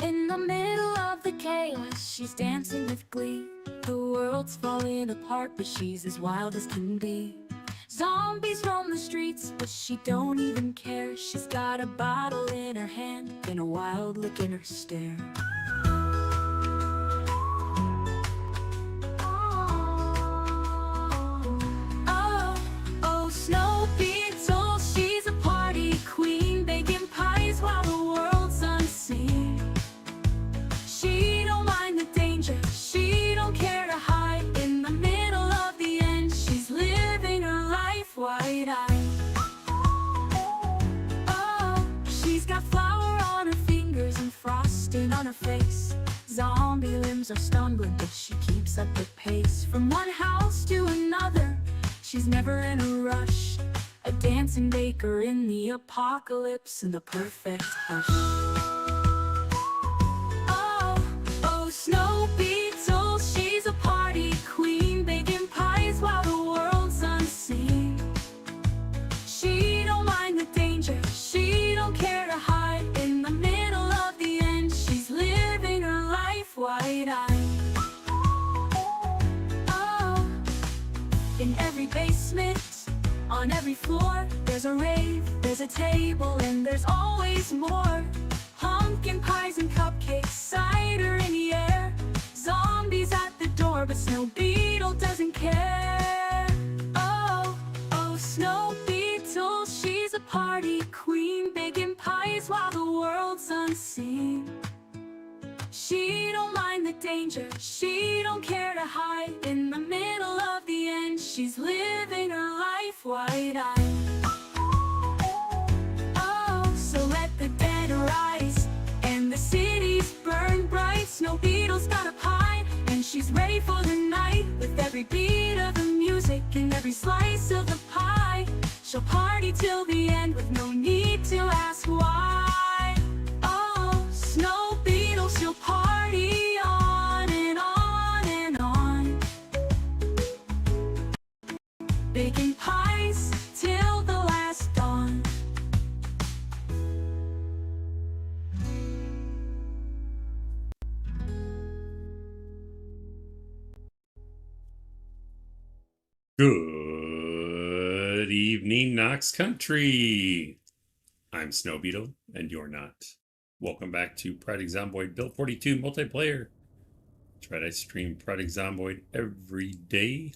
In the middle of the chaos, she's dancing with glee. The world's falling apart, but she's as wild as can be. Zombies roam the streets, but she don't even care. She's got a bottle in her hand and a wild look in her stare. Oh, Snow Beetle, she's a party queen, baking pies while the world's unseen. She don't mind the danger, she don't care to hide. In the middle of the end, she's living her life wide-eyed. Oh, she's got flour on her fingers and frosting on her face. Zombie limbs are stumbling, but she keeps up the pace. From one house to another, she's never in a rush. A dancing baker in the apocalypse in the perfect hush. Oh, Snow Beetle, she's a party queen, baking pies while the world's unseen. She don't mind the danger, she don't care to hide. In the middle of the end, she's living her life wide-eyed. Oh, in every basement, on every floor, there's a rave, there's a table, and there's always more. Pumpkin pies and cupcakes, cider in the air. Zombies at the door, but Snow Beetle doesn't care. Oh, Snow Beetle, she's a party queen, baking pies while the world's unseen. She don't mind the danger, she don't care to hide. In the middle of the end, she's living her life wide-eyed. Oh, so let the dead arise and the cities burn bright. Snow Beetle's got a pie and she's ready for the night. With every beat of the music and every slice of the pie, she'll party till the end with no need to ask why. Oh, Snow Beetle, she'll party on and on and on, baking pies till the last dawn. Good evening, Knox Country. I'm Snow Beetle, and you're not. Welcome back to Project Zomboid Build 42 multiplayer. Try to stream Project Zomboid every day.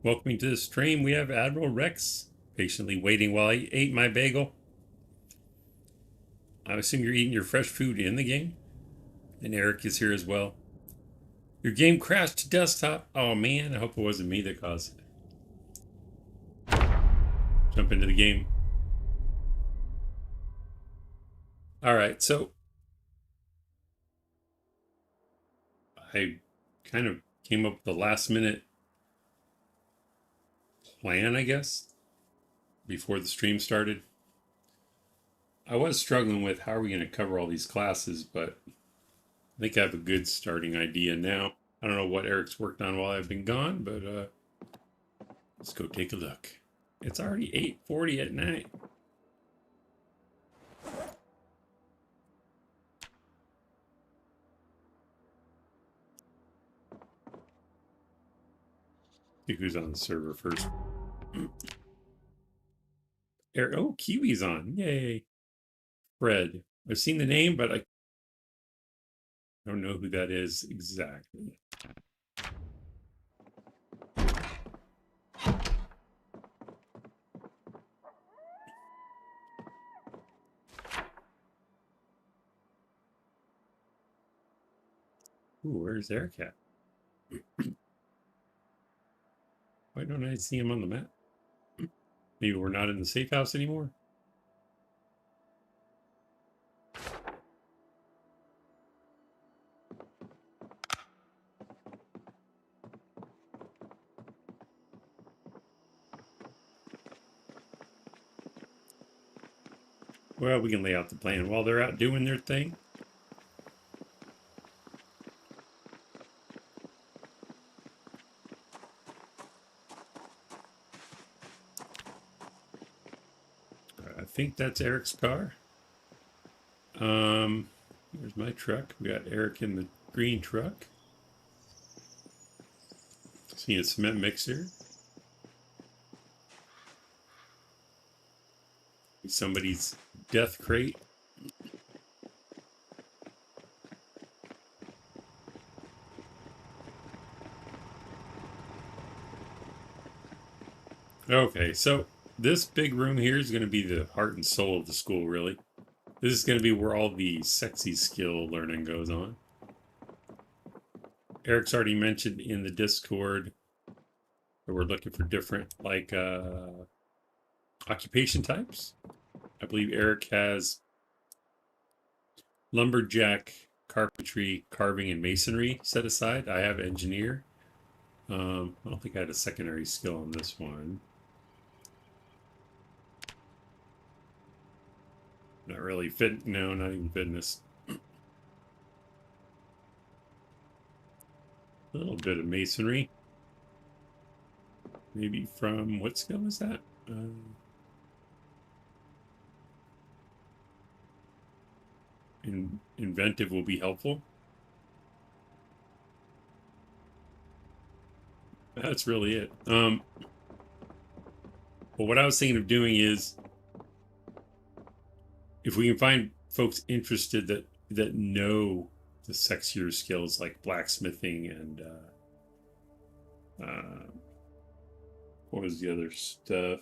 Welcoming to the stream, we have Admiral Rex, patiently waiting while I ate my bagel. I assume you're eating your fresh food in the game. And Eric is here as well. Your game crashed to desktop. Oh man, I hope it wasn't me that caused it. Jump into the game. Alright, so I kind of came up with the last minute plan, I guess, before the stream started. I was struggling with how are we going to cover all these classes, but I think I have a good starting idea now. I don't know what Eric's worked on while I've been gone, but let's go take a look. It's already 8:40 at night. See who's on the server first. Eric, oh, Kiwi's on. Yay. Fred. I've seen the name, but I don't know who that is exactly. Ooh, where's Eric at? Why don't I see him on the map? Maybe we're not in the safe house anymore? Well, we can lay out the plan while they're out doing their thing. I think that's Eric's car. There's my truck. We got Eric in the green truck. See a cement mixer. Somebody's death crate. Okay, so this big room here is going to be the heart and soul of the school, really. This is going to be where all the sexy skill learning goes on. Eric's already mentioned in the Discord that we're looking for different, like, occupation types. I believe Eric has lumberjack, carpentry, carving, and masonry set aside. I have engineer. I don't think I had a secondary skill on this one. Not really fit. No, not even fitness. A little bit of masonry. Maybe from what skill is that? Inventive will be helpful. That's really it. Well, what I was thinking of doing is, if we can find folks interested that know the sexier skills like blacksmithing and what was the other stuff?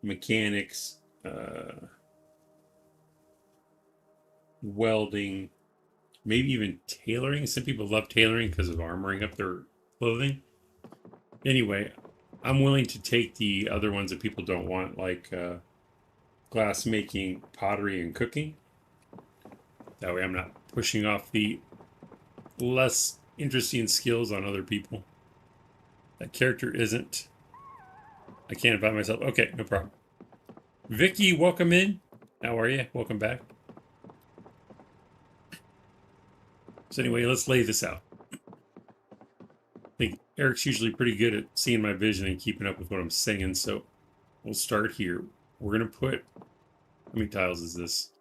Mechanics, welding, maybe even tailoring. Some people love tailoring because of armoring up their clothing. Anyway, I'm willing to take the other ones that people don't want, like glass making, pottery, and cooking. That way I'm not pushing off the less interesting skills on other people. That character isn't. I can't invite myself. Okay, no problem. Vicky, welcome in. How are you? Welcome back. So anyway, let's lay this out. I think Eric's usually pretty good at seeing my vision and keeping up with what I'm saying, so we'll start here. We're going to put, how many tiles is this?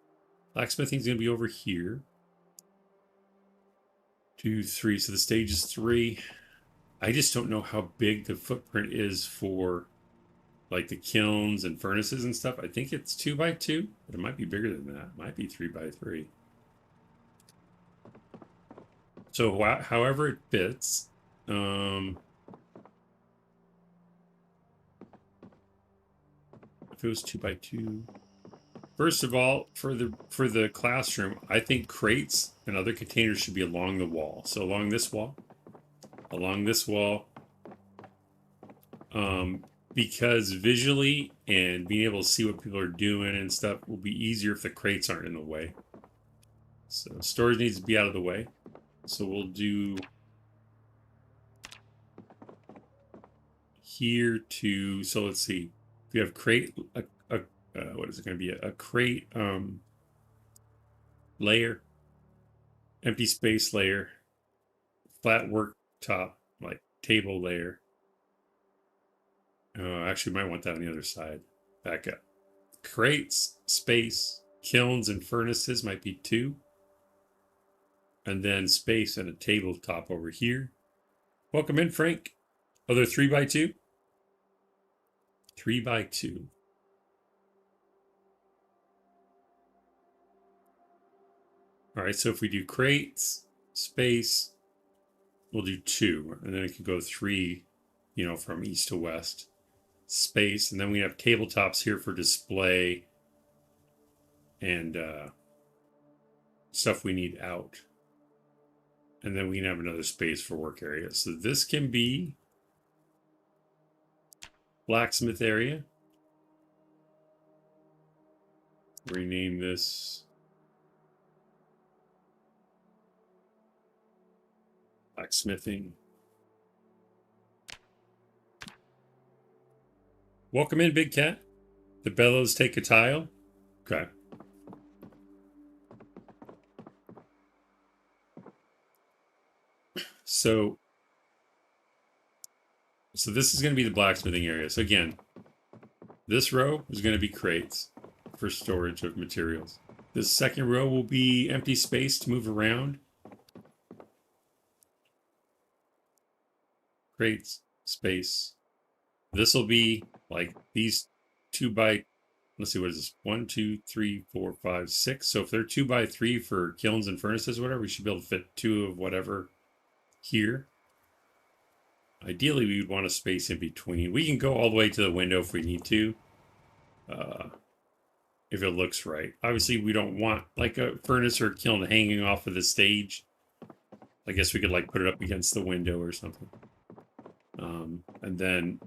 Blacksmithing's going to be over here. 2, 3, so the stage is 3. I just don't know how big the footprint is for like the kilns and furnaces and stuff. I think it's 2 by 2, but it might be bigger than that. It might be 3 by 3. So however it fits, if it was 2 by 2, first of all, for the classroom, I think crates and other containers should be along the wall. So along this wall, because visually and being able to see what people are doing and stuff will be easier if the crates aren't in the way. So storage needs to be out of the way. So we'll do here to, so let's see, if you have crate, what is it going to be? A crate layer, empty space layer, flat worktop, like table layer. Actually, might want that on the other side. Back up. Crates, space, kilns, and furnaces might be 2. And then space and a tabletop over here. Welcome in, Frank. Oh, they're 3 by 2? 3 by 2. All right, so if we do crates, space, we'll do 2. And then it could go 3, from east to west. Space, and then we have tabletops here for display and stuff we need out. And then we can have another space for work area. So this can be blacksmith area. Rename this blacksmithing. Welcome in, Big Cat. The bellows take a tile. Okay. So this is going to be the blacksmithing area. So again, this row is going to be crates for storage of materials. The second row will be empty space to move around. Create space. This will be like these 2x, let's see, what is this? 1, 2, 3, 4, 5, 6. So if they're 2x3 for kilns and furnaces or whatever, we should be able to fit 2 of whatever here. Ideally, we would want a space in between. We can go all the way to the window if we need to. If it looks right. Obviously, we don't want like a furnace or kiln hanging off of the stage. I guess we could like put it up against the window or something. And then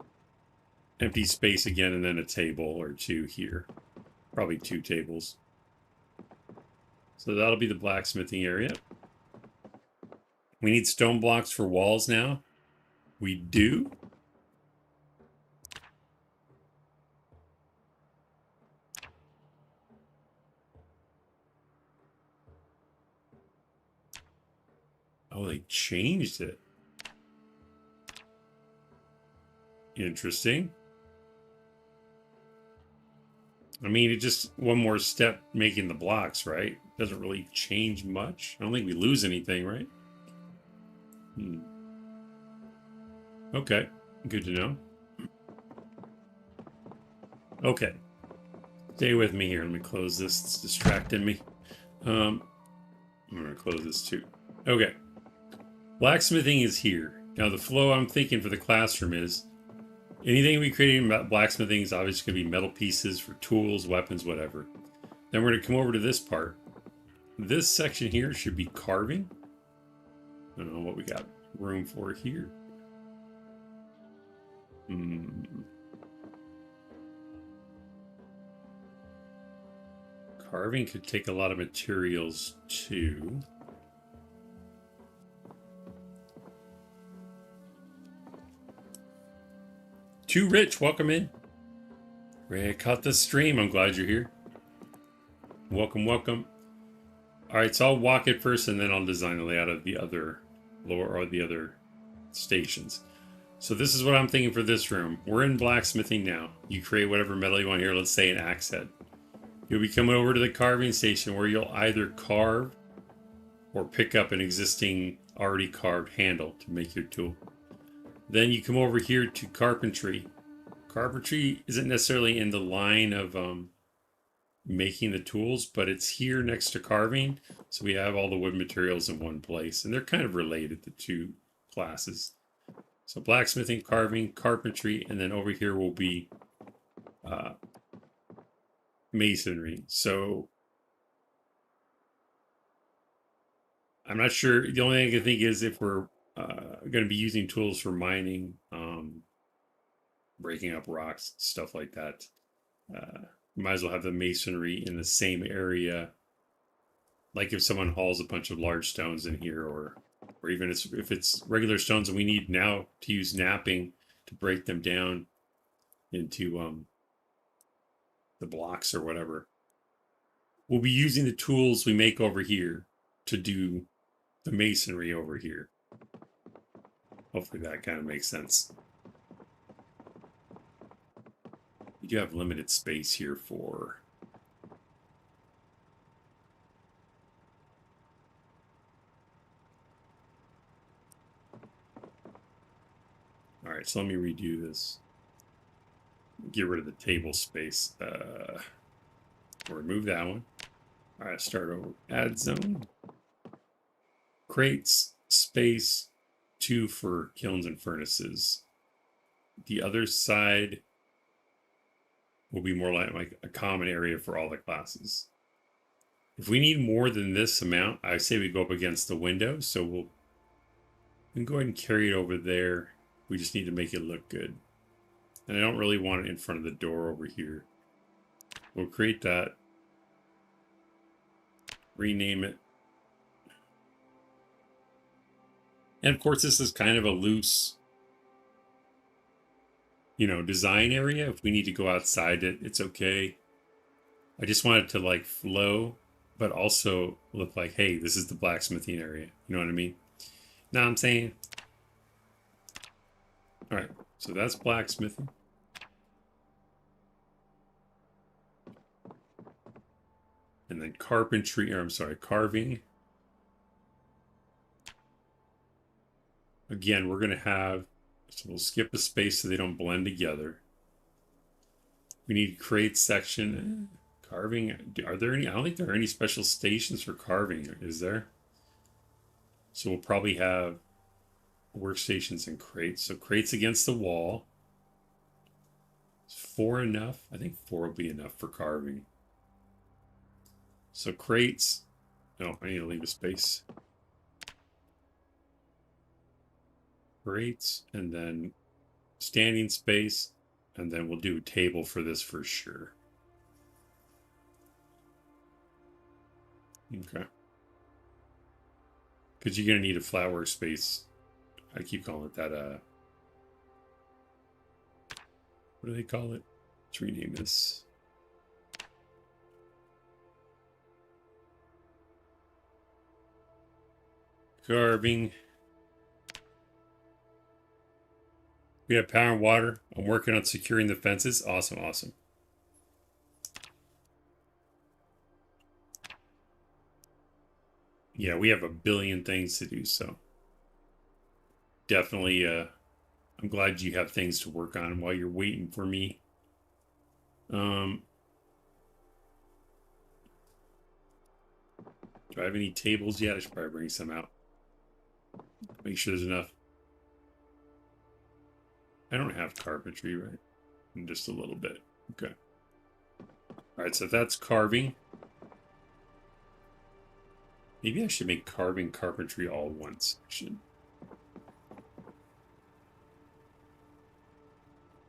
empty space again, and then a table or 2 here. Probably 2 tables. So that'll be the blacksmithing area. We need stone blocks for walls now. We do. Oh, they changed it. Interesting. I mean, it just one more step making the blocks, right? Doesn't really change much. I don't think we lose anything, right? Okay, good to know. Okay. Stay with me here. Let me close this. It's distracting me. I'm going to close this too. Okay. Blacksmithing is here. Now, the flow I'm thinking for the classroom is anything we create in blacksmithing is obviously going to be metal pieces for tools, weapons, whatever. Then we're going to come over to this part. This section here should be carving. I don't know what we got room for here. Carving could take a lot of materials too. Too Rich, welcome in. Ray, caught the stream. I'm glad you're here. Welcome, welcome. All right, so I'll walk it first, and then I'll design the layout of the other lower or the other stations. So this is what I'm thinking for this room. We're in blacksmithing now. You create whatever metal you want here. Let's say an axe head. You'll be coming over to the carving station where you'll either carve or pick up an existing already carved handle to make your tool. Then you come over here to carpentry. Carpentry isn't necessarily in the line of making the tools, but it's here next to carving. So we have all the wood materials in one place, and they're kind of related, the two classes. So blacksmithing, carving, carpentry, and then over here will be masonry. So I'm not sure. The only thing I can think is if we're going to be using tools for mining, breaking up rocks, stuff like that. Might as well have the masonry in the same area. Like if someone hauls a bunch of large stones in here, or even if it's regular stones and we need now to use knapping to break them down into the blocks or whatever. We'll be using the tools we make over here to do the masonry over here. Hopefully that kind of makes sense. We do have limited space here for all right, so let me redo this. Get rid of the table space. Remove that one. All right, start over. Add zone. Crates, space, 2 for kilns and furnaces. The other side will be more like a common area for all the classes. If we need more than this amount, I say we go up against the window. So we can go ahead and carry it over there. We just need to make it look good. And I don't really want it in front of the door over here. We'll create that. Rename it. And of course, this is kind of a loose, design area. If we need to go outside it, it's okay. I just want it to like flow, but also look like, hey, this is the blacksmithing area. You know what I mean? Know what I'm saying? All right, so that's blacksmithing. And And then carpentry, or I'm sorry, carving. Again, we're going to have, so we'll skip a space so they don't blend together. We need create section. Carving, are there any? I don't think there are any special stations for carving, is there? So we'll probably have workstations and crates. So crates against the wall. Is 4 enough? I think 4 will be enough for carving. So crates. No, I need to leave a space. Crates, and then standing space, and then we'll do a table for this for sure. Okay. Because you're going to need a flat workspace. I keep calling it that, what do they call it? Let's rename this. Carving. We have power and water. I'm working on securing the fences. Awesome, awesome. Yeah, we have a billion things to do, so definitely I'm glad you have things to work on while you're waiting for me. Do I have any tables yet? I should probably bring some out. Make sure there's enough. I don't have carpentry, right? Just a little bit. Okay. All right, so that's carving. Maybe I should make carving carpentry all one section.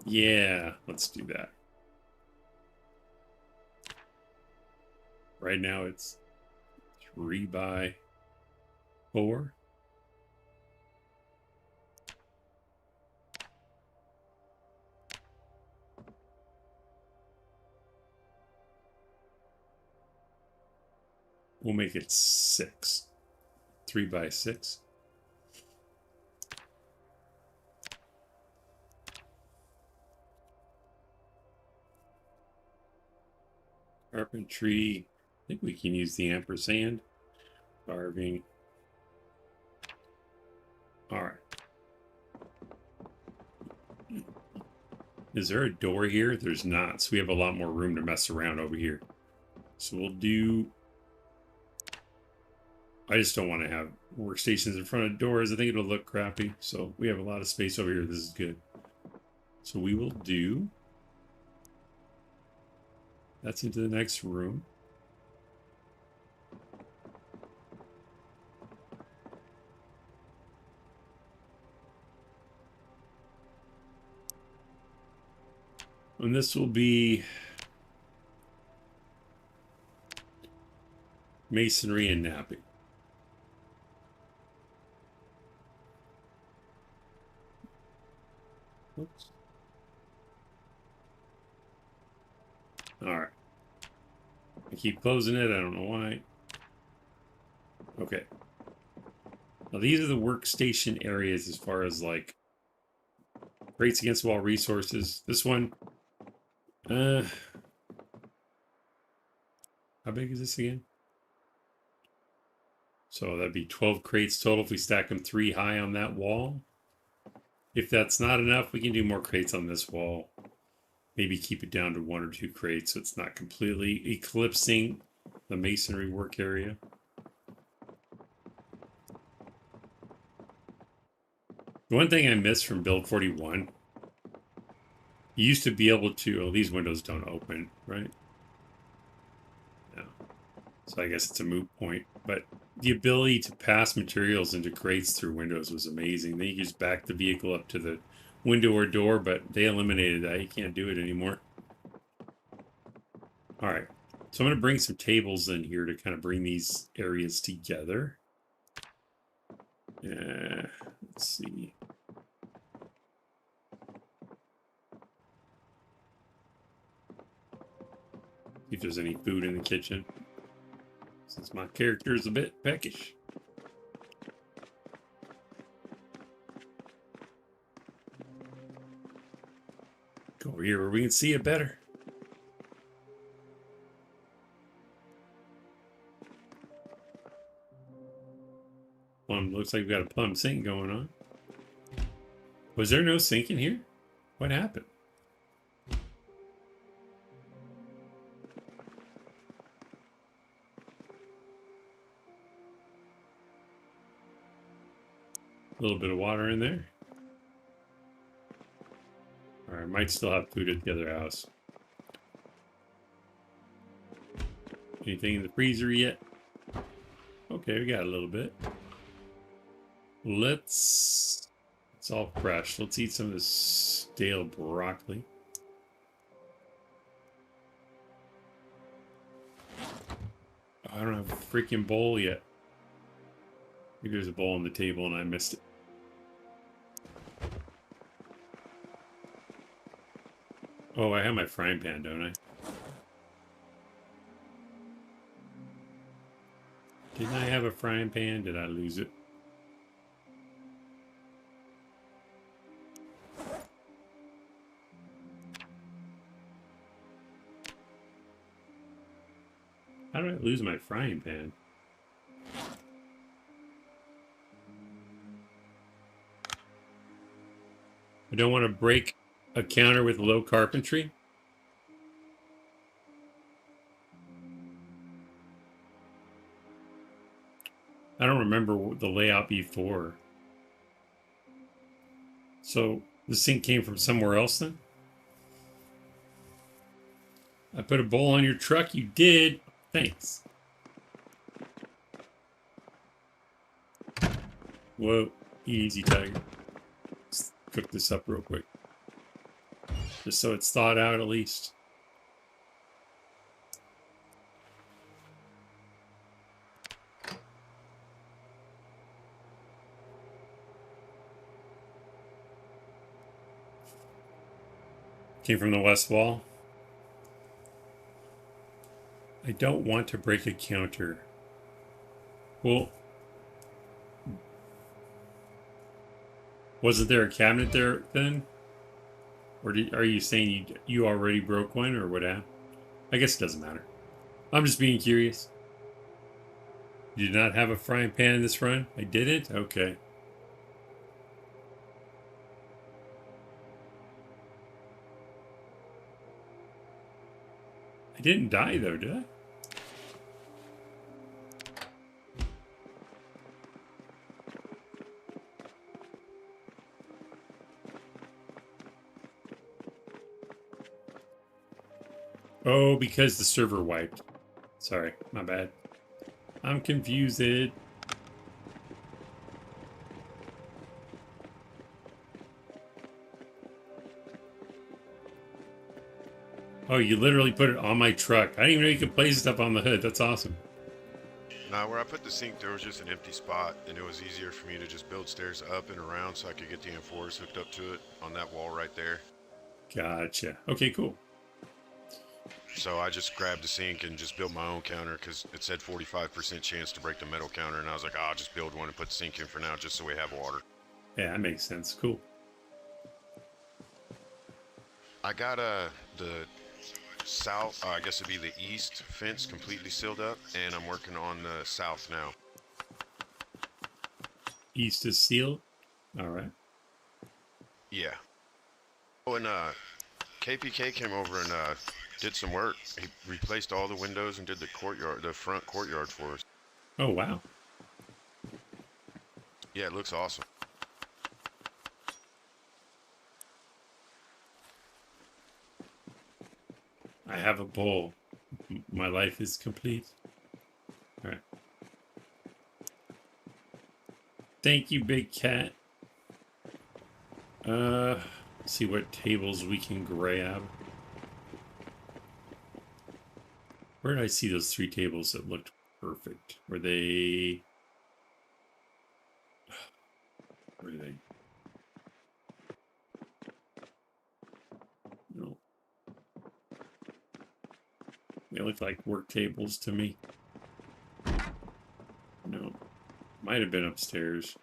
Yeah, let's do that. Right now it's 3 by 4. We'll make it 6. 3 by 6. Carpentry. I think we can use the ampersand. Carving. All right. Is there a door here? There's not. So we have a lot more room to mess around over here. So we'll do... I just don't want to have workstations in front of doors. I think it'll look crappy. So we have a lot of space over here. This is good. So we will do... That's into the next room. And this will be masonry and napping. Oops. All right. I keep closing it. I don't know why. Okay. Now these are the workstation areas as far as like rates against wall resources. This one, how big is this again? So that'd be 12 crates total if we stack them 3 high on that wall. If that's not enough, we can do more crates on this wall. Maybe keep it down to 1 or 2 crates so it's not completely eclipsing the masonry work area. The one thing I missed from build 41, you used to be able to, oh, these windows don't open, right? No. So I guess it's a moot point, but the ability to pass materials into crates through windows was amazing. Then you just back the vehicle up to the window or door, but they eliminated that. You can't do it anymore. All right. So I'm going to bring some tables in here to kind of bring these areas together. Let's see. See if there's any food in the kitchen, since my character is a bit peckish. Go over here where we can see it better. plumbed. Looks like we've got a plumbed sink going on. Was there no sink in here? What happened? A little bit of water in there. Alright, might still have food at the other house. Anything in the freezer yet? Okay, we got a little bit. It's all fresh. Let's eat some of this stale broccoli. I don't have a freaking bowl yet. Maybe there's a bowl on the table and I missed it. Oh, I have my frying pan, don't I? Didn't I have a frying pan? Did I lose it? How did I lose my frying pan? I don't want to break a counter with low carpentry. I don't remember the layout before. So the sink came from somewhere else then? I put a bowl on your truck? You did. Thanks. Whoa. Easy, Tiger. Let's cook this up real quick. Just so it's thawed out at least. Came from the west wall. I don't want to break a counter. Well, wasn't there a cabinet there then? Or are you saying you already broke one or what happened? I guess it doesn't matter. I'm just being curious. You did not have a frying pan in this run? I didn't? Okay. I didn't die though, did I? Oh, because the server wiped. Sorry, my bad. I'm confused. Oh, you literally put it on my truck. I didn't even know you could place stuff on the hood. That's awesome. Nah, where I put the sink, there was just an empty spot, and it was easier for me to just build stairs up and around so I could get the M4s hooked up to it on that wall right there. Gotcha. Okay, cool. So I just grabbed the sink and just built my own counter because it said 45% chance to break the metal counter, and I was like, I'll just build one and put the sink in for now just so we have water. Yeah, that makes sense. Cool. I got the south, I guess it'd be the east fence completely sealed up, and I'm working on the south now. East is sealed? Alright. Yeah. Oh, and KPK came over and did some work. He replaced all the windows and did the front courtyard for us. Oh, wow. Yeah, it looks awesome. I have a bowl. My life is complete. Alright. Thank you, big cat. Let's see what tables we can grab. Where did I see those 3 tables that looked perfect? Were they... Where are they? No. They look like work tables to me. No. Might have been upstairs.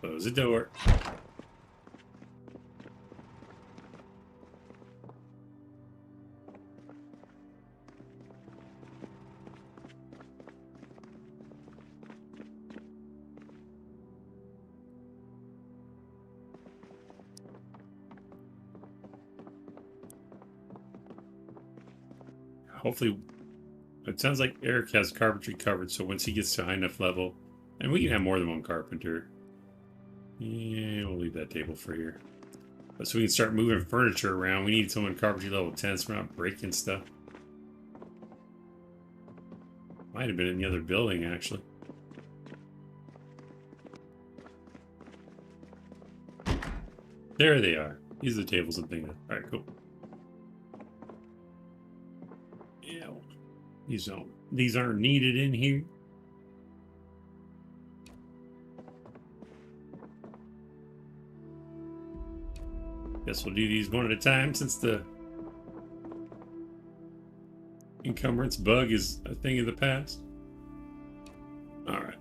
Close the door. hopefully, it sounds like Eric has carpentry covered, so once he gets to a high enough level, and we can have more than one carpenter. Yeah, we'll leave that table for here. But so we can start moving furniture around. We need someone carpentry level 10 so we're not breaking stuff. Might have been in the other building, actually. There they are. These are the tables I'm thinking of. Alright, cool. Yeah, these aren't needed in here. Guess we'll do these one at a time since the encumbrance bug is a thing of the past. Alright.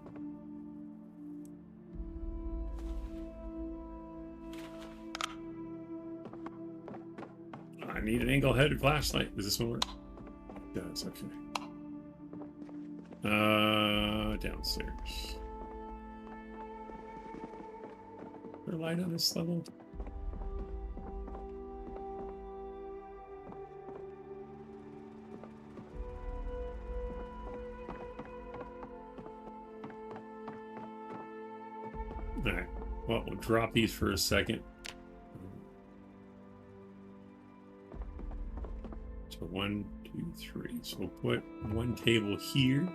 I need an angle-headed flashlight. Does this one work? Yeah, it's okay. Downstairs. Is there a light on this level? Alright. Well, we'll drop these for a second. So 1, 2, 3. So we'll put one table here.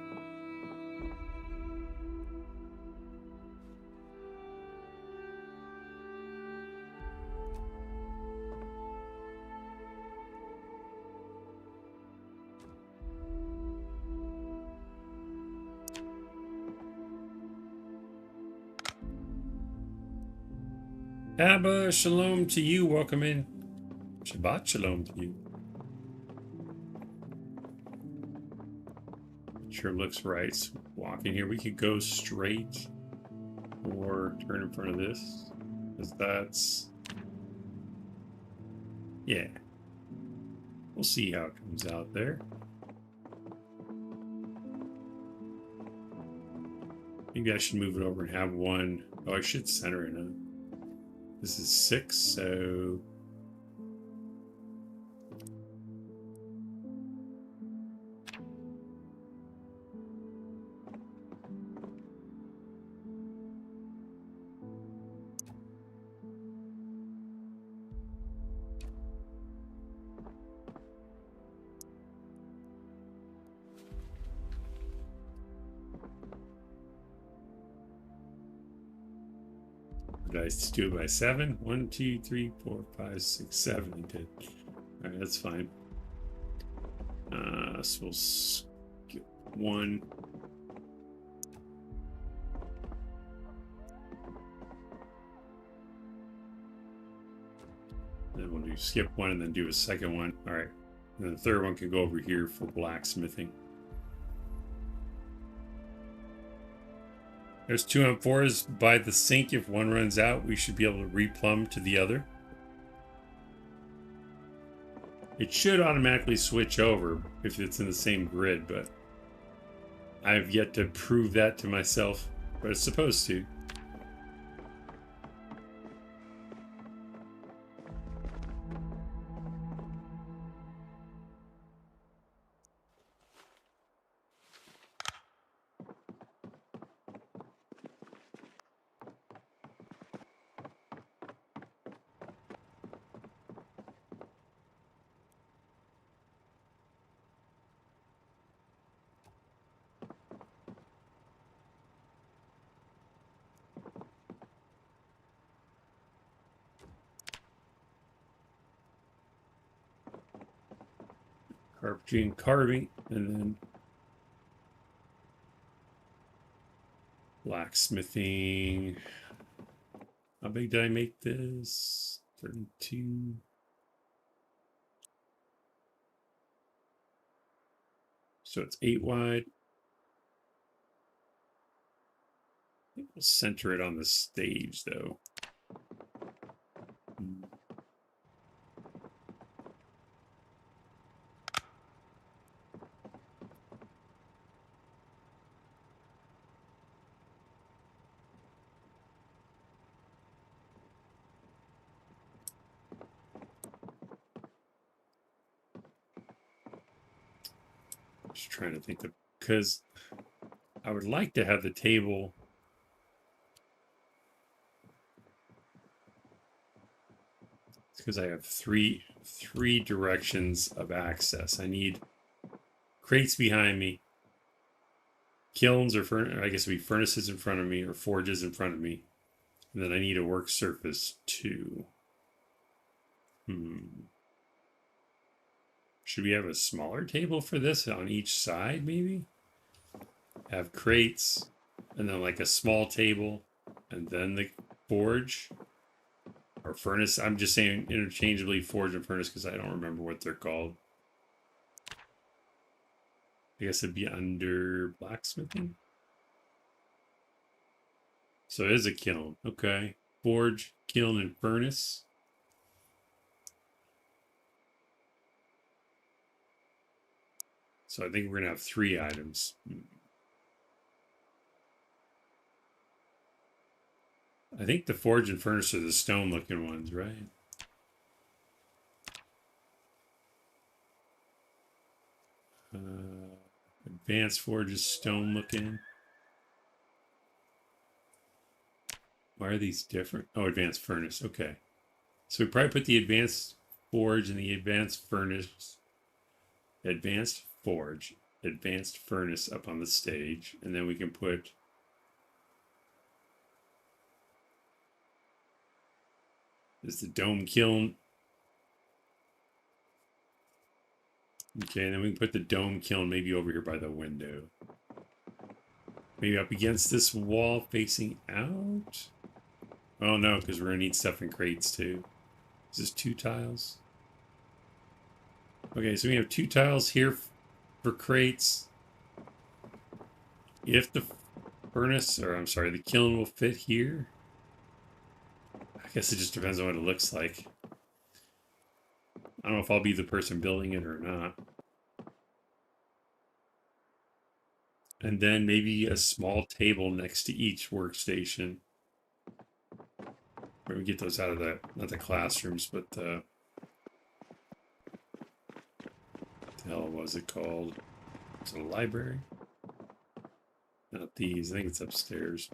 Abba, shalom to you. Welcome in. Shabbat shalom to you. Sure looks right. So walk in here. We could go straight or turn in front of this. Because that's... Yeah. We'll see how it comes out there. Maybe I should move it over and have one. Oh, I should center it on. This is 6, so... Did I just do it by 7? 1, 2, 3, 4, 5, 6, 7. I did. Alright, that's fine. So we'll skip 1. Then we'll do skip 1 and then do a second one. Alright. And then the third one can go over here for blacksmithing. There's 2 M4s by the sink. If one runs out, we should be able to replumb to the other. It should automatically switch over if it's in the same grid, but I've yet to prove that to myself, but it's supposed to. Carpentry and carving, and then blacksmithing. How big did I make this? 32. So it's 8 wide. I think we'll center it on the stage, though. Just trying to think of, because I would like to have the table. Because I have three directions of access. I need crates behind me, kilns or I guess it'd be furnaces in front of me or forges in front of me, and then I need a work surface too. Should we have a smaller table for this on each side? Maybe have crates and then like a small table and then the forge. Or furnace. I'm just saying interchangeably forge and furnace because I don't remember what they're called. I guess it'd be under blacksmithing. So it is a kiln. Okay. Forge, kiln, and furnace. So I think we're going to have 3 items. I think the forge and furnace are the stone looking ones, right? Advanced forge is stone looking. Why are these different? Oh, advanced furnace. Okay. So we probably put the advanced forge and the advanced furnace, advanced forge, advanced furnace up on the stage. And then we can put is the dome kiln. Okay, and then we can put the dome kiln maybe over here by the window. Maybe up against this wall facing out. Oh no, because we're gonna need stuff in crates too. Is this 2 tiles? Okay, so we have 2 tiles here for crates. If the furnace, or I'm sorry, the kiln will fit here. I guess it just depends on what it looks like. I don't know if I'll be the person building it or not. And then maybe a small table next to each workstation. Where we get those out of the, not the classrooms, but the hell was it called? Is it a library? Not these, I think it's upstairs.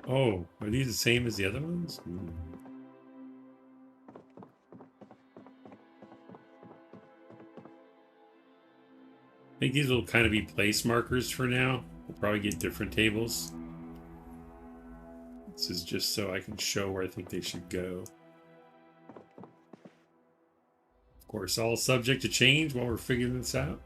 Oh, are these the same as the other ones? I think these will kind of be place markers for now. We'll probably get different tables. This is just so I can show where I think they should go. Of course, all subject to change while we're figuring this out.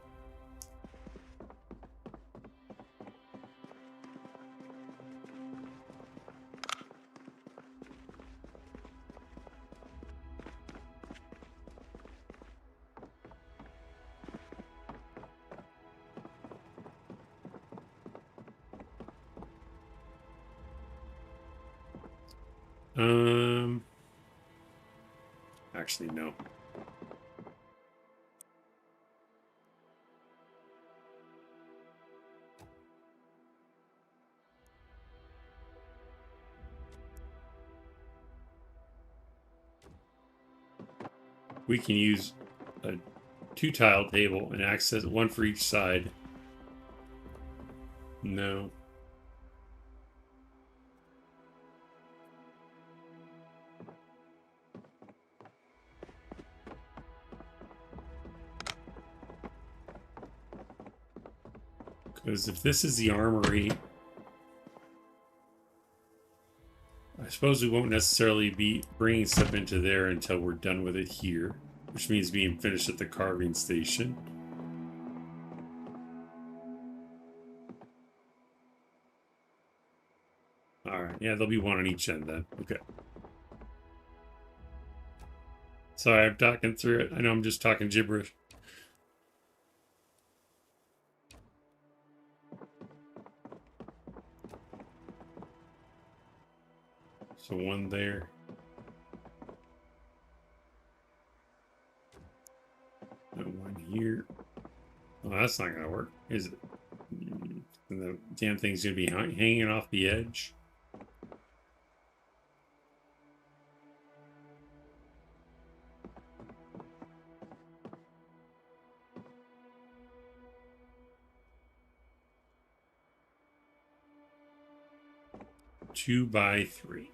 Actually, no. We can use a 2-tile table and access 1 for each side. No. Because if this is the armory, I suppose we won't necessarily be bringing stuff into there until we're done with it here, which means being finished at the carving station. Alright, yeah, there'll be 1 on each end then. Okay. Sorry, I'm talking through it. I know I'm just talking gibberish. So one there. And one here. Well, that's not going to work, is it? And the damn thing's going to be hanging off the edge. Two by three.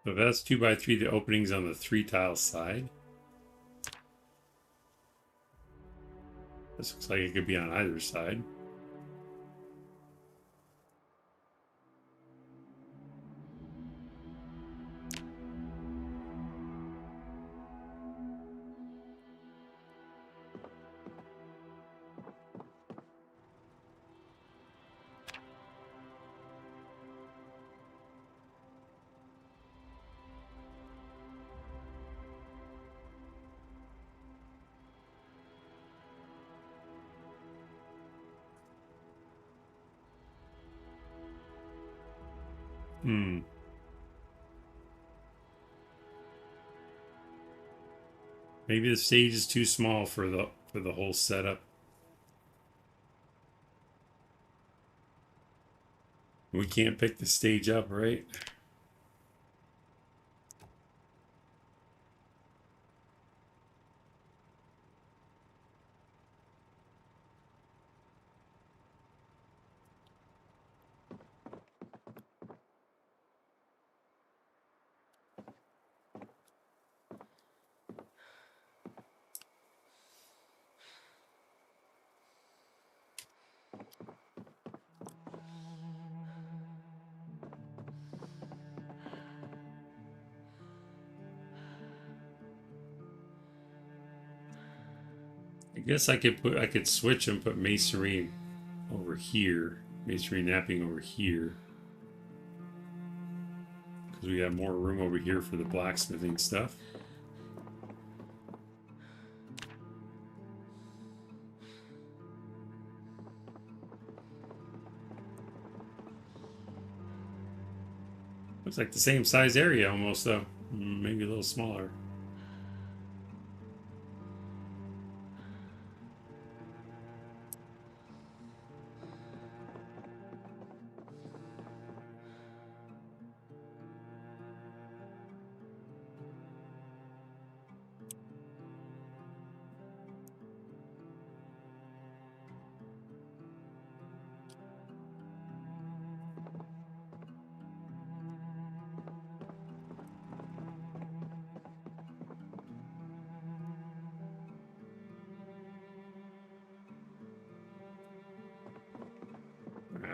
So that's 2 by 3, the opening's on the 3 tile side. This looks like it could be on either side. Maybe the stage is too small for the whole setup. We can't pick the stage up, right? I guess I could switch and put masonry over here, masonry napping over here, because we got more room over here for the blacksmithing stuff. Looks like the same size area almost, though. Maybe a little smaller.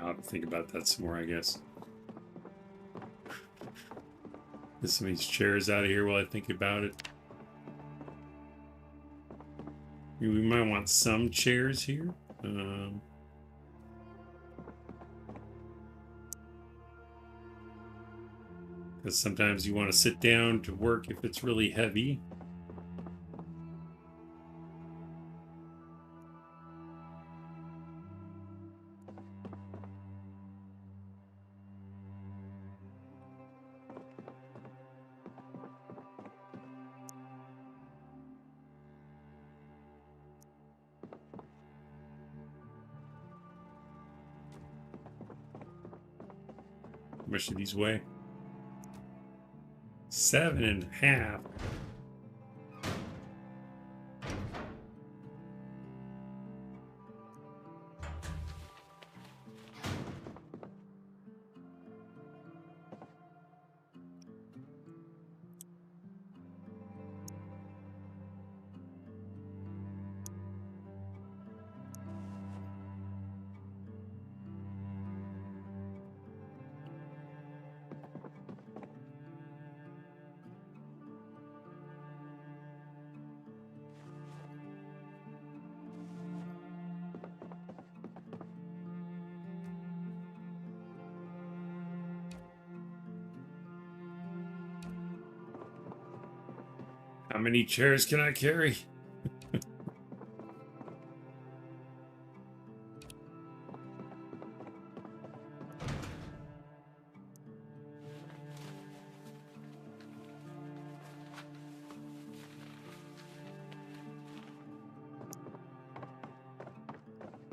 I'll have to think about that some more, I guess. Get some of these chairs out of here while I think about it. We might want some chairs here. Because sometimes you want to sit down to work if it's really heavy. How much do these weigh? 7.5. How many chairs can I carry?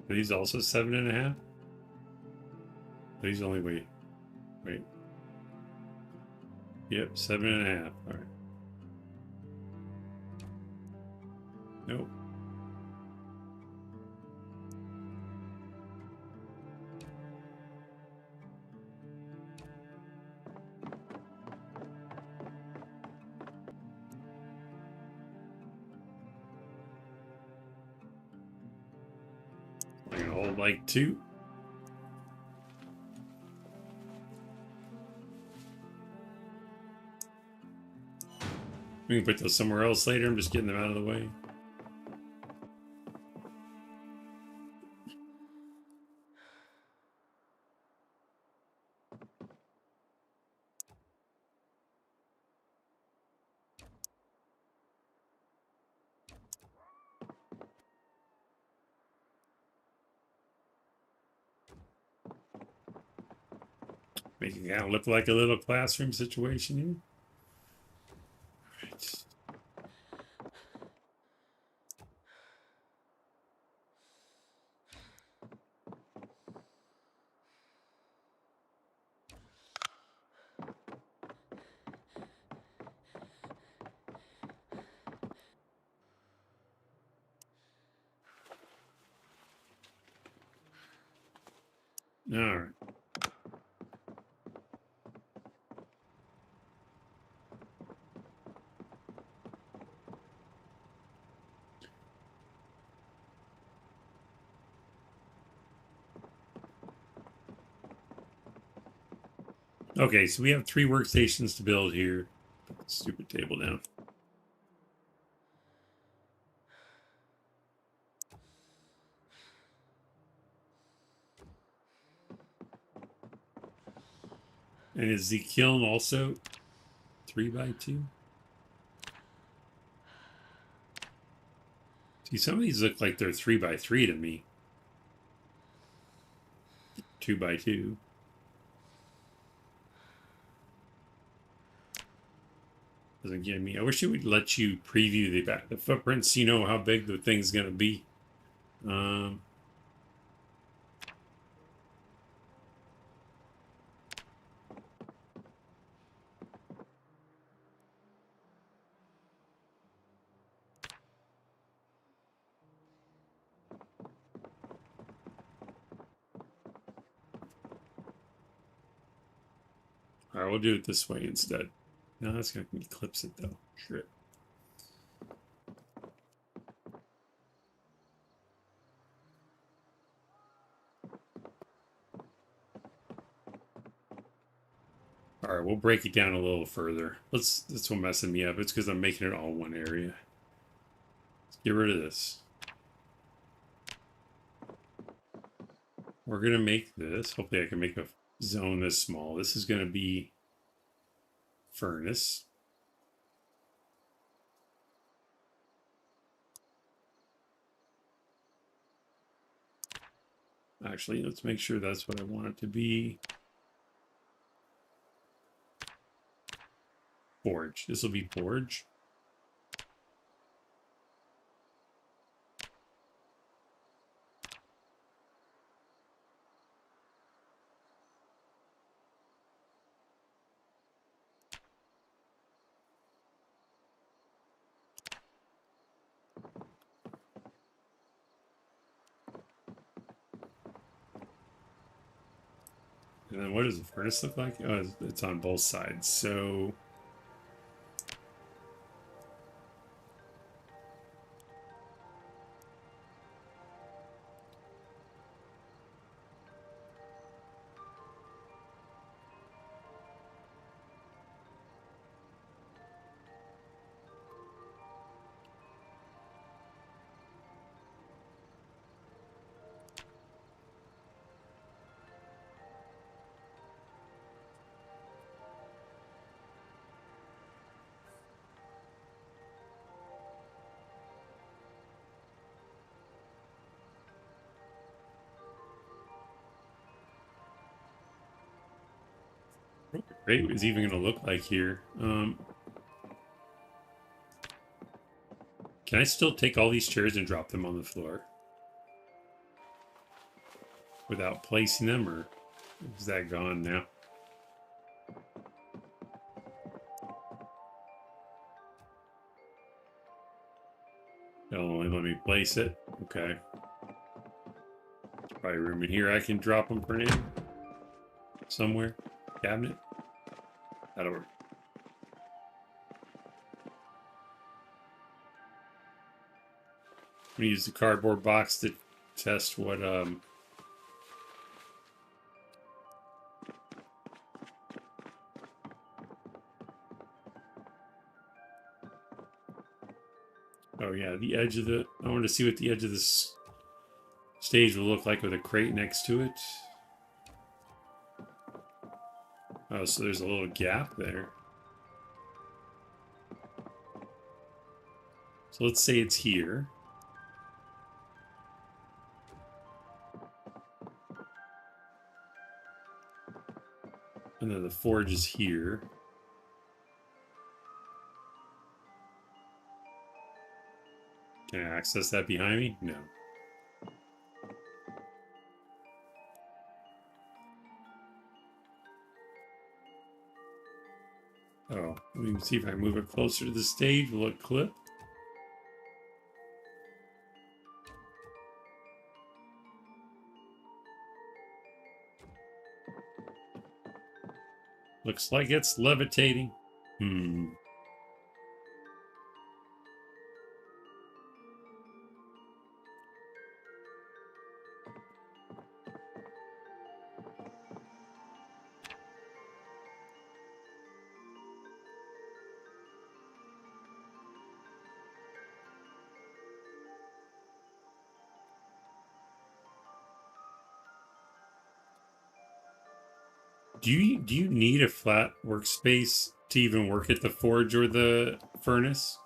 Are these also 7.5? These only wait. Yep, 7.5. All right. Nope. I'm gonna hold like 2. We can put those somewhere else later. I'm just getting them out of the way. Making it kind of look like a little classroom situation here. All right. All right. Okay, so we have 3 workstations to build here. Put the stupid table down. And is the kiln also 3x2? See, some of these look like they're 3x3 to me. 2x2. Doesn't give me. I wish it would let you preview the footprints, so you know how big the thing's gonna be. All right, we'll do it this way instead. No, that's gonna eclipse it though. Shit. All right, we'll break it down a little further. That's what messing me up. It's because I'm making it all one area. Let's get rid of this. We're gonna make this. Hopefully, I can make a zone this small. This is gonna be furnace. Actually, let's make sure that's what I want it to be. Forge. This will be forge. And then what does the furnace look like? Oh, it's on both sides. So Great is even going to look like here. Can I still take all these chairs and drop them on the floor without placing them, or is that gone now? It'll only let me place it. Okay. There's probably room in here I can drop them for now. Somewhere. Cabinet. That'll work. I'm gonna use the cardboard box to test what oh yeah, the edge of the I want to see what the edge of this stage will look like with a crate next to it. Oh, so there's a little gap there. So let's say it's here. And then the forge is here. Can I access that behind me? No. Oh, let me see if I move it closer to the stage. Will it clip? Looks like it's levitating. Do you need a flat workspace to even work at the forge or the furnace?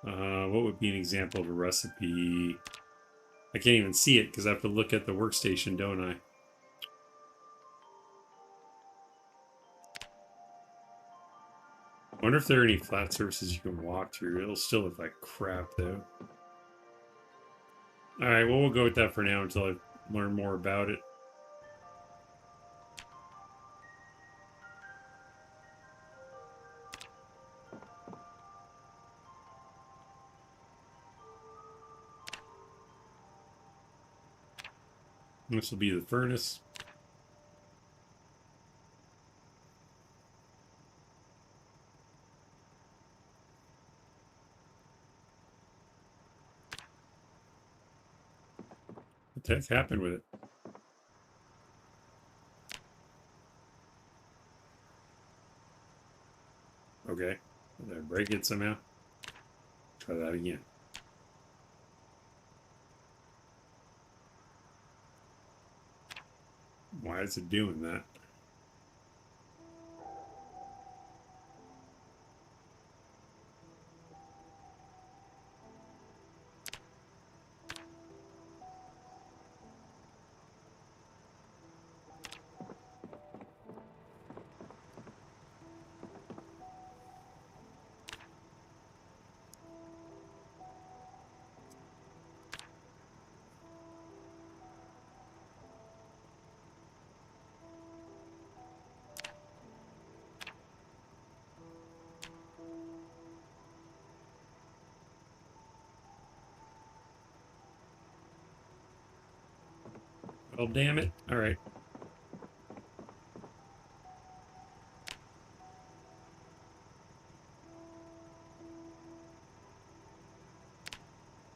What would be an example of a recipe? I can't even see it because I have to look at the workstation, don't I? Wonder if there are any flat surfaces you can walk through. It'll still look like crap, though. Alright, well, we'll go with that for now until I learn more about it. This will be the furnace. What the heck happened with it? Okay. Did I break it somehow? Try that again. Why is it doing that? Well, damn it. All right.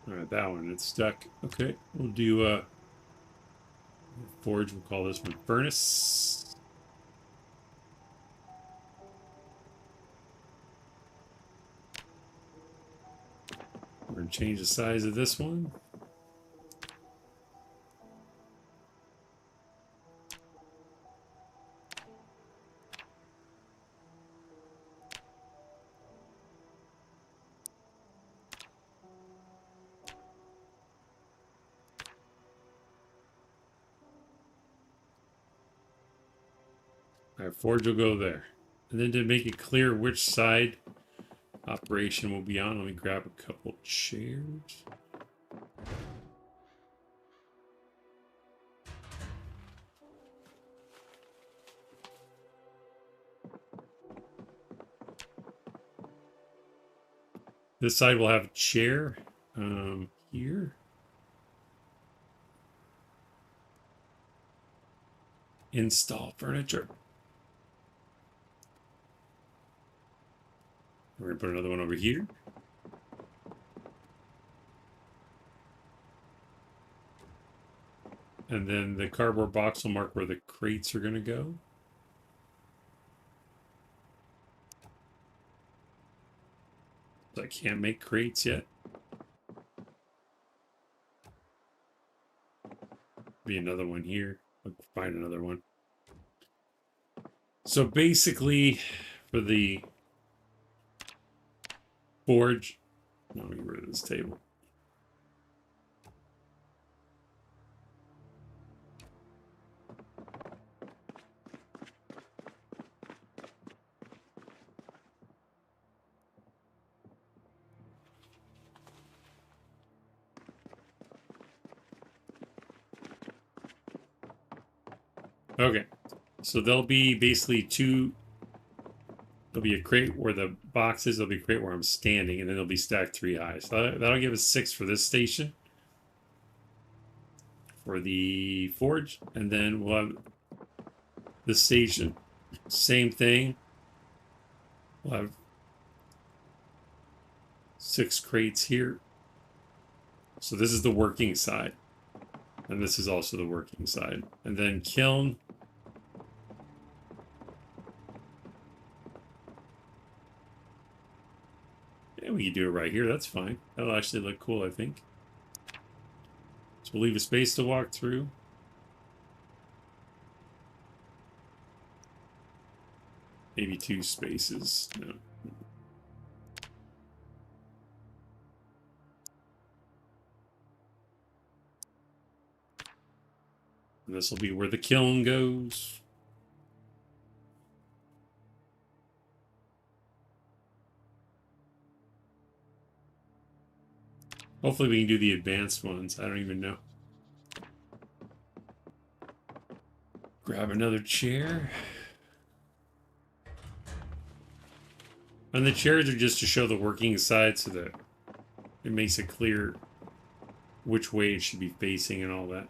All right, that one, it's stuck. Okay, we'll do forge. We'll call this one furnace. We're gonna change the size of this one. All right, forge will go there. And then to make it clear which side operation will be on, let me grab a couple chairs. This side will have a chair here. Install furniture. We're going to put another one over here. And then the cardboard box will mark where the crates are going to go. So I can't make crates yet. Be another one here. I'll find another one. So basically, for the forge, let me get rid of this table. Okay, so there'll be basically two. There'll be a crate where the box is. There'll be a crate where I'm standing, and then they'll be stacked 3 high. So that'll give us 6 for this station. For the forge, and then we'll have the station. Same thing. We'll have 6 crates here. So this is the working side. And this is also the working side. And then kiln. Yeah, we can do it right here. That's fine. That'll actually look cool, I think. So we'll leave a space to walk through. Maybe 2 spaces. No. And this will be where the kiln goes. Hopefully we can do the advanced ones. I don't even know. Grab another chair. And the chairs are just to show the working side so that it makes it clear which way it should be facing and all that.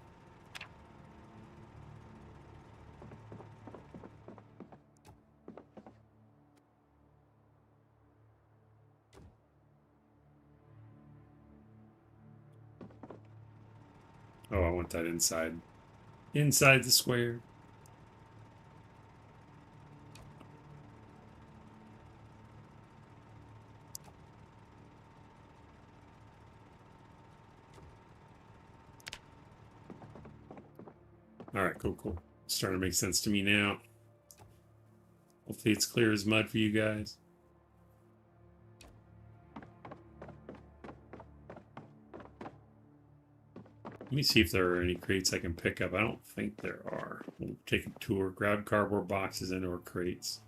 Oh, I want that inside. Inside the square. Alright, cool. It's starting to make sense to me now. Hopefully it's clear as mud for you guys. Let me see if there are any crates I can pick up. I don't think there are. We'll take a tour, grab cardboard boxes and or crates.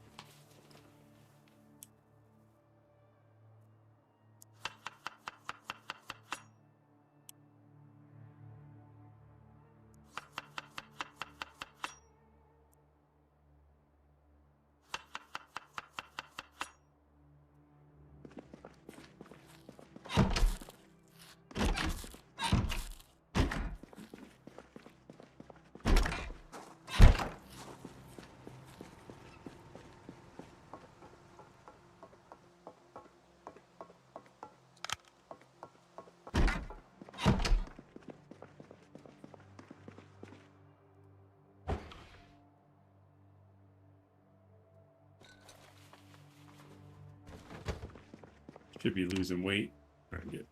Should be losing weight. All right, good.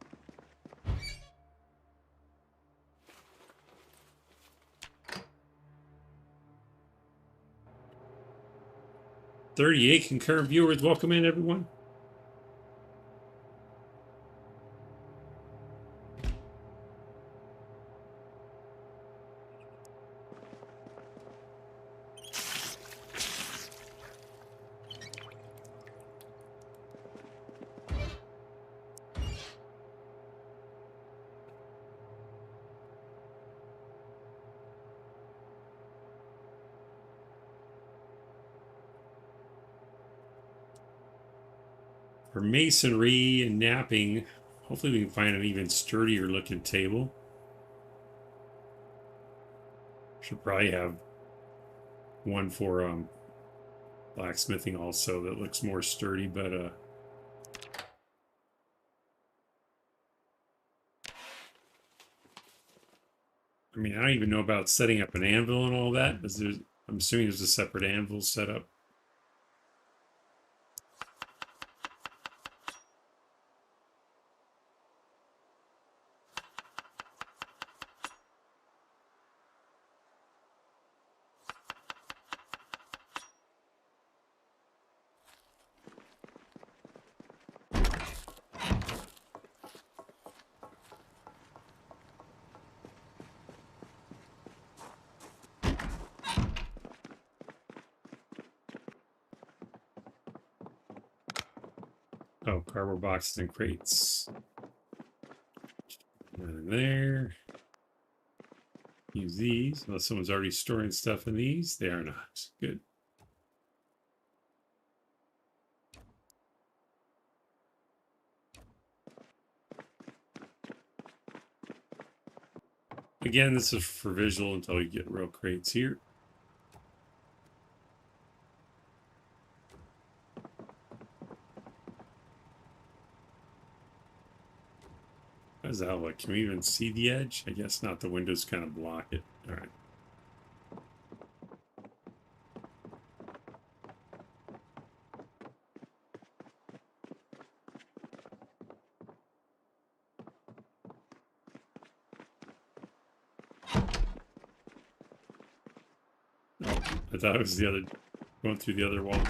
"38 concurrent viewers. Welcome in, everyone. For masonry and napping, hopefully we can find an even sturdier looking table. Should probably have one for blacksmithing also that looks more sturdy, but I mean, I don't even know about setting up an anvil and all that, because I'm assuming there's a separate anvil set up. Oh, cardboard boxes and crates. And there. Use these. Unless someone's already storing stuff in these. They are not. Good. Again, this is for visual until you get real crates here. What does that look like? Can we even see the edge? I guess not. The windows kind of block it. All right. I thought it was the other, going through the other wall.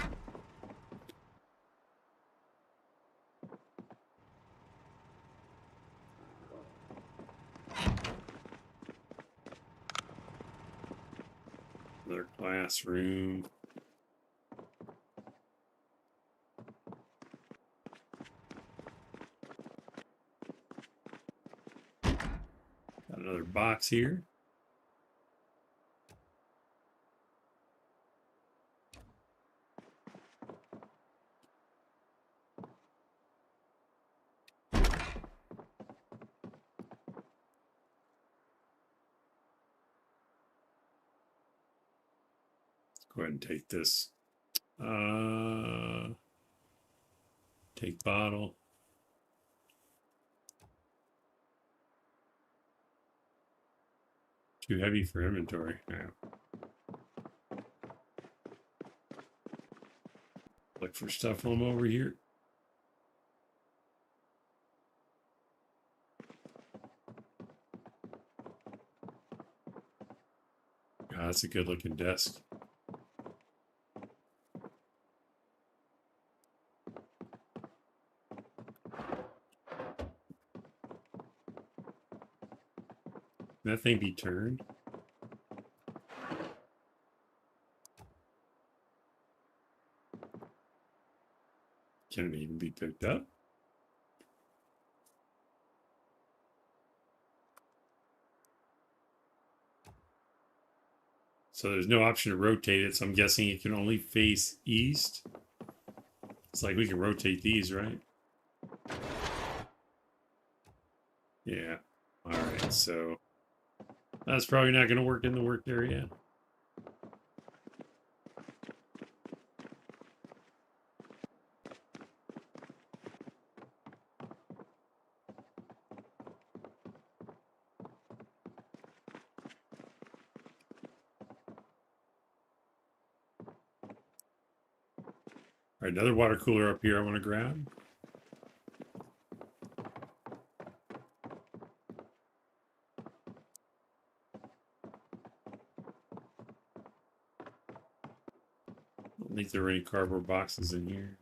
Another classroom. Got another box here. Go ahead and take this. Take bottle. Too heavy for inventory. Yeah. Look for stuff on over here. God, that's a good looking desk. Can that thing be turned? Can it even be picked up? So there's no option to rotate it, so I'm guessing it can only face east. It's like we can rotate these, right? Yeah. All right, so that's probably not going to work in the work area. All right, another water cooler up here I want to grab. I don't think there are any cardboard boxes in here.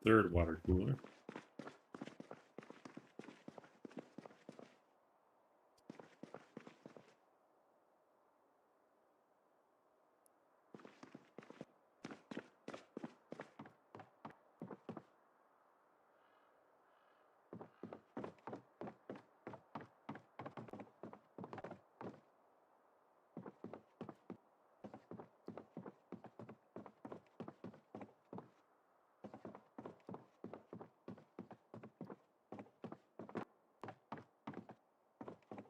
Third water cooler.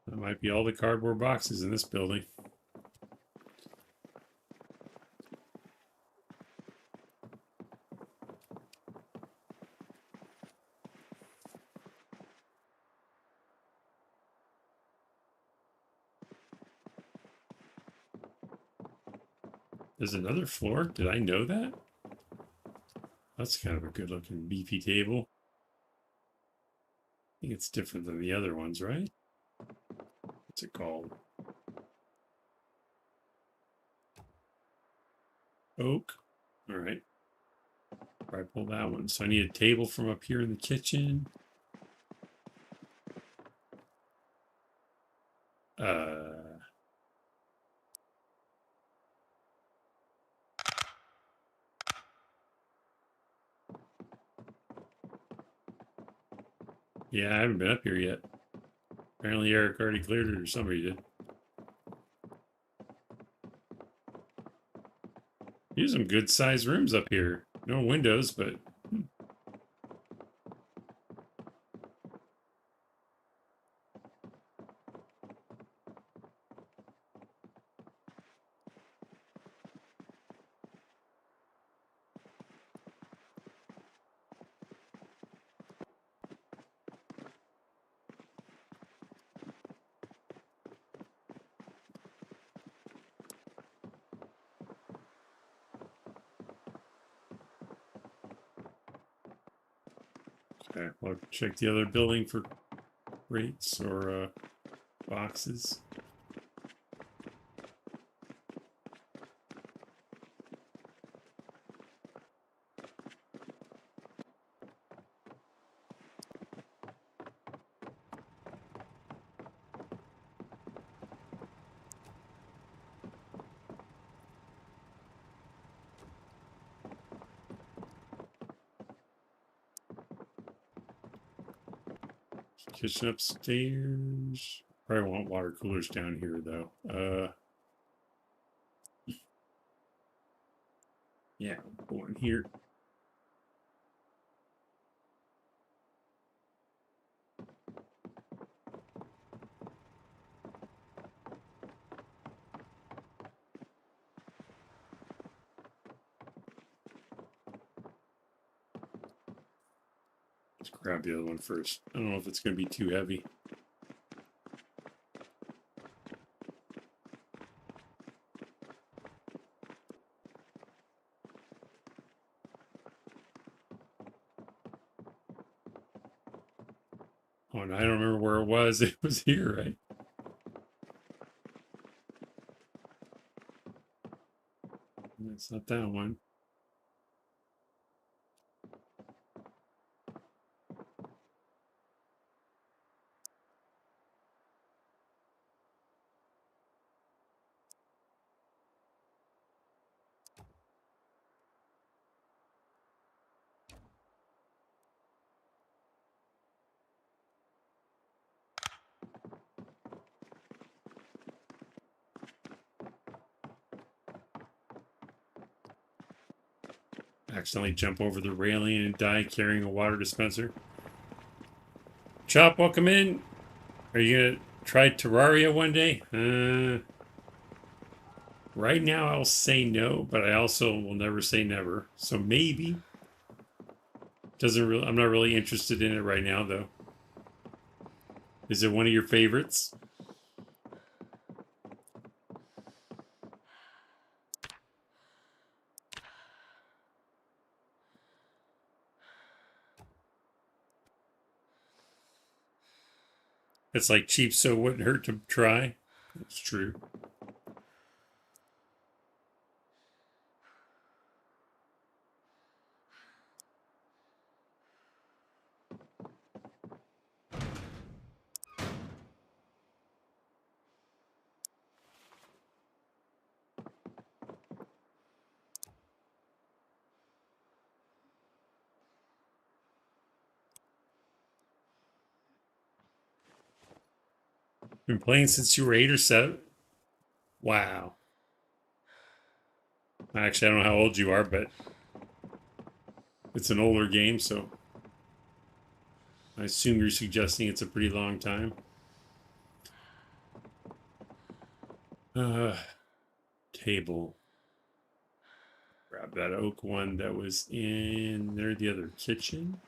That might be all the cardboard boxes in this building. There's another floor. Did I know that? That's kind of a good looking beefy table. I think it's different than the other ones, right? What's it called? Oak. All right. I pull that one. So I need a table from up here in the kitchen. Yeah, I haven't been up here yet. Apparently Eric already cleared it, or somebody did. Here's some good sized rooms up here. No windows, but okay, we'll check the other building for rates or boxes. Kitchen upstairs. Probably want water coolers down here though. Yeah, going here. Let's grab the other one first. I don't know if it's going to be too heavy. Oh, and I don't remember where it was. It was here, right? It's not that one. Accidentally jump over the railing and die carrying a water dispenser. Chop, welcome in. Are you gonna try Terraria one day? Right now I'll say no, but I also will never say never. So maybe. Doesn't really. I'm not really interested in it right now, though. Is it one of your favorites? It's like cheap, so it wouldn't hurt to try. That's true. Been playing since you were 8 or 7? Wow. Actually, I don't know how old you are, but it's an older game, so I assume you're suggesting it's a pretty long time. Table. Grab that oak one that was in there, the other kitchen.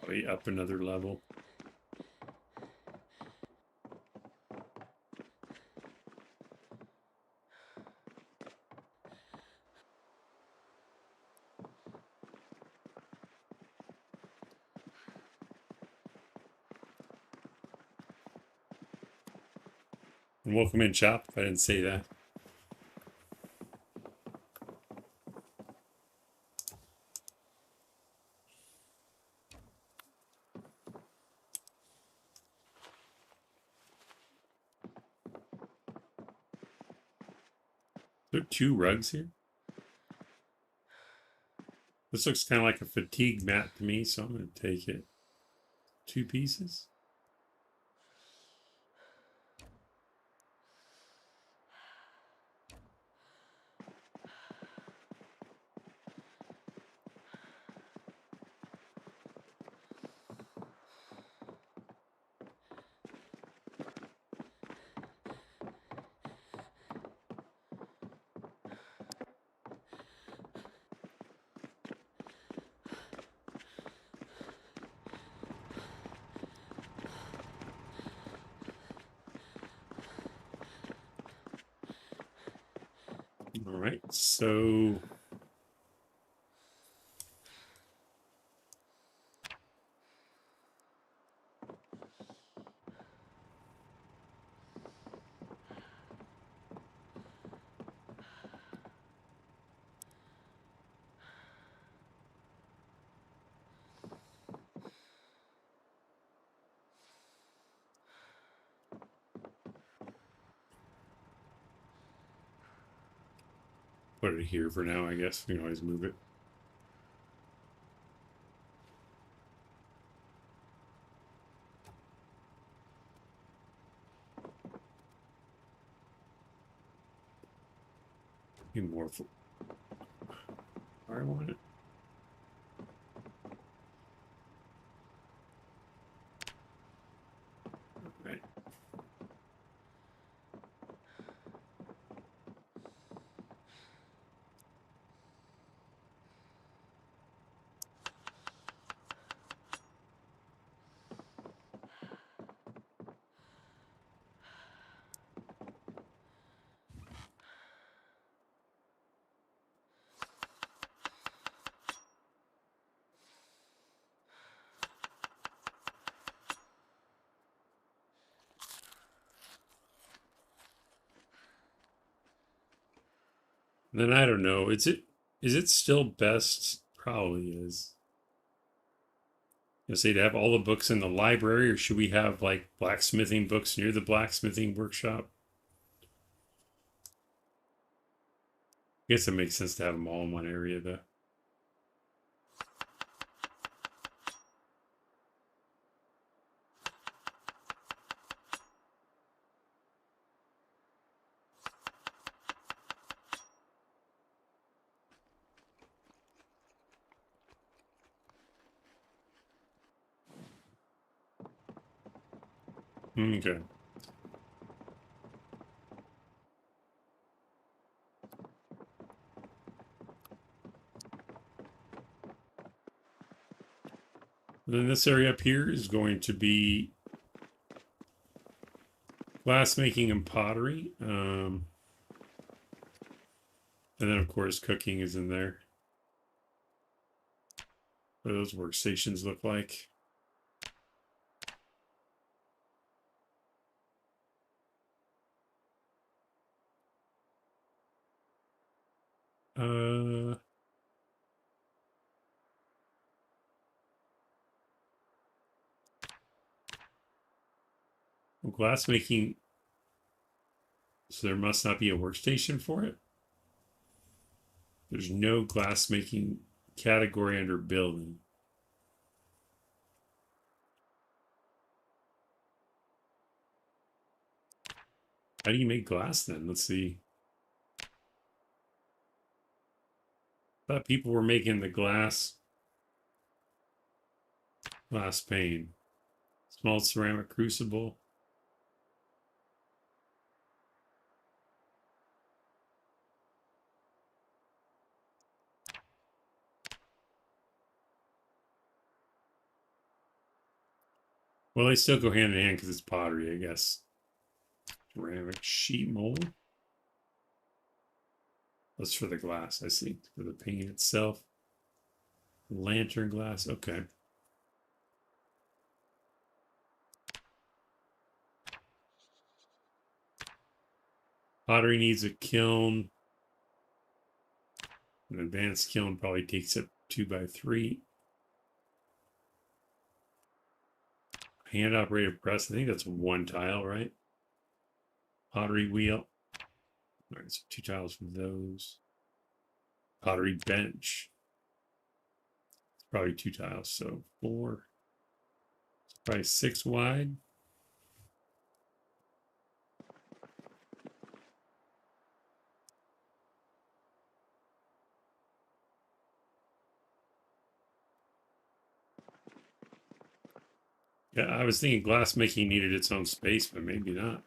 Probably up another level. And welcome in, Chop, if I didn't say that. There are 2 rugs here. This looks kind of like a fatigue mat to me, so I'm going to take it. 2 pieces. All right, so put it here for now, I guess. We can always move it. Need more. I want it. All right. Then I don't know. Is it still best? Probably is. You say to have all the books in the library, or should we have like blacksmithing books near the blacksmithing workshop? I guess it makes sense to have them all in one area, though. Okay. And then this area up here is going to be glass making and pottery. And then, of course, cooking is in there. What do those workstations look like? Uh, glass making. So there must not be a workstation for it. There's no glass making category under building. How do you make glass then? Let's see. thought people were making the glass pane. Small ceramic crucible. Well, they still go hand in hand because it's pottery, I guess. Ceramic sheet mold. That's for the glass, I see. For the paint itself. Lantern glass, okay. Pottery needs a kiln. An advanced kiln probably takes up 2x3. Hand operated press, I think that's one tile, right? Pottery wheel. All right, so 2 tiles for those. Pottery bench. It's probably 2 tiles, so 4. It's probably 6 wide. Yeah, I was thinking glass making needed its own space, but maybe not.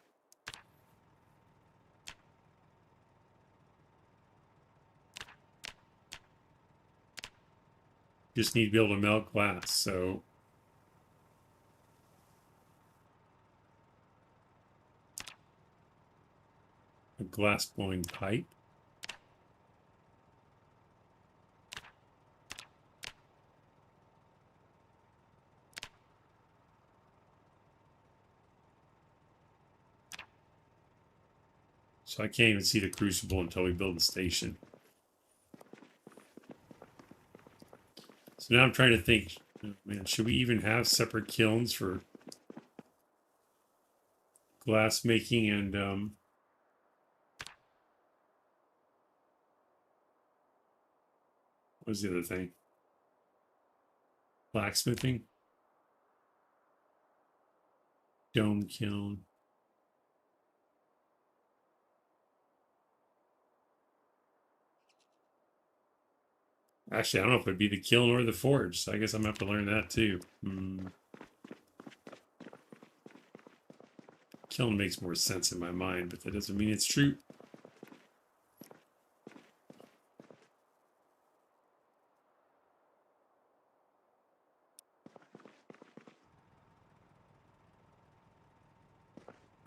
Just need to be able to melt glass, so a glass blowing pipe. So I can't even see the crucible until we build the station. So now I'm trying to think, oh, man, should we even have separate kilns for glass making and what was the other thing? Blacksmithing? Dome kiln. Actually, I don't know if it'd be the kiln or the forge, so I guess I'm gonna have to learn that too. Kiln makes more sense in my mind, but that doesn't mean it's true.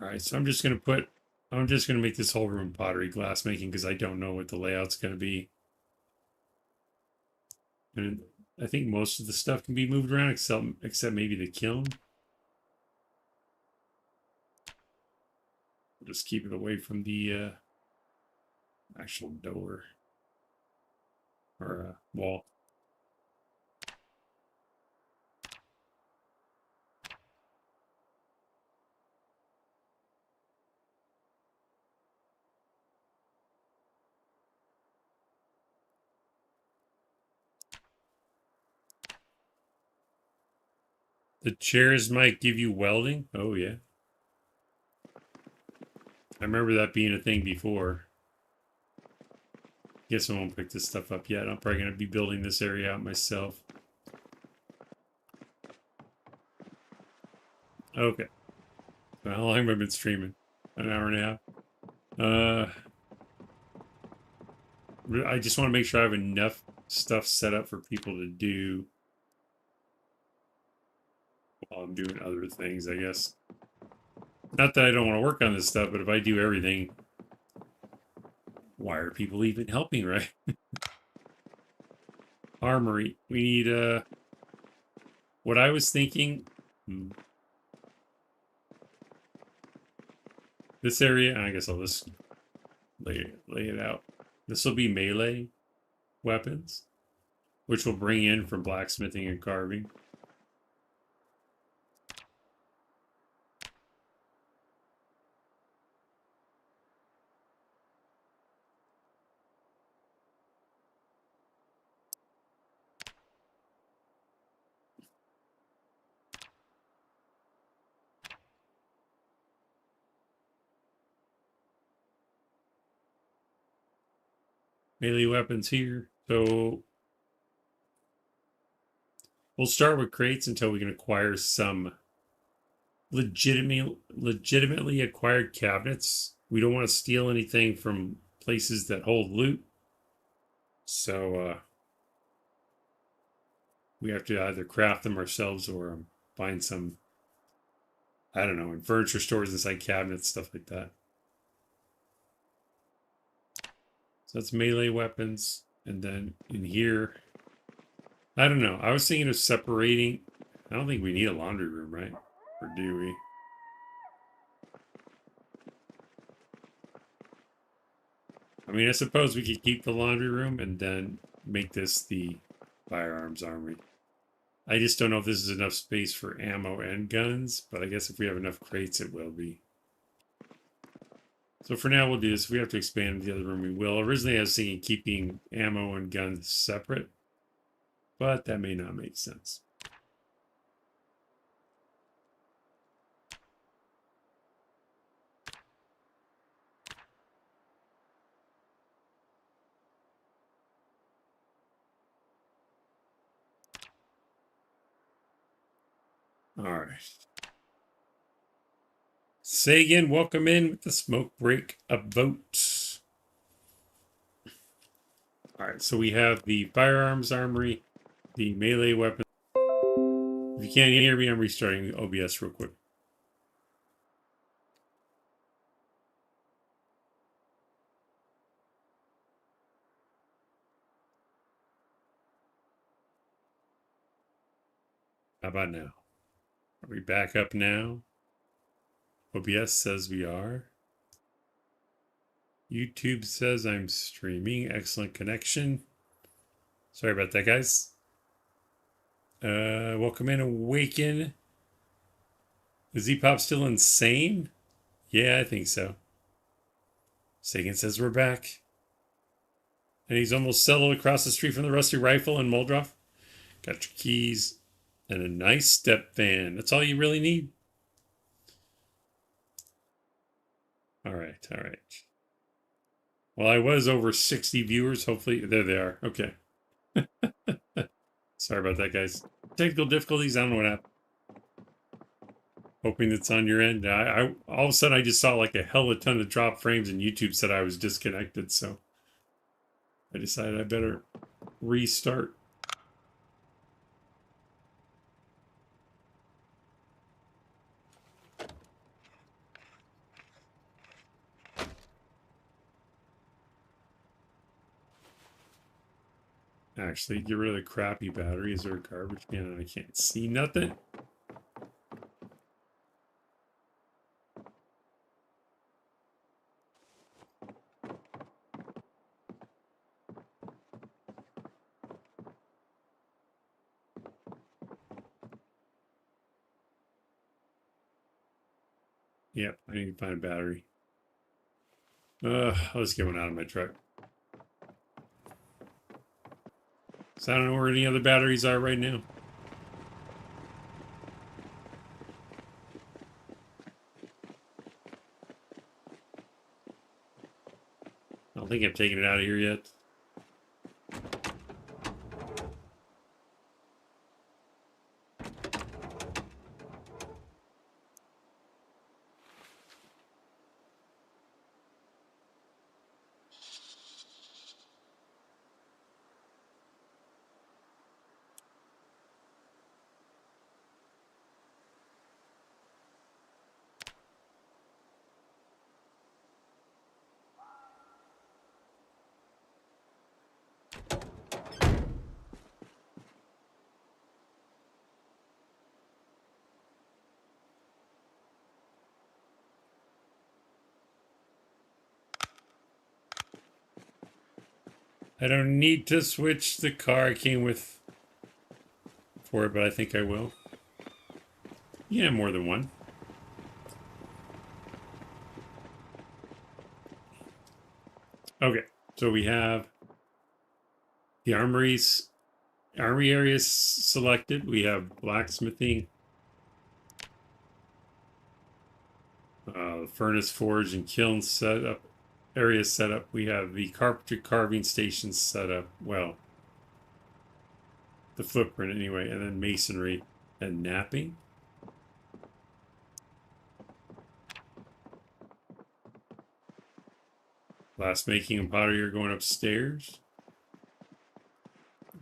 All right, so I'm just gonna make this whole room pottery glass making because I don't know what the layout's gonna be. And I think most of the stuff can be moved around except maybe the kiln. Just keep it away from the actual door or wall. The chairs might give you welding. Oh yeah. I remember that being a thing before. Guess I won't pick this stuff up yet. I'm probably going to be building this area out myself. Okay. So how long have I been streaming? An hour and a half. I just want to make sure I have enough stuff set up for people to do while I'm doing other things, I guess. Not that I don't want to work on this stuff, but if I do everything, why are people even helping, right? Armory. We need, what I was thinking, this area, I guess I'll just lay it out. This will be melee weapons, which will bring in from blacksmithing and carving. Melee weapons here. So we'll start with crates until we can acquire some legitimately acquired cabinets. We don't want to steal anything from places that hold loot. So we have to either craft them ourselves or find some, I don't know, in furniture stores, inside cabinets, stuff like that. So that's melee weapons. And then in here, I don't know. I was thinking of separating. I don't think we need a laundry room, right? Or do we? I mean, I suppose we could keep the laundry room and then make this the firearms armory. I just don't know if this is enough space for ammo and guns, but I guess if we have enough crates, it will be. So for now, we'll do this. If we have to expand the other room, we will. Originally, I was thinking keeping ammo and guns separate, but that may not make sense. All right. Say again, welcome in with the smoke break of votes. All right, so we have the firearms armory, the melee weapon. If you can't hear me, I'm restarting OBS real quick. How about now? Are we back up now? OBS says we are. YouTube says I'm streaming. Excellent connection. Sorry about that, guys. Welcome in, Awaken. Is Z-Pop still insane? Yeah, I think so. Sagan says we're back. And he's almost settled across the street from the rusty rifle and Muldroff. Got your keys and a nice step fan. That's all you really need. All right, all right. Well, I was over 60 viewers. Hopefully, there they are. Okay. Sorry about that, guys. Technical difficulties. I don't know what happened. Hoping it's on your end. I all of a sudden I just saw like a hell of a ton of drop frames, and YouTube said I was disconnected. So I decided I better restart. Actually, get rid of the crappy battery. Is there a garbage can? I can't see nothing. Yep, I need to find a battery. I'll just get one out of my truck. So I don't know where any other batteries are right now. I don't think I've taken it out of here yet. I don't need to switch the car I came with for it, but I think I will. Yeah, more than one. Okay, so we have the armory areas selected. We have blacksmithing, furnace, forge, and kiln set up area set up. We have the carpentry carving station set up. Well, the footprint anyway, and then masonry and napping. Glass making and pottery are going upstairs.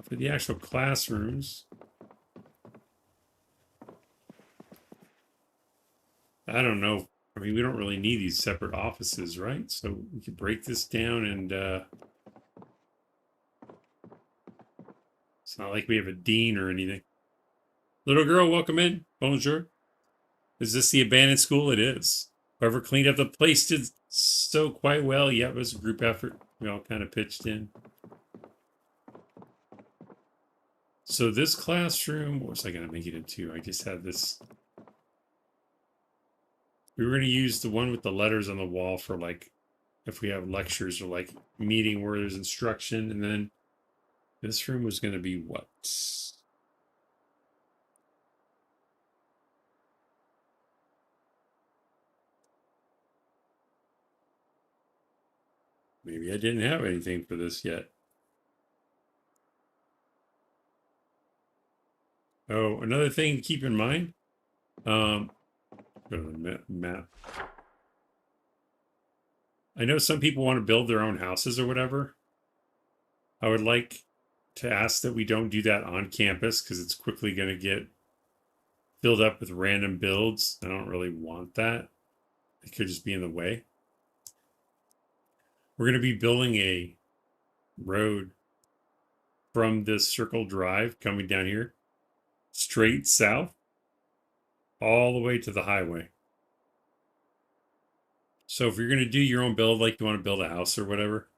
For the actual classrooms, I don't know. I mean, we don't really need these separate offices, right? So we could break this down and it's not like we have a dean or anything. Little girl, welcome in. Bonjour. Is this the abandoned school? It is. Whoever cleaned up the place did so quite well. Yeah, it was a group effort. We all kind of pitched in. So this classroom, what was I going to make it into? I just had this. We were going to use the one with the letters on the wall for like, if we have lectures or like meeting where there's instruction. And then this room was going to be what? Maybe I didn't have anything for this yet. Oh, another thing to keep in mind. Go to the map. I know some people want to build their own houses or whatever. I would like to ask that we don't do that on campus because it's quickly going to get filled up with random builds. I don't really want that. It could just be in the way. We're going to be building a road from this circle drive coming down here straight south all the way to the highway. So if you're going to do your own build, like you want to build a house or whatever,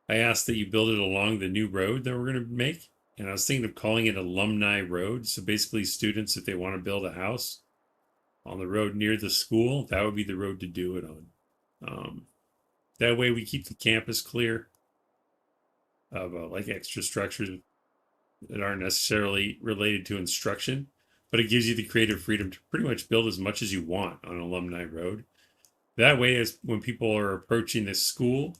I asked that you build it along the new road that we're going to make. And I was thinking of calling it Alumni Road. So basically students, if they want to build a house on the road near the school, that would be the road to do it on. That way we keep the campus clear of like extra structures that aren't necessarily related to instruction, but it gives you the creative freedom to pretty much build as much as you want on Alumni Road. That way, as when people are approaching this school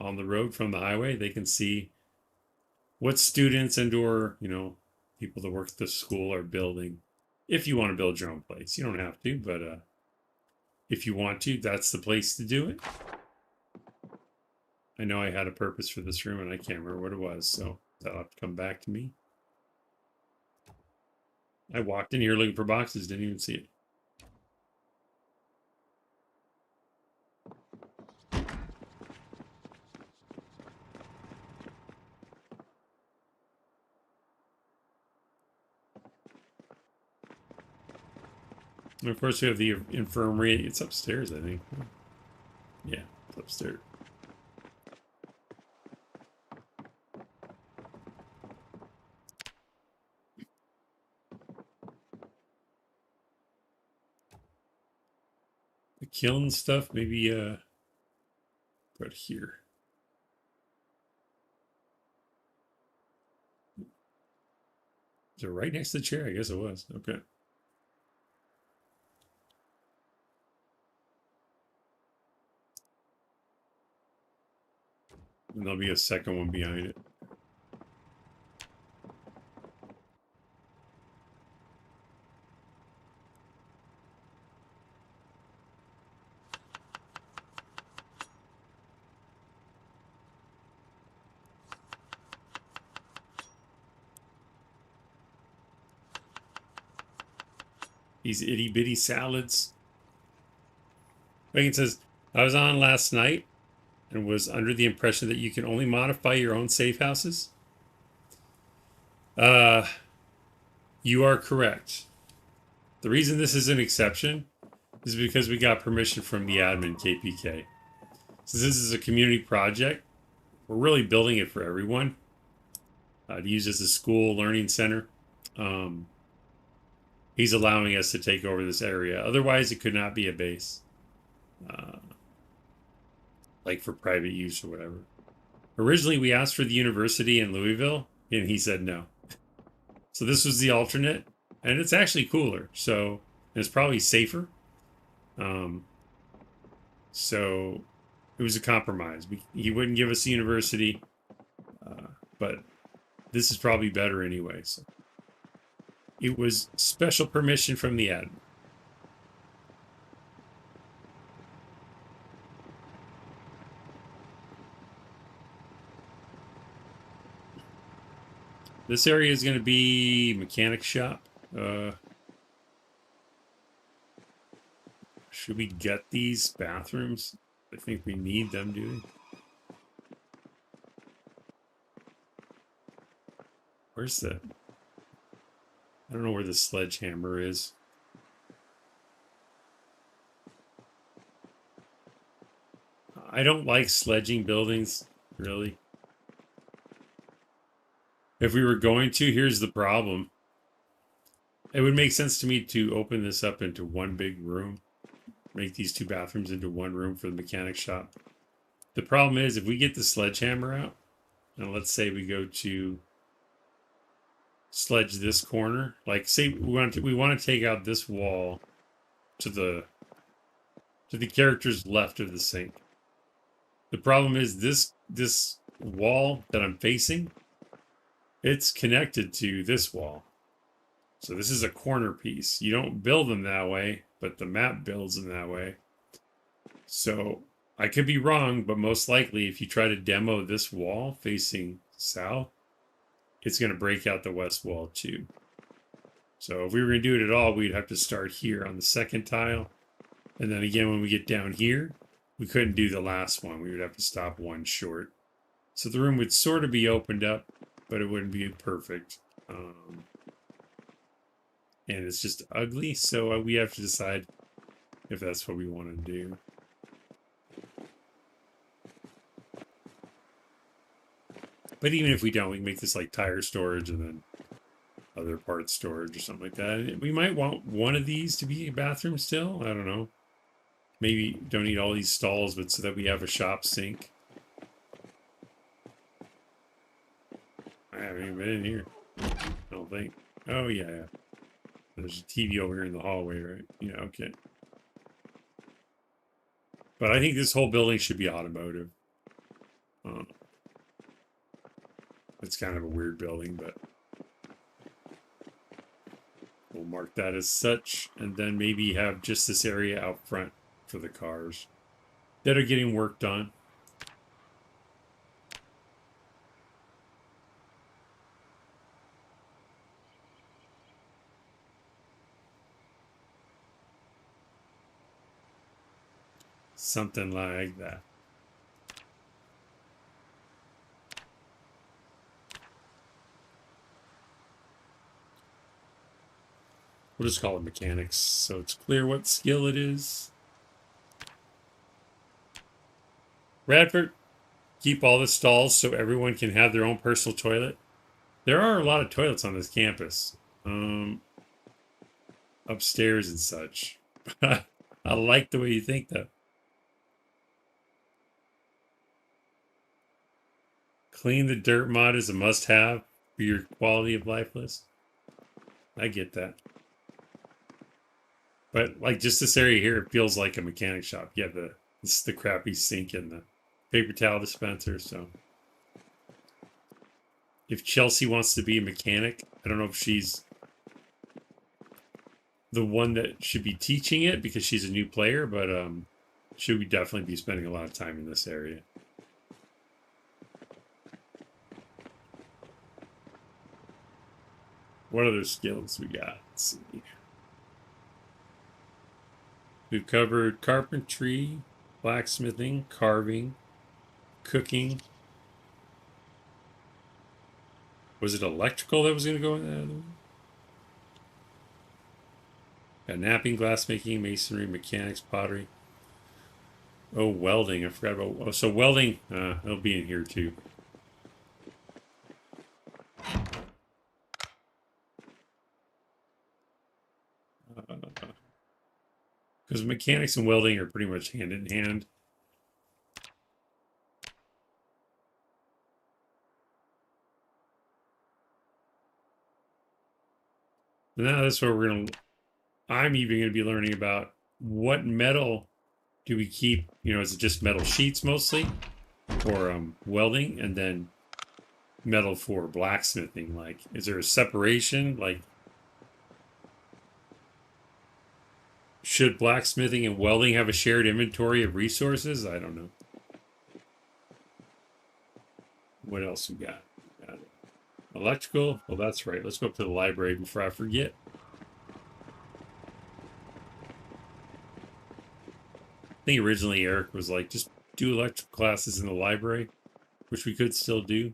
on the road from the highway, they can see what students and or, you know, people that work at the school are building. If you want to build your own place, you don't have to, but if you want to, that's the place to do it. I know I had a purpose for this room and I can't remember what it was, so that'll have to come back to me. I walked in here looking for boxes, didn't even see it. And of course, we have the infirmary. It's upstairs, I think. Yeah, it's upstairs. The kiln stuff, maybe right here. Is it right next to the chair? I guess it was. Okay. And there'll be a second one behind it. These itty bitty salads. Megan says, I was on last night and was under the impression that you can only modify your own safe houses. You are correct. The reason this is an exception is because we got permission from the admin KPK. Since this is a community project, we're really building it for everyone to use as a school learning center. He's allowing us to take over this area. Otherwise, it could not be a base. Like for private use or whatever. Originally, we asked for the university in Louisville, and he said no. So this was the alternate, and it's actually cooler. So it's probably safer. So it was a compromise. He wouldn't give us the university, but this is probably better anyway. So it was special permission from the admin. This area is going to be mechanic shop. Should we get these bathrooms? I think we need them, do we? Where's the... I don't know where the sledgehammer is. I don't like sledging buildings, really. If we were going to, here's the problem. It would make sense to me to open this up into one big room. Make these two bathrooms into one room for the mechanic shop. The problem is, if we get the sledgehammer out, and let's say we go to sledge this corner, like say we want to take out this wall to the character's left of the sink. The problem is this wall that I'm facing, it's connected to this wall. So this is a corner piece. You don't build them that way, but the map builds them that way. So I could be wrong, but most likely if you try to demo this wall facing south, it's going to break out the west wall too. So if we were going to do it at all, we'd have to start here on the second tile. And then again, when we get down here, we couldn't do the last one. We would have to stop one short. So the room would sort of be opened up, but it wouldn't be perfect. And it's just ugly, so we have to decide if that's what we want to do. But even if we don't, we can make this like tire storage and then other parts storage or something like that. We might want one of these to be a bathroom still. I don't know. Maybe don't need all these stalls, but so that we have a shop sink. I haven't even been in here. I don't think. Oh, yeah. There's a TV over here in the hallway, right? Yeah, okay. But I think this whole building should be automotive. It's kind of a weird building, but we'll mark that as such, and then maybe have just this area out front for the cars that are getting worked on. Something like that. We'll just call it mechanics, so it's clear what skill it is. Radford, keep all the stalls so everyone can have their own personal toilet. There are a lot of toilets on this campus. Upstairs and such. I like the way you think, though. Clean the dirt mod is a must-have for your quality of life list. I get that. But like just this area here, it feels like a mechanic shop. You have the crappy sink and the paper towel dispenser. So if Chelsea wants to be a mechanic, I don't know if she's the one that should be teaching it because she's a new player, but she would definitely be spending a lot of time in this area. What other skills we got? Let's see. We've covered carpentry, blacksmithing, carving, cooking. Was it electrical that was going to go in that other one? Got napping, glassmaking, masonry, mechanics, pottery. Oh, welding. I forgot about... Oh, so welding, it'll be in here too. Because mechanics and welding are pretty much hand in hand. Now that's where I'm even going to be learning about what metal Do we keep, is it just metal sheets mostly for welding, and then metal for blacksmithing? Like, is there a separation? Like, should blacksmithing and welding have a shared inventory of resources? I don't know. What else we got? Electrical. Well, that's right. Let's go up to the library before I forget. I think originally Eric was like, just do electrical classes in the library, which we could still do.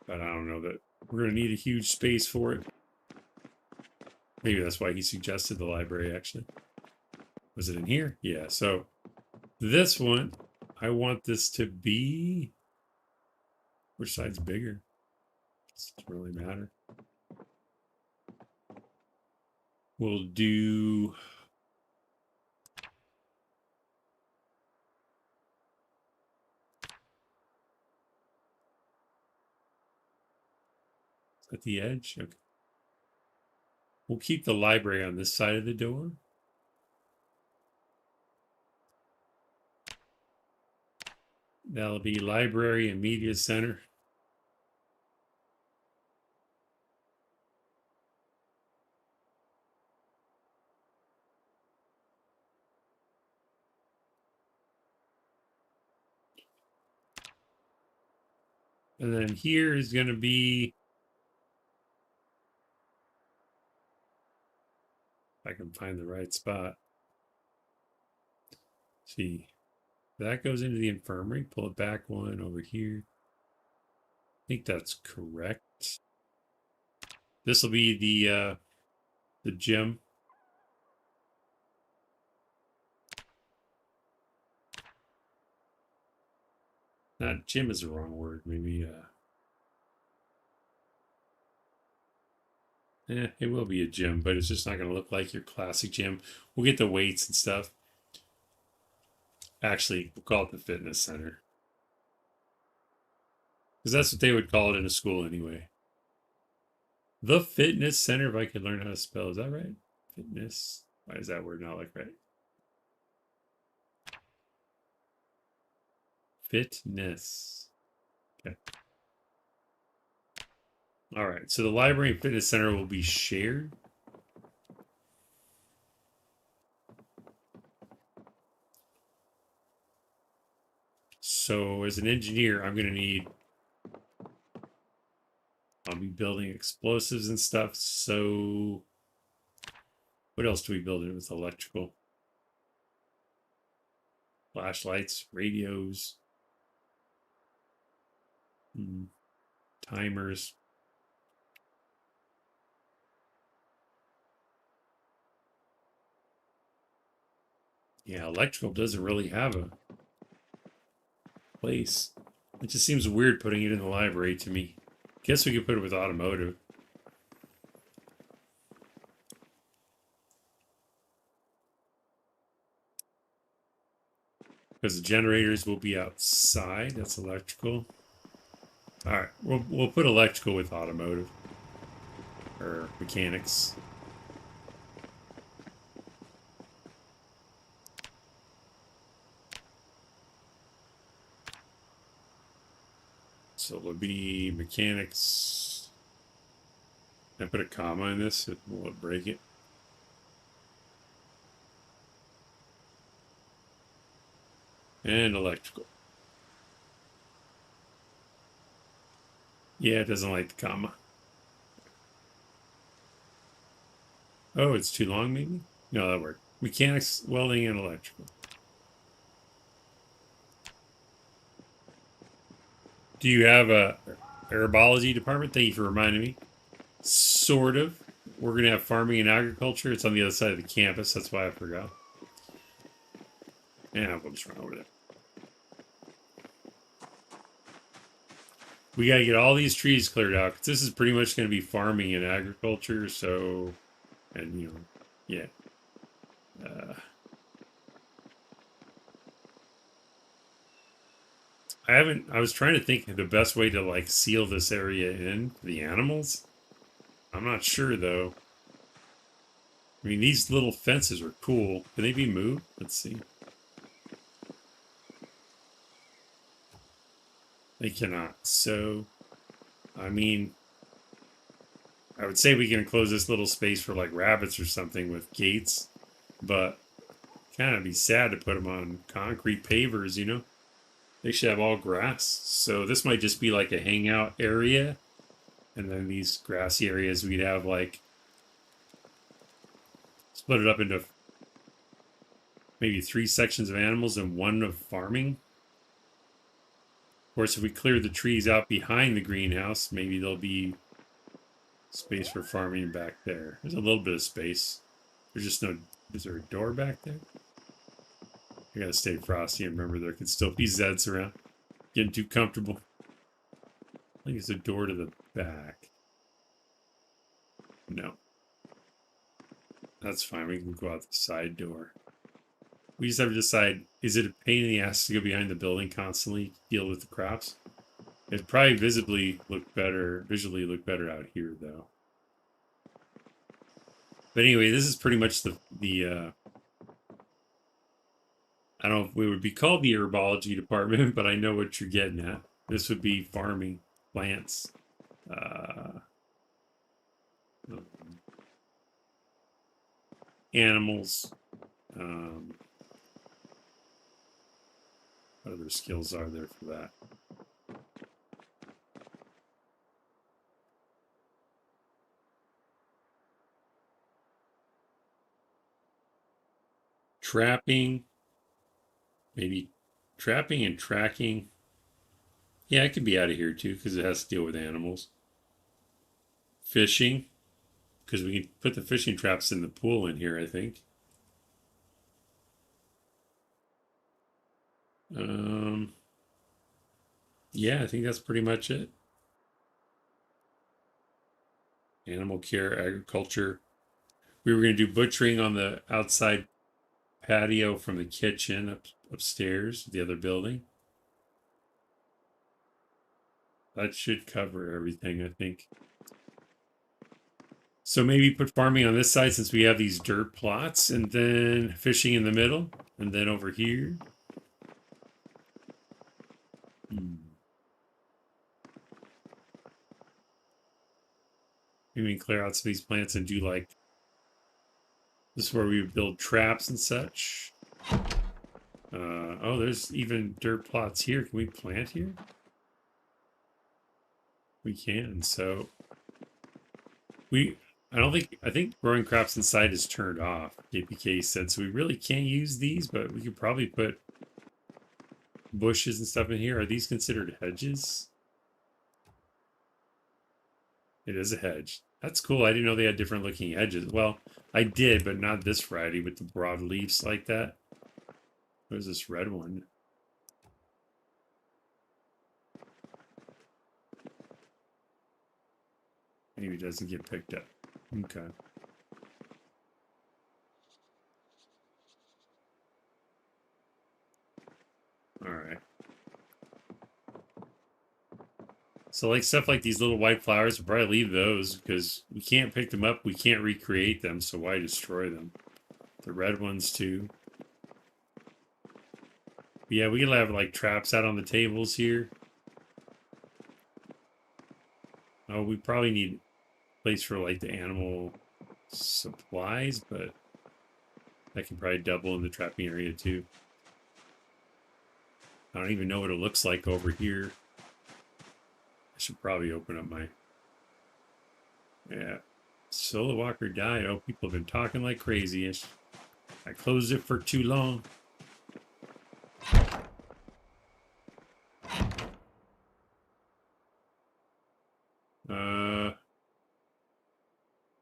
But I don't know that we're going to need a huge space for it. Maybe that's why he suggested the library, actually. Was it in here? Yeah, so this one, I want this to be... Which side's bigger? It doesn't really matter. We'll do... At the edge? Okay. We'll keep the library on this side of the door. That'll be library and media center. And then here is going to be... If I can find the right spot. See, that goes into the infirmary. Pull it back one over here. I think that's correct. This will be the gym. Not gym is the wrong word. Maybe it will be a gym, but it's just not going to look like your classic gym. We'll get the weights and stuff. Actually, we'll call it the fitness center. Because that's what they would call it in a school anyway. The fitness center, if I could learn how to spell. Is that right? Fitness. Why does that word not look right? Fitness. Okay. All right. So the library and fitness center will be shared. So as an engineer, I'm going to need... I'll be building explosives and stuff. So what else do we build in with electrical? Flashlights, radios, timers. Yeah, electrical doesn't really have a place. It just seems weird putting it in the library to me. Guess we could put it with automotive. Because the generators will be outside. That's electrical. All right, we'll put electrical with automotive or mechanics. So it would be mechanics. Can I put a comma in this? Will it break it? And electrical. Yeah, it doesn't like the comma. Oh, it's too long maybe? No, that worked. Mechanics, welding, and electrical. Do you have a herbology department? Thank you for reminding me. Sort of. We're going to have farming and agriculture. It's on the other side of the campus. That's why I forgot. Yeah, we'll just run over there. We got to get all these trees cleared out. 'Cause this is pretty much going to be farming and agriculture. So, and yeah. I was trying to think of the best way to like seal this area in for the animals. I'm not sure though. I mean, these little fences are cool. Can they be moved? Let's see. They cannot. So, I mean, I would say we can enclose this little space for like rabbits or something with gates, but kind of be sad to put them on concrete pavers, you know? They should have all grass. So this might just be like a hangout area. And then these grassy areas, we'd have like split it up into maybe 3 sections of animals and 1 of farming. Of course, if we clear the trees out behind the greenhouse, maybe there'll be space for farming back there. There's a little bit of space. There's just no... Is there a door back there? I gotta stay frosty and remember there could still be Zeds around. Getting too comfortable. I think it's a door to the back. No. That's fine. We can go out the side door. We just have to decide, is it a pain in the ass to go behind the building constantly, deal with the crops? It'd probably visually look better out here, though. But anyway, this is pretty much the I don't know if we would be called the herbology department, but I know what you're getting at. This would be farming plants. Animals. What other skills are there for that? Trapping. Maybe trapping and tracking. Yeah, it could be out of here too, because it has to deal with animals. Fishing. Because we can put the fishing traps in the pool in here, I think. Yeah, I think that's pretty much it. Animal care, agriculture. We were going to do butchering on the outside patio from the kitchen upstairs, the other building. That should cover everything, I think. So maybe put farming on this side since we have these dirt plots, and then fishing in the middle, and then over here. Maybe we can clear out some of these plants and do like, this is where we would build traps and such. Oh, there's even dirt plots here. Can we plant here? We can, so I think growing crops inside is turned off, KPK said, so we really can't use these, but we could probably put bushes and stuff in here. Are these considered hedges? It is a hedge. That's cool. I didn't know they had different looking hedges. Well, I did, but not this variety with the broad leaves like that. What is this red one? Maybe it doesn't get picked up. Okay. All right. So like stuff like these little white flowers, we'll probably leave those because we can't pick them up. We can't recreate them, so why destroy them? The red ones too. But yeah, we could have like traps out on the tables here. Oh, we probably need a place for like the animal supplies, but that can probably double in the trapping area too. I don't even know what it looks like over here. I should probably open up my... Yeah. Solo Walker died. Oh, people have been talking like crazy. I closed it for too long.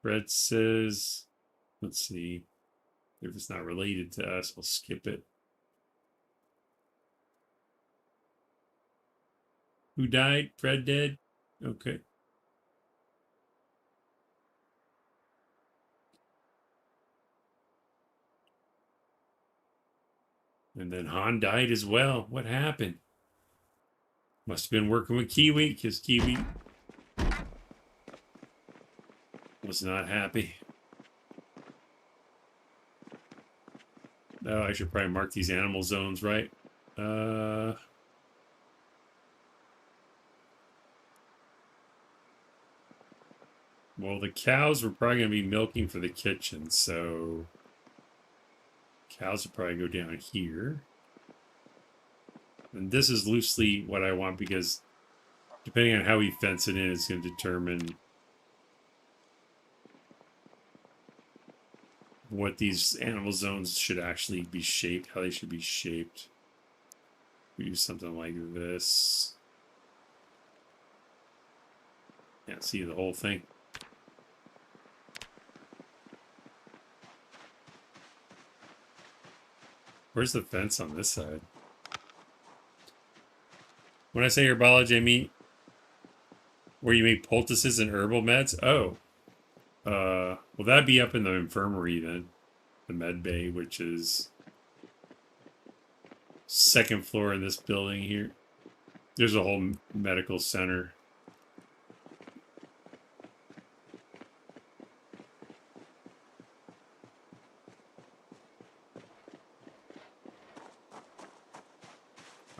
Fred says... Let's see. If it's not related to us, we'll skip it. Who died? Fred dead? Okay. And then Han died as well. What happened? Must have been working with Kiwi, because Kiwi was not happy. Oh, I should probably mark these animal zones, right? Well, the cows were probably going to be milking for the kitchen, so cows will probably go down here. And this is loosely what I want because depending on how we fence it in, it's going to determine what these animal zones should actually be shaped, how they should be shaped. We do something like this. Can't see the whole thing. Where's the fence on this side? When I say herbology, I mean where you make poultices and herbal meds. Oh, well, that'd be up in the infirmary then, the med bay, which is second floor in this building here. There's a whole medical center.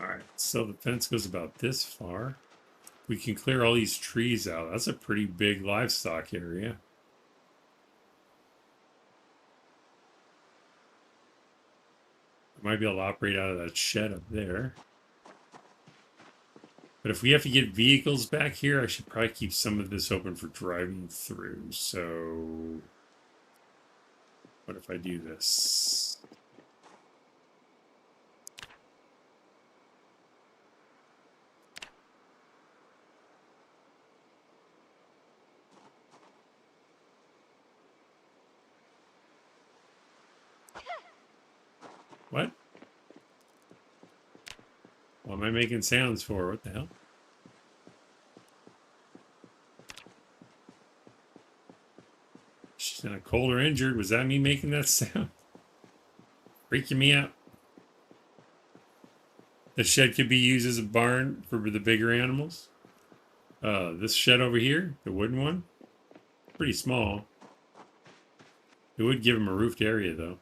All right, so the fence goes about this far. We can clear all these trees out. That's a pretty big livestock area. I might be able to operate out of that shed up there. But if we have to get vehicles back here, I should probably keep some of this open for driving through. So what if I do this? What? What am I making sounds for? What the hell? She's not cold or injured. Was that me making that sound? Freaking me out. The shed could be used as a barn for the bigger animals. This shed over here, the wooden one, pretty small. It would give them a roofed area, though.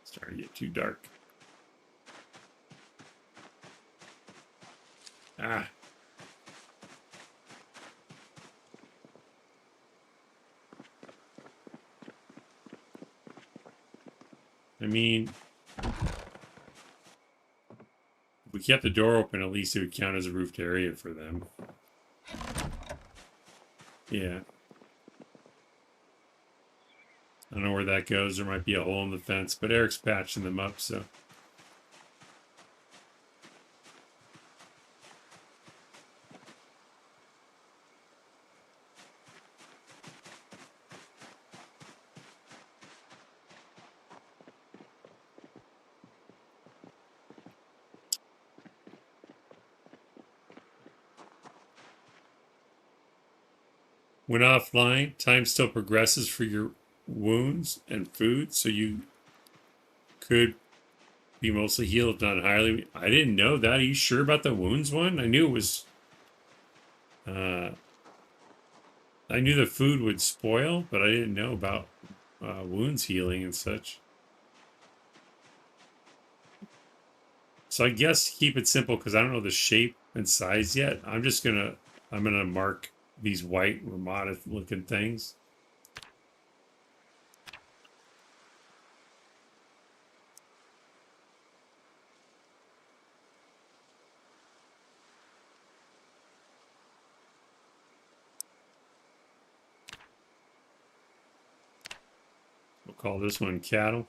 It's starting to get too dark. Ah. I mean, if we kept the door open, at least it would count as a roofed area for them. Yeah. I don't know where that goes. There might be a hole in the fence, but Eric's patching them up, so. When offline, time still progresses for your wounds and food, so you could be mostly healed, if not entirely. I didn't know that. Are you sure about the wounds one? I knew it was. I knew the food would spoil, but I didn't know about wounds healing and such. So I guess keep it simple because I don't know the shape and size yet. I'm gonna mark these white Ramada looking things. We'll call this one cattle.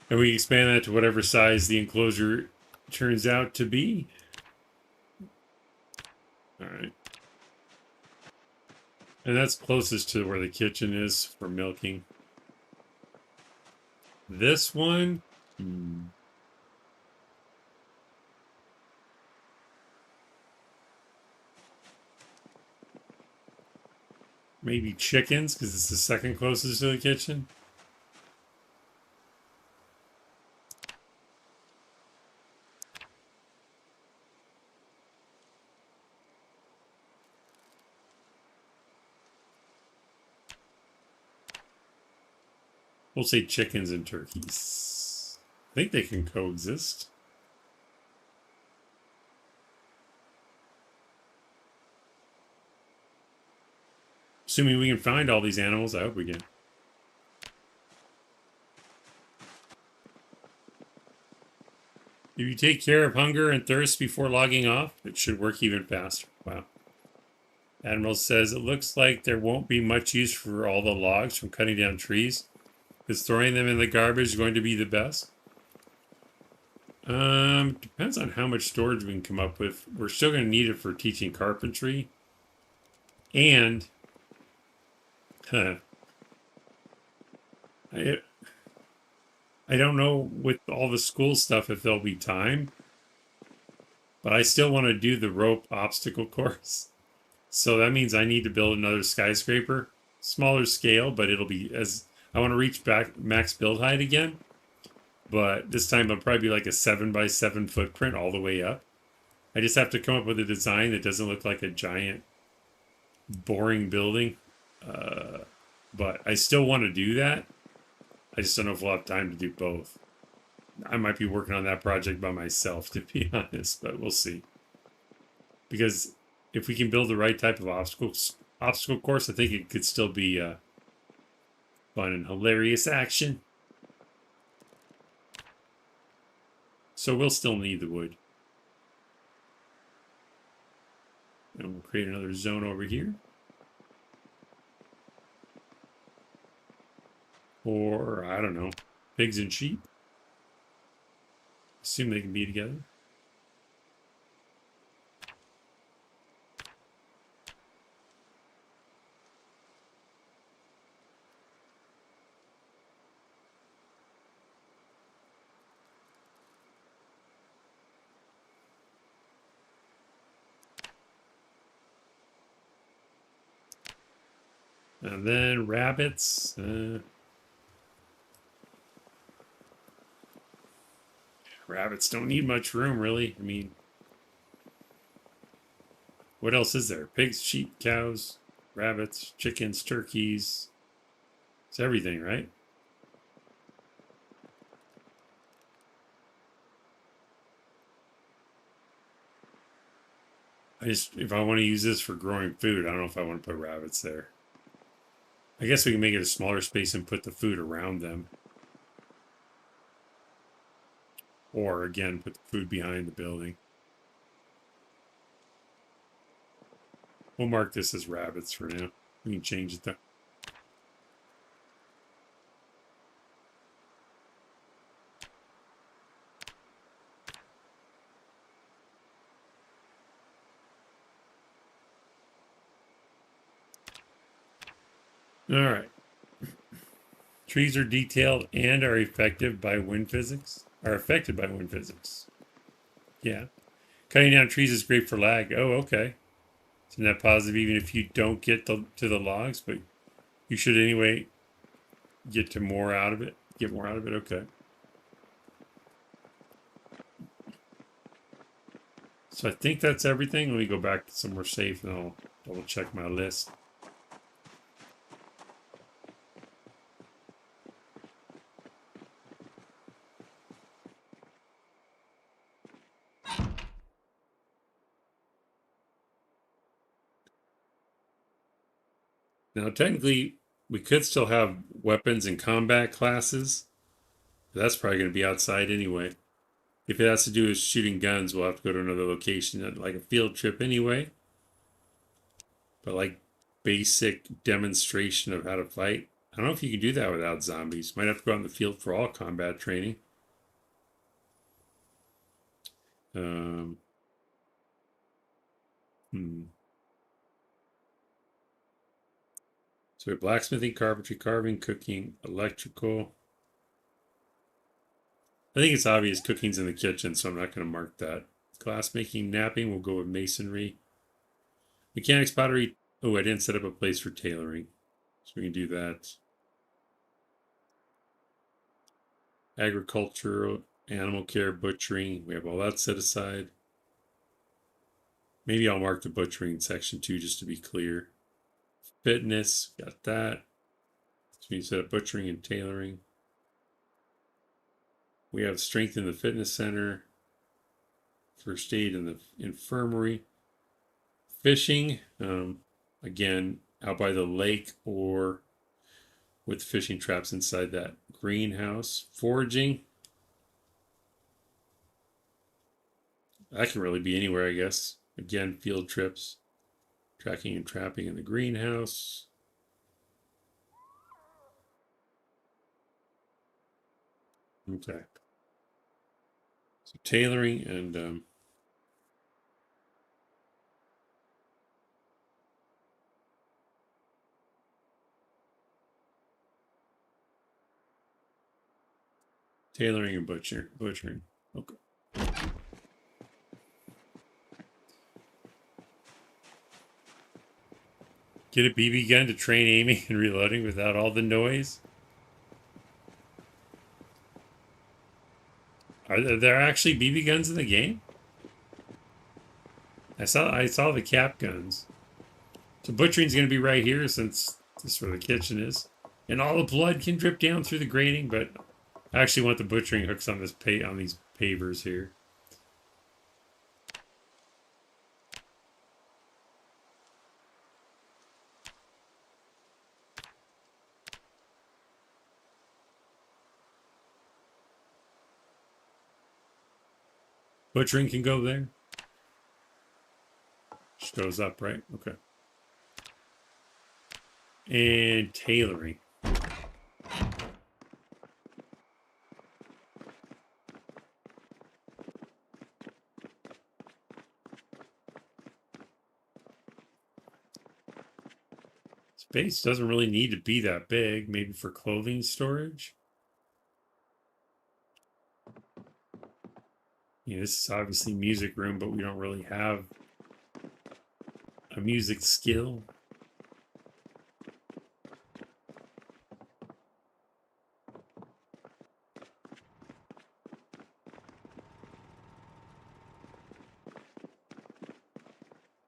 And we expand that to whatever size the enclosure turns out to be. All right. And that's closest to where the kitchen is for milking. This one, maybe chickens, because it's the second closest to the kitchen. We'll say chickens and turkeys. I think they can coexist. Assuming we can find all these animals, I hope we can. If you take care of hunger and thirst before logging off, it should work even faster. Wow. Admiral says it looks like there won't be much use for all the logs from cutting down trees. Is throwing them in the garbage going to be the best? Depends on how much storage we can come up with. We're still going to need it for teaching carpentry. And I don't know with all the school stuff if there'll be time, but I still want to do the rope obstacle course. So that means I need to build another skyscraper, smaller scale, but it'll be as I want to reach back max build height again. But this time it'll probably be like a 7x7 footprint all the way up. I just have to come up with a design that doesn't look like a giant, boring building. But I still want to do that. I just don't know if we'll have time to do both. I might be working on that project by myself, to be honest, but we'll see. Because if we can build the right type of obstacle course, I think it could still be fun and hilarious action. So we'll still need the wood. And we'll create another zone over here. Or, I don't know, pigs and sheep. Assume they can be together. And then rabbits. Rabbits don't need much room, really. I mean, what else is there? Pigs, sheep, cows, rabbits, chickens, turkeys. It's everything, right? If I want to use this for growing food, I don't know if I want to put rabbits there. I guess we can make it a smaller space and put the food around them. Or, again, put the food behind the building. We'll mark this as rabbits for now. We can change it though. All right. Trees are detailed and are affected by wind physics. Yeah. Cutting down trees is great for lag. Oh, okay. It's a net positive even if you don't get to the logs, but you should anyway get more out of it. Okay. So I think that's everything. Let me go back to somewhere safe and I'll double check my list. Now, technically, we could still have weapons and combat classes. But that's probably going to be outside anyway. If it has to do with shooting guns, we'll have to go to another location, like a field trip anyway. But like basic demonstration of how to fight, I don't know if you can do that without zombies. Might have to go out in the field for all combat training. So we have blacksmithing, carpentry, carving, cooking, electrical. I think it's obvious cooking's in the kitchen, so I'm not going to mark that. Glass making, napping, we'll go with masonry. Mechanics, pottery. Oh, I didn't set up a place for tailoring. So we can do that. Agriculture, animal care, butchering. We have all that set aside. Maybe I'll mark the butchering section too, just to be clear. Fitness, got that. So you set up butchering and tailoring. We have strength in the fitness center, first aid in the infirmary, fishing, again, out by the lake or with fishing traps inside that greenhouse. Foraging, that can really be anywhere, I guess. Again, field trips, tracking and trapping in the greenhouse. Okay. So tailoring and tailoring and butchering. Okay. Get a BB gun to train aiming and reloading without all the noise. Are there actually BB guns in the game? I saw the cap guns. So butchering's going to be right here since this is where the kitchen is, and all the blood can drip down through the grating. But I actually want the butchering hooks on on these pavers here. Butchering can go there. Just goes up, right? Okay. And tailoring. Space doesn't really need to be that big. Maybe for clothing storage. Yeah, this is obviously music room, but we don't really have a music skill.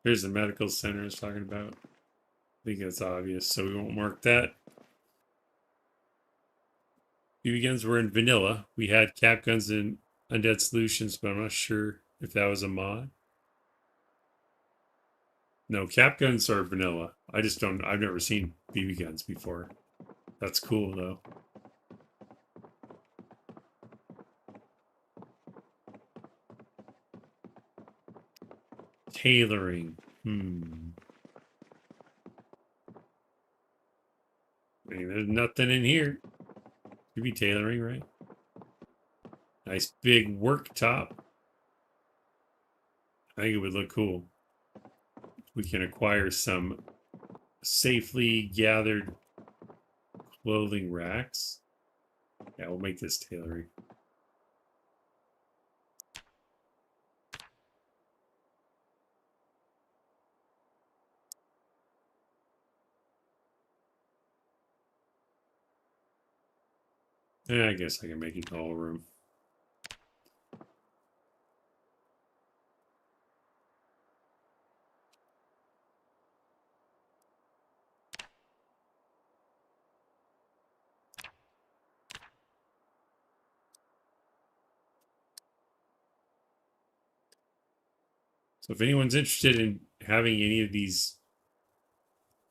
Here's the medical center I was talking about. I think that's obvious, so we won't mark that. BB guns were in vanilla. We had cap guns in Undead Solutions, but I'm not sure if that was a mod. No, cap guns are vanilla. I've never seen BB guns before. That's cool, though. Tailoring. I mean, there's nothing in here. Could be tailoring, right? Nice big work top. I think it would look cool. We can acquire some safely gathered clothing racks. Yeah, we'll make this tailoring. I guess I can make it all room. So if anyone's interested in having any of these,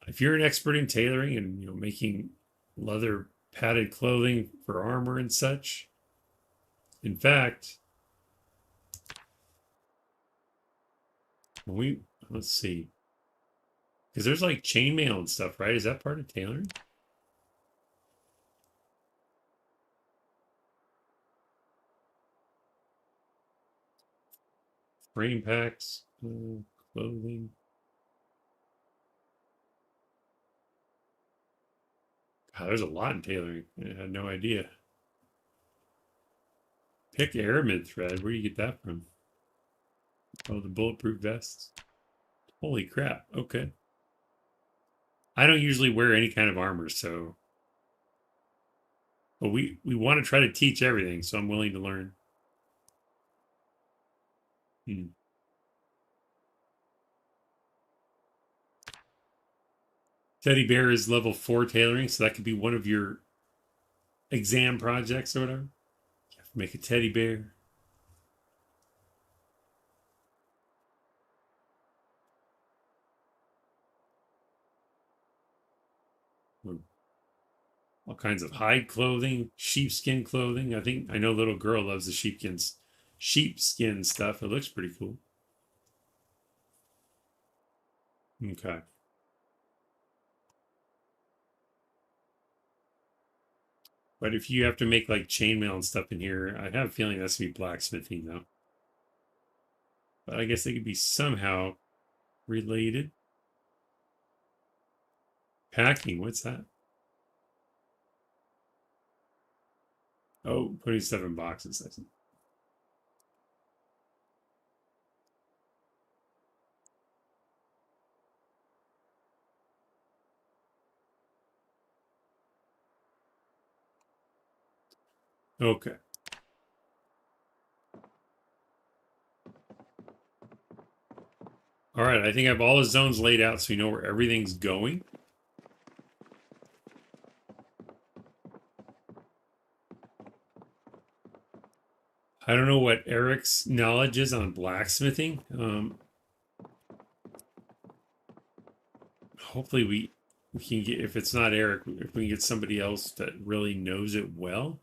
if you're an expert in tailoring and making leather padded clothing for armor and such, in fact, let's see, because there's like chainmail and stuff, right? Is that part of tailoring? Frame packs, clothing. God, there's a lot in tailoring. I had no idea. Pick aramid thread. Where do you get that from? Oh, the bulletproof vests. Holy crap. Okay. I don't usually wear any kind of armor, so. But we want to try to teach everything, so I'm willing to learn. Teddy bear is level 4 tailoring, so that could be one of your exam projects or whatever. You have to make a teddy bear. All kinds of hide clothing, sheepskin clothing. I know little girl loves the sheepskin stuff. It looks pretty cool. Okay. But if you have to make like chainmail and stuff in here, I have a feeling that's gonna be blacksmithing though. But I guess they could be somehow related. Packing, what's that? Oh, putting stuff in boxes, I think. Okay. All right, I think I have all the zones laid out so we know where everything's going. I don't know what Eric's knowledge is on blacksmithing. Hopefully we can get, if it's not Eric, if we can get somebody else that really knows it well,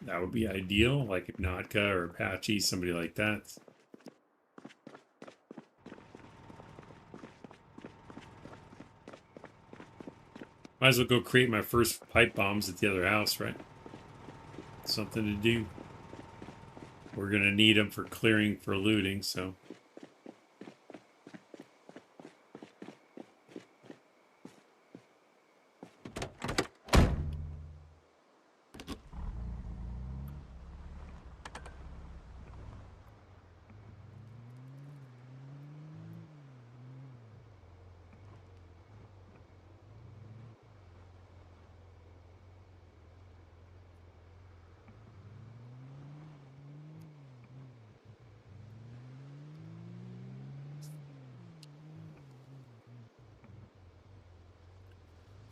that would be ideal, like Hypnotica or Apache, somebody like that. Might as well go create my first pipe bombs at the other house, right? Something to do. We're going to need them for clearing, for looting, so.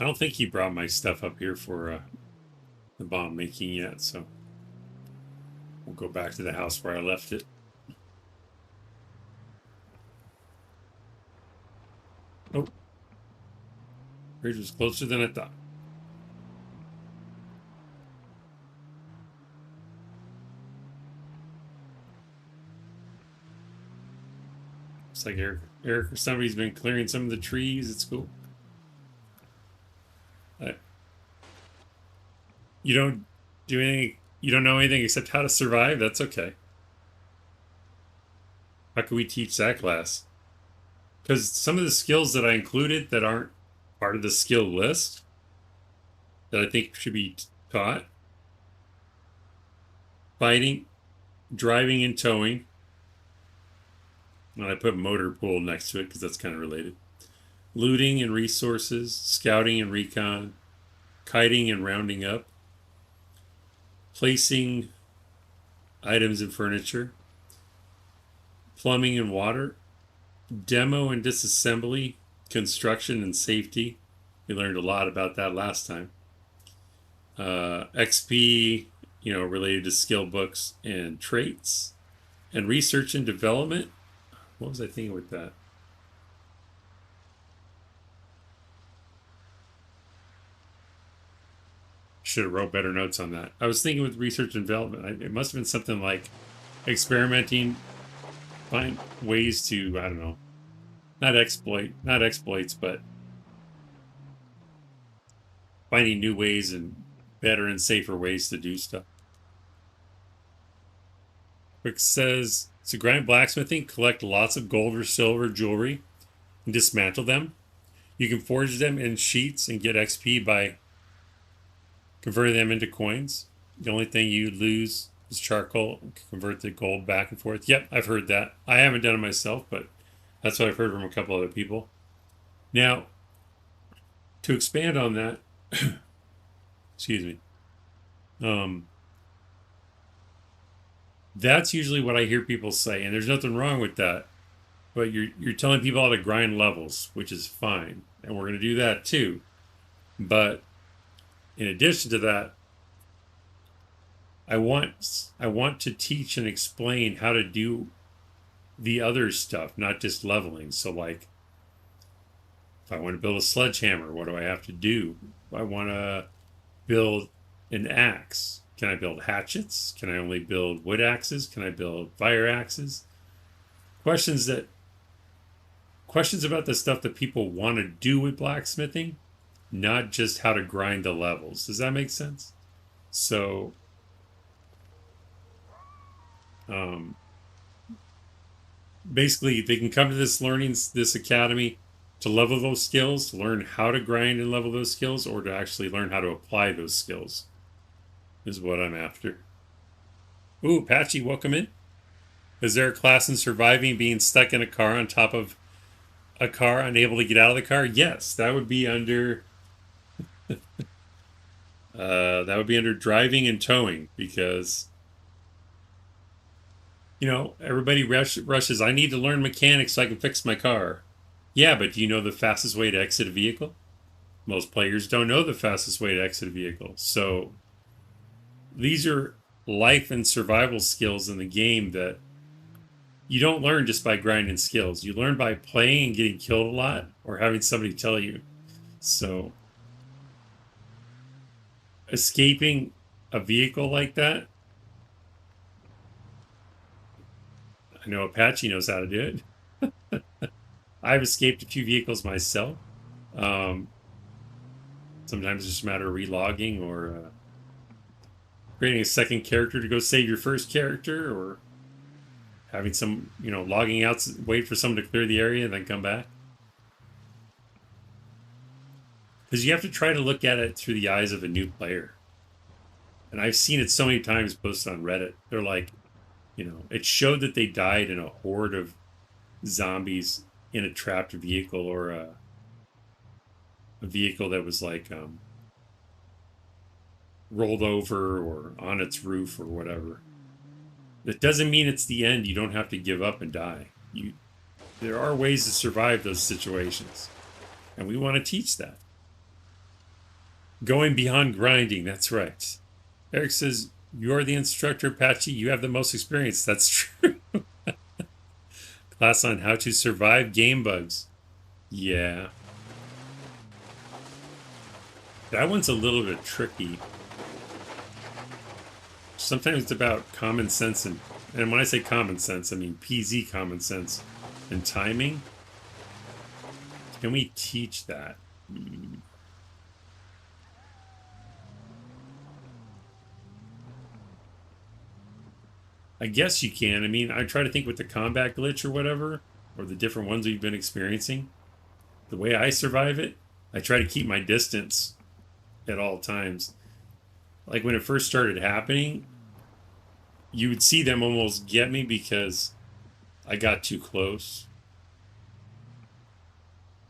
I don't think he brought my stuff up here for the bomb making yet, so we'll go back to the house where I left it. Oh, bridge was closer than I thought. It's like Eric or somebody's been clearing some of the trees. It's cool. You don't do anything. You don't know anything except how to survive. That's okay. How can we teach that class? Because some of the skills that I included that aren't part of the skill list that I think should be taught: fighting, driving, and towing. And I put motor pool next to it because that's kind of related. Looting and resources, scouting and recon, kiting and rounding up, placing items and furniture, plumbing and water, demo and disassembly, construction and safety. We learned a lot about that last time. XP, related to skill books and traits, and research and development. What was I thinking with that? Should have wrote better notes on that. I was thinking with research and development, it must have been something like experimenting, find ways to, I don't know, not exploits, but finding new ways and better and safer ways to do stuff. Rick says, to grind blacksmithing, collect lots of gold or silver jewelry and dismantle them. You can forge them in sheets and get XP by converting them into coins. The only thing you lose is charcoal. Convert the gold back and forth. Yep, I've heard that. I haven't done it myself, but that's what I've heard from a couple other people. Now, to expand on that, excuse me, that's usually what I hear people say, and there's nothing wrong with that. but you're telling people how to grind levels, which is fine, and we're going to do that too. But in addition to that, I want to teach and explain how to do the other stuff, not just leveling. So like, if I want to build a sledgehammer, what do I have to do? If I want to build an axe, can I build hatchets? Can I only build wood axes? Can I build fire axes? Questions about the stuff that people want to do with blacksmithing, not just how to grind the levels. Does that make sense? So, basically, they can come to this academy to level those skills, to learn how to grind and level those skills, or to actually learn how to apply those skills, is what I'm after. Ooh, Patchy, welcome in. Is there a class in surviving being stuck in a car on top of a car, unable to get out of the car? Yes, that would be under driving and towing, because everybody rushes. I need to learn mechanics so I can fix my car. Yeah, but do you know the fastest way to exit a vehicle? Most players don't know the fastest way to exit a vehicle. So these are life and survival skills in the game that you don't learn just by grinding skills. You learn by playing and getting killed a lot, or having somebody tell you. So escaping a vehicle like that, I know Apache knows how to do it. I've escaped a few vehicles myself. Sometimes it's just a matter of relogging, or creating a second character to go save your first character, or having some, logging out, wait for someone to clear the area and then come back. Because you have to try to look at it through the eyes of a new player. And I've seen it so many times posted on Reddit. They're like, it showed that they died in a horde of zombies in a trapped vehicle, or a vehicle that was like rolled over or on its roof or whatever. That doesn't mean it's the end. You don't have to give up and die. There are ways to survive those situations, and we want to teach that. Going beyond grinding, that's right. Eric says, you're the instructor, Patchy. You have the most experience. That's true. Class on how to survive game bugs. Yeah. That one's a little bit tricky. Sometimes it's about common sense, and when I say common sense, I mean PZ common sense and timing. Can we teach that? I guess you can. I mean, I try to think with the combat glitch or whatever, or the different ones we've been experiencing. The way I survive it, I try to keep my distance at all times. Like when it first started happening, you would see them almost get me because I got too close.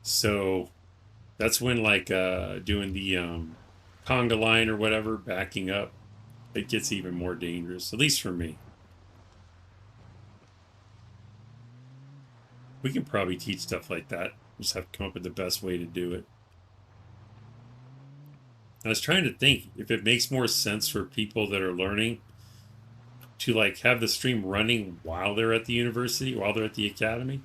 So that's when, like, doing the conga line or whatever, backing up, it gets even more dangerous, at least for me. We can probably teach stuff like that. Just have to come up with the best way to do it. I was trying to think if it makes more sense for people that are learning to like have the stream running while they're at the university, while they're at the academy,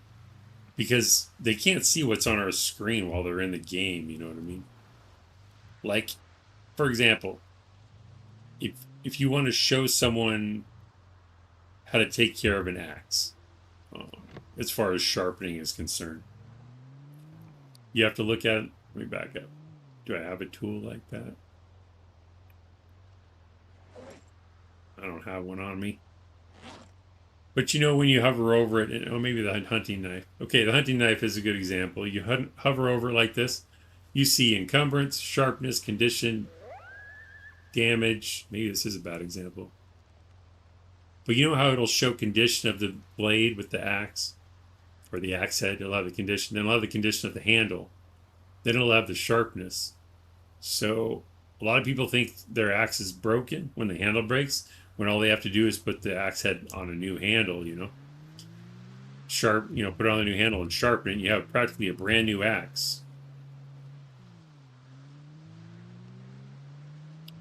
because they can't see what's on our screen while they're in the game. You know what I mean? Like, for example, if you want to show someone how to take care of an axe, as far as sharpening is concerned, you have to look at it. Let me back up. Do I have a tool like that? I don't have one on me. But when you hover over it, maybe the hunting knife. Okay, the hunting knife is a good example. You hover over it like this, you see encumbrance, sharpness, condition, damage. Maybe this is a bad example. But you know how it'll show condition of the blade with the axe, or the axe head? It'll have the condition. Then it'll have the condition of the handle. Then it'll have the sharpness. So a lot of people think their axe is broken when the handle breaks, when all they have to do is put the axe head on a new handle, sharp, put on the new handle and sharpen it, you have practically a brand new axe.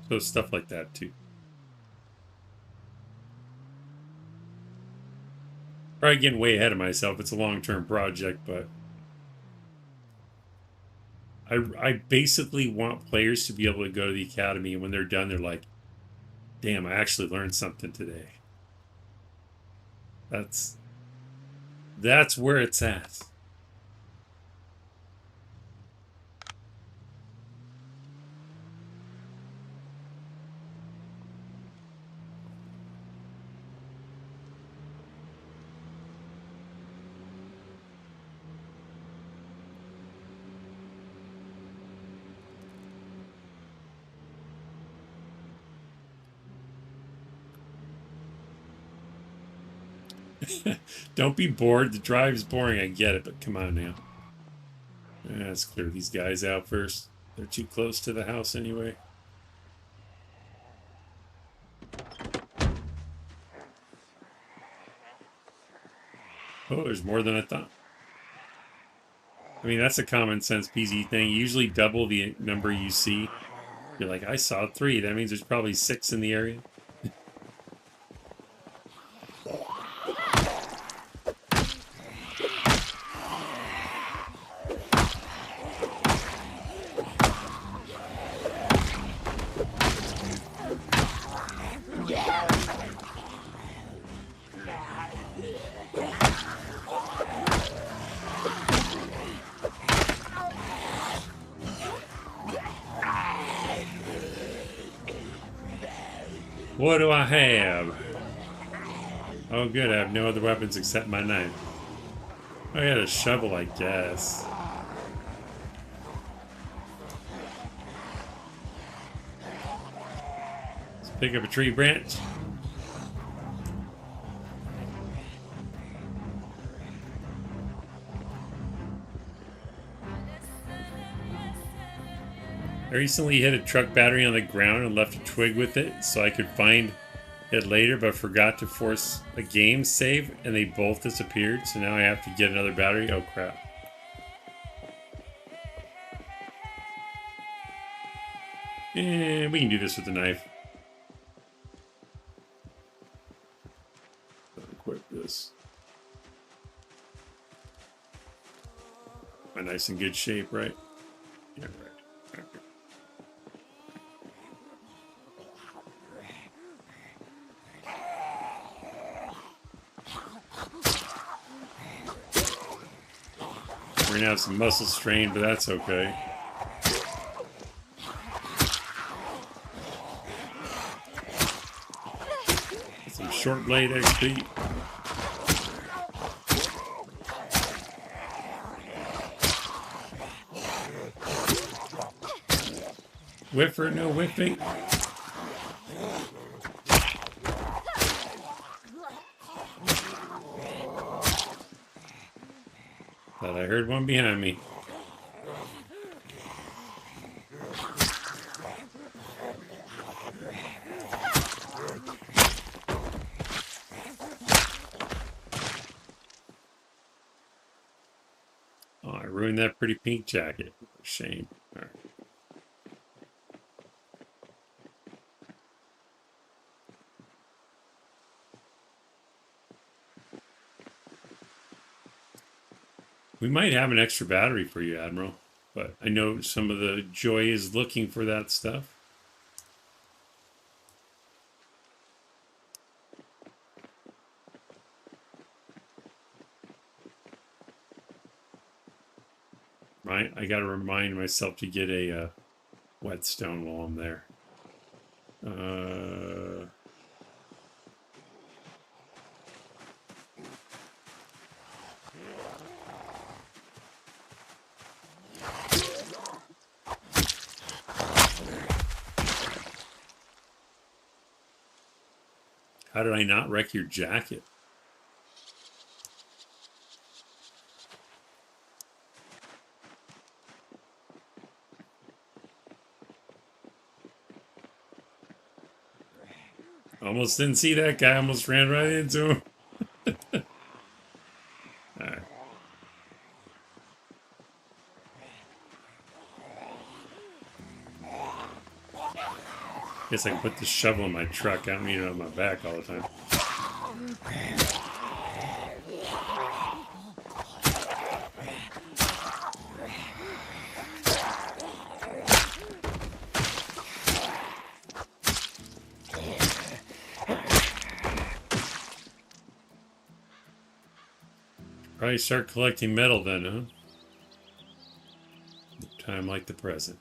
So stuff like that too. Probably getting way ahead of myself. It's a long-term project, but I basically want players to be able to go to the academy, and when they're done, they're like, damn, I actually learned something today. That's where it's at. Don't be bored. The drive's boring. I get it, but come on now. Let's clear these guys out first. They're too close to the house anyway. Oh, there's more than I thought. I mean, that's a common sense PZ thing. You usually double the number you see. You're like, I saw 3. That means there's probably 6 in the area. What do I have? Oh, good. I have no other weapons except my knife. I got a shovel, I guess. Let's pick up a tree branch. I recently hit a truck battery on the ground and left a twig with it so I could find it later, but forgot to force a game save and they both disappeared, so now I have to get another battery. Oh crap. And we can do this with the knife. Equip this. My knife's in good shape, right? Yeah, right. Okay. We're gonna have some muscle strain, but that's okay. Some short blade XP. Whiffer, no whiffing. Thought I heard one behind me. Oh, I ruined that pretty pink jacket. Shame. All right. We might have an extra battery for you, Admiral, but I know some of the Joy is looking for that stuff. Right? I got to remind myself to get a whetstone while I'm there. How did I not wreck your jacket? Almost didn't see that guy. Almost ran right into him. Guess I can put the shovel in my truck. I don't need it on my back all the time. Probably start collecting metal then, huh? Time like the present.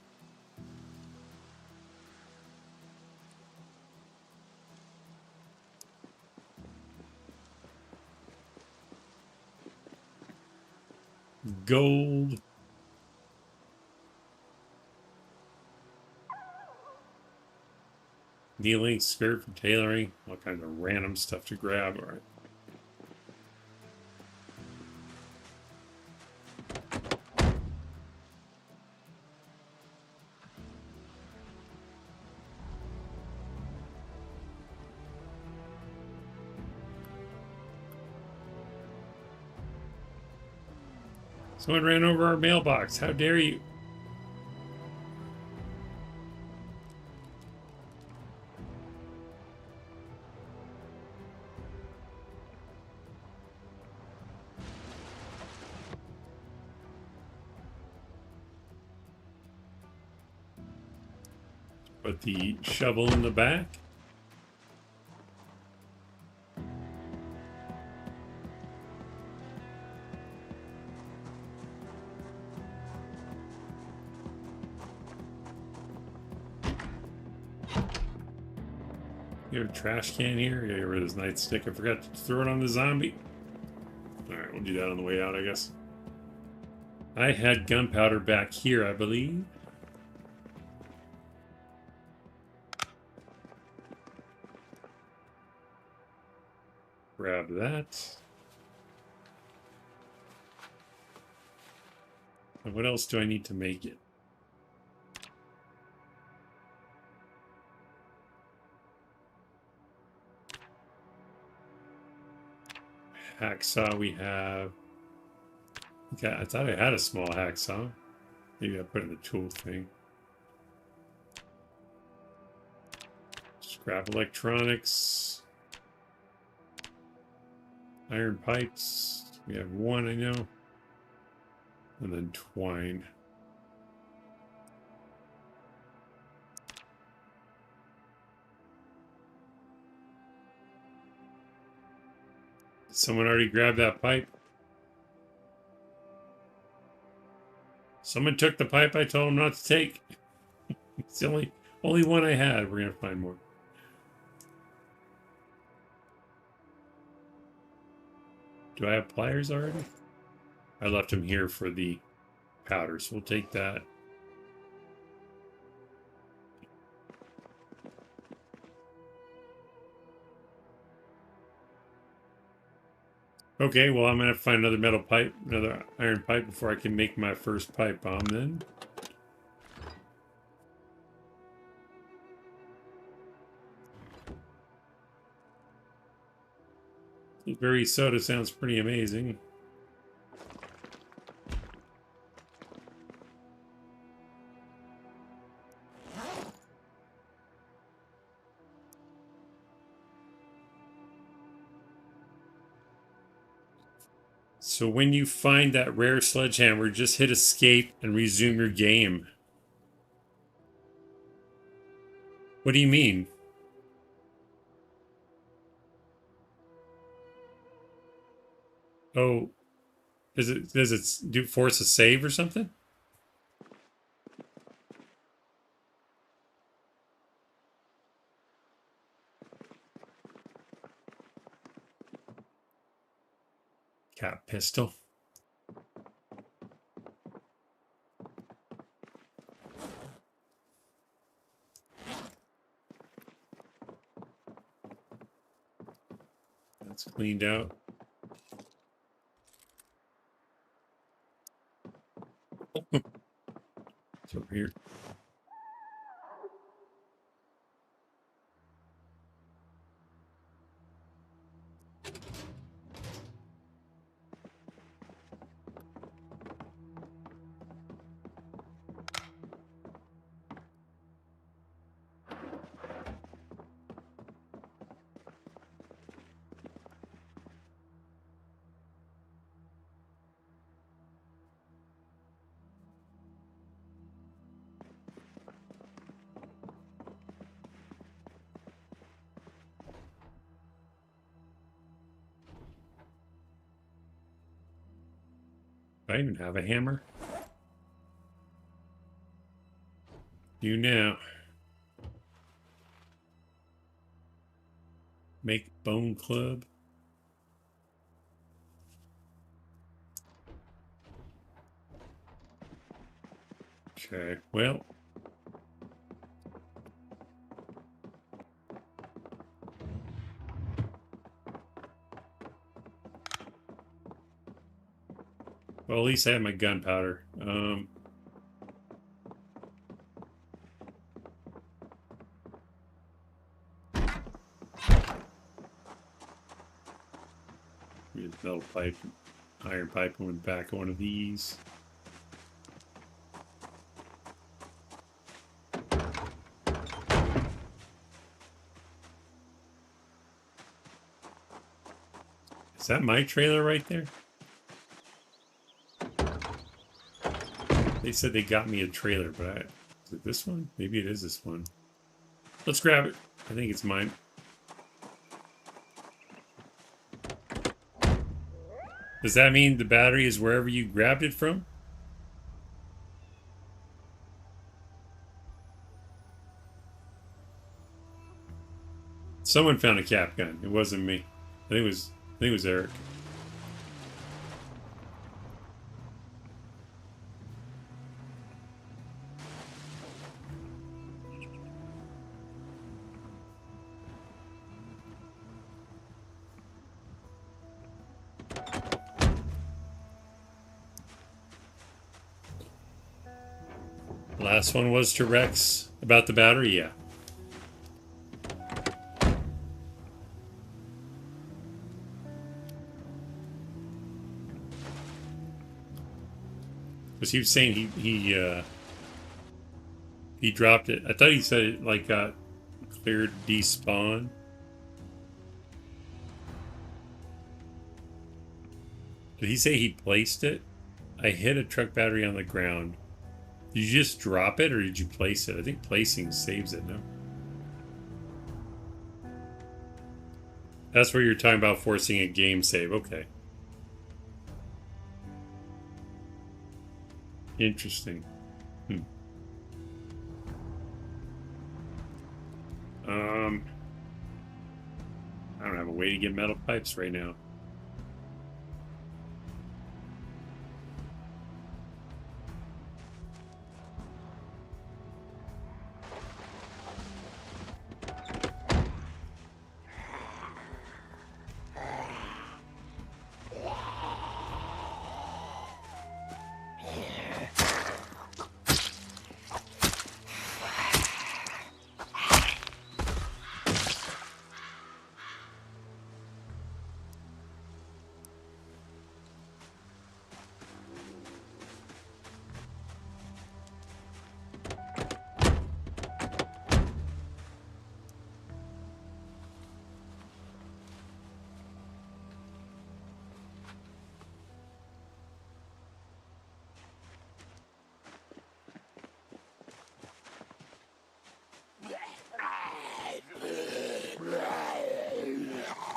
Gold. Kneeling, skirt for tailoring. All kinds of random stuff to grab. All right. Someone ran over our mailbox. How dare you? Put the shovel in the back. You have a trash can here? Yeah, get rid of this nightstick. I forgot to throw it on the zombie. Alright, we'll do that on the way out, I guess. I had gunpowder back here, I believe. Grab that. And what else do I need to make it? Hacksaw we have. Okay, I thought I had a small hacksaw. Maybe I put it in the tool thing. Scrap electronics. Iron pipes. We have one, I know. And then twine. Did someone already grabbed that pipe? Someone took the pipe I told them not to take. It's the only one I had. We're gonna find more. Do I have pliers already? I left them here for the powder, so we'll take that. Okay, well, I'm gonna have to find another metal pipe, another iron pipe before I can make my first pipe bomb then. Berry soda sounds pretty amazing. So when you find that rare sledgehammer, just hit escape and resume your game. What do you mean? Oh, does it do force a save or something? Cat pistol. That's cleaned out. It's over here. I even have a hammer? Do now. Make bone club. Okay, well. Well, at least I have my gunpowder. Metal pipe, iron pipe going back one of these. Is that my trailer right there? They said they got me a trailer, but is it this one? Maybe it is this one. Let's grab it. I think it's mine. Does that mean the battery is wherever you grabbed it from? Someone found a cap gun. It wasn't me. I think it was Eric. Last one was to Rex about the battery, yeah. Because he was saying he dropped it. I thought he said it like got cleared despawn. Did he say he placed it? I hit a truck battery on the ground. Did you just drop it or did you place it? I think placing saves it, no? That's where you're talking about forcing a game save. Okay. Interesting. I don't have a way to get metal pipes right now.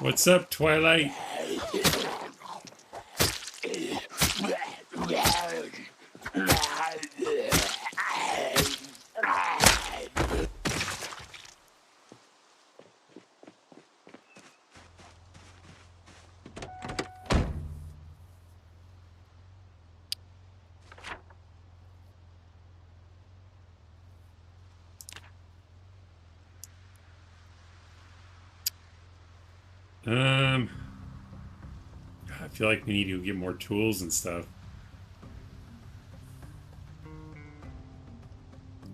What's up, Twilight? I feel like we need to get more tools and stuff.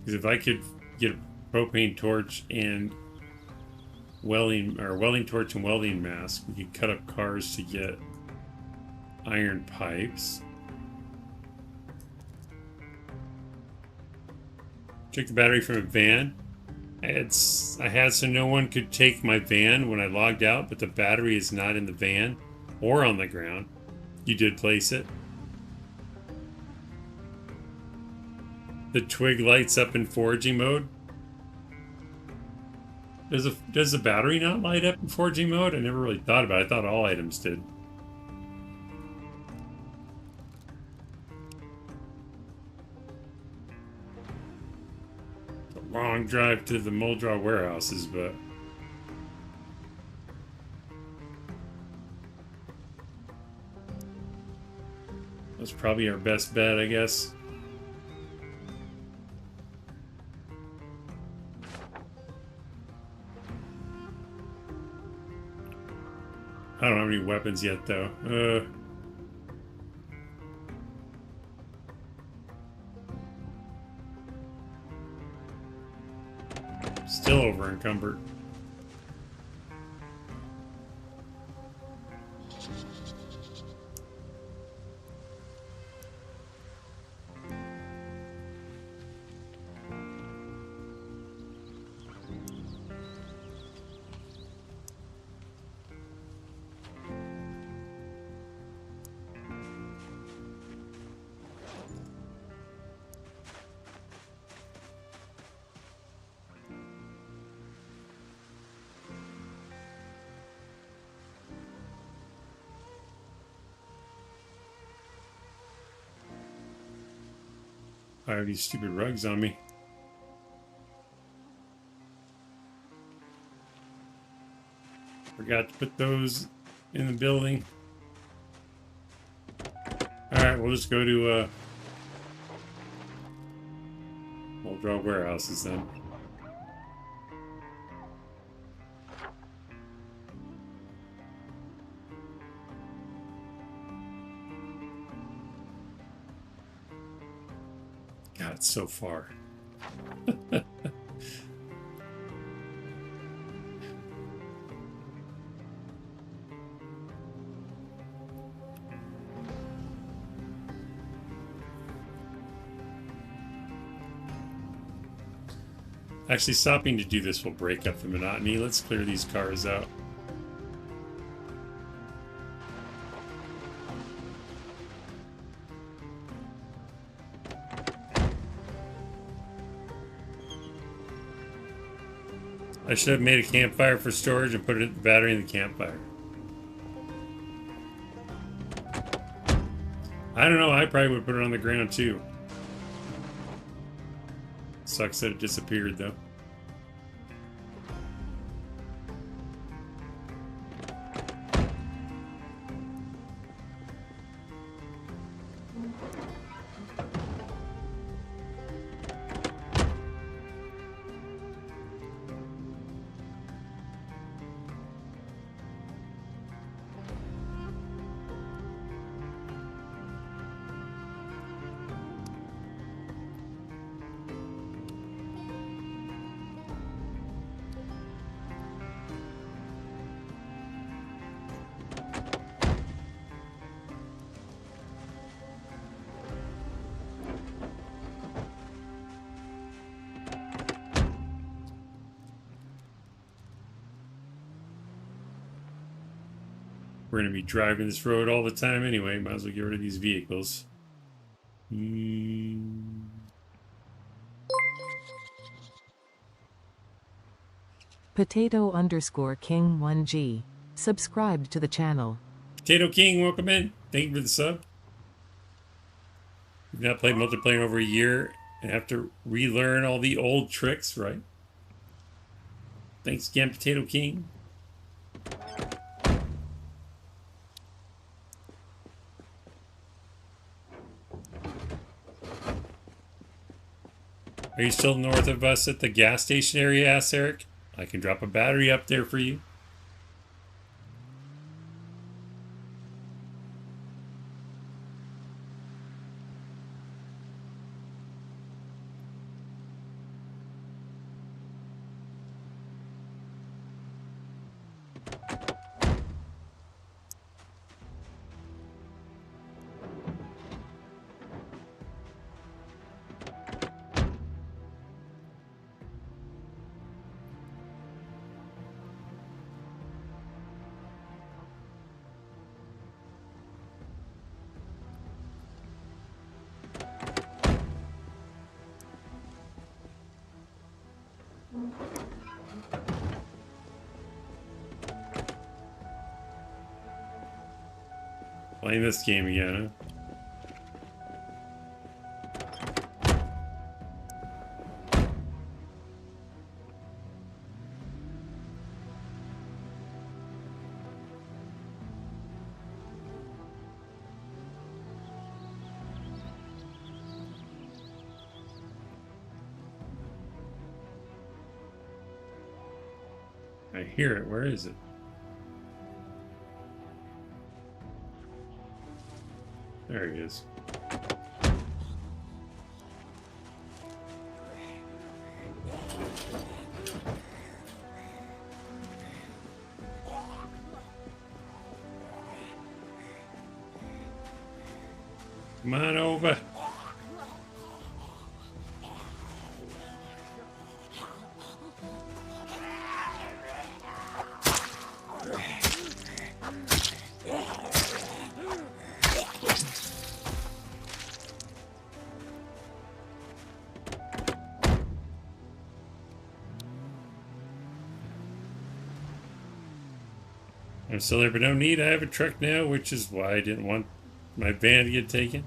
Because if I could get a propane torch and welding torch and welding mask, we could cut up cars to get iron pipes. Took the battery from a van. I had so no one could take my van when I logged out, but the battery is not in the van or on the ground. You did place it. The twig lights up in foraging mode. Does the battery not light up in foraging mode? I never really thought about it. I thought all items did. long drive to the Muldrow warehouses, but that's probably our best bet, I guess. I don't have any weapons yet, though. Still over encumbered. I have these stupid rugs on me. Forgot to put those in the building. Alright, we'll just go to Muldrow warehouses then. God, it's so far. Actually, stopping to do this will break up the monotony. Let's clear these cars out. I should have made a campfire for storage and put the battery in the campfire. I don't know, I probably would put it on the ground too. Sucks that it disappeared though. We're going to be driving this road all the time anyway. Might as well get rid of these vehicles. Potato_King 1G. Subscribed to the channel. Potato King, welcome in. Thank you for the sub. We've not played multiplayer in over a year and have to relearn all the old tricks, right? Thanks again, Potato King. Are you still north of us at the gas station area, asks Eric? I can drop a battery up there for you. Playing this game again, huh? I hear it. Where is it? There he is. Come on over. I'm still there, but no need. I have a truck now, which is why I didn't want my van to get taken.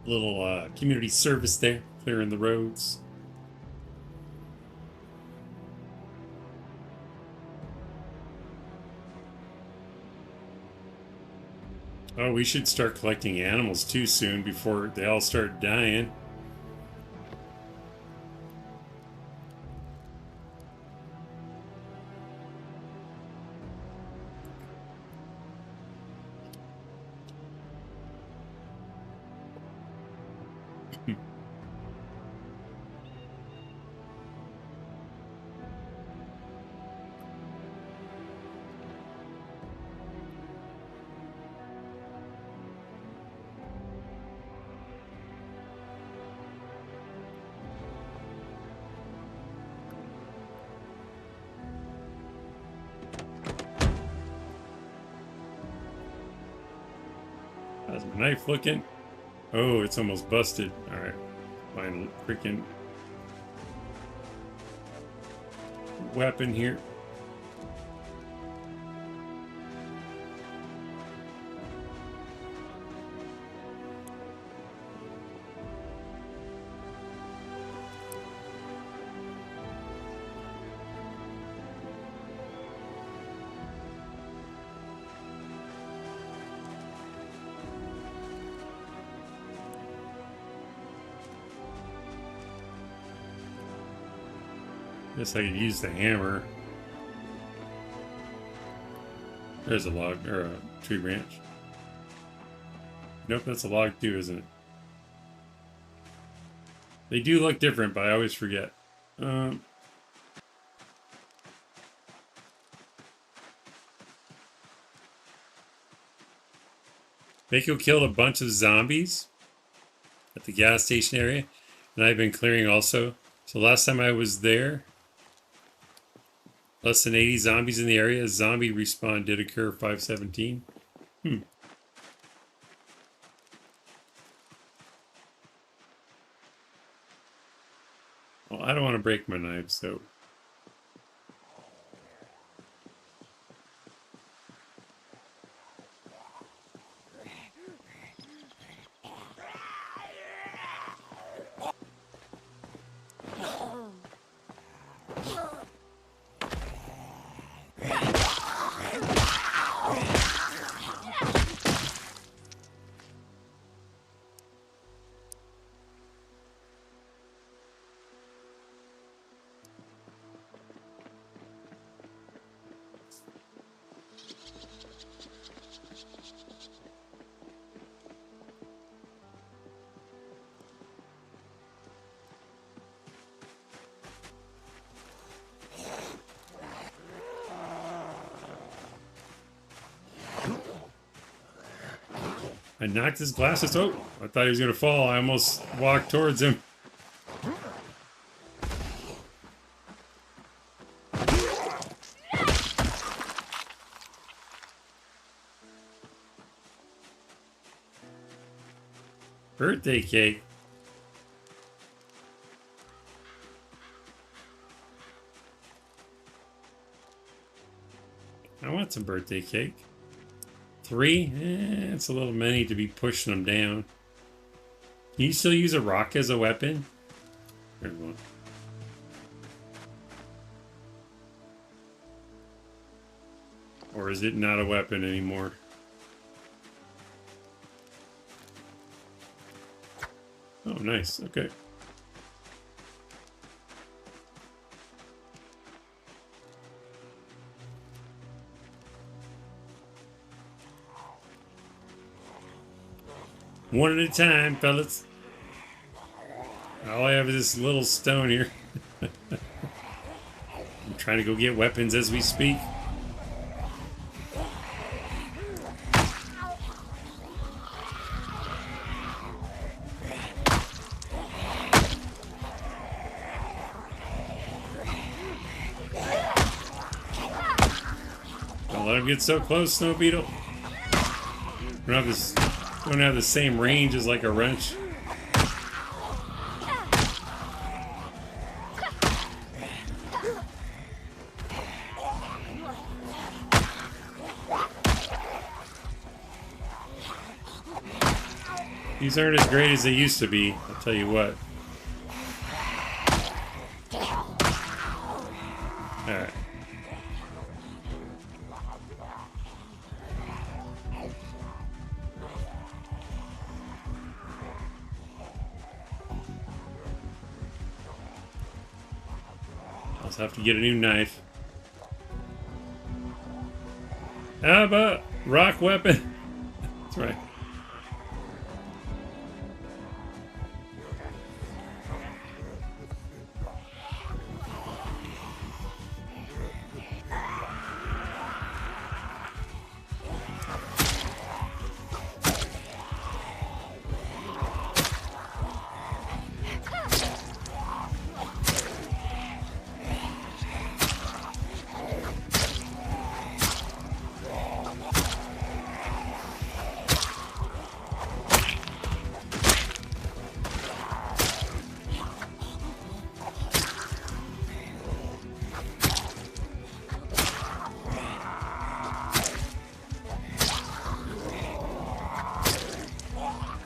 Little community service there, clearing the roads. Oh, we should start collecting animals too soon before they all start dying. How's my knife looking? Oh, it's almost busted. Alright. Find a freaking weapon here. Guess I could use the hammer. There's a log, or a tree branch. Nope, that's a log too, isn't it? They do look different, but I always forget. Mako killed a bunch of zombies at the gas station area, and I've been clearing also. So last time I was there, less than 80 zombies in the area. A zombie respawn did occur 517. Well, I don't want to break my knife, so... I knocked his glasses. Oh, I thought he was going to fall. I almost walked towards him. Birthday cake. I want some birthday cake. 3? It's a little many to be pushing them down. Can you still use a rock as a weapon? There's one. Or is it not a weapon anymore? Oh, nice. Okay. One at a time, fellas. All I have is this little stone here. I'm trying to go get weapons as we speak. Don't let him get so close, Snow Beetle. Don't have the same range as like a wrench. These aren't as great as they used to be, I'll tell you what. Alright. I'll just have to get a new knife. How about rock weapon? That's right.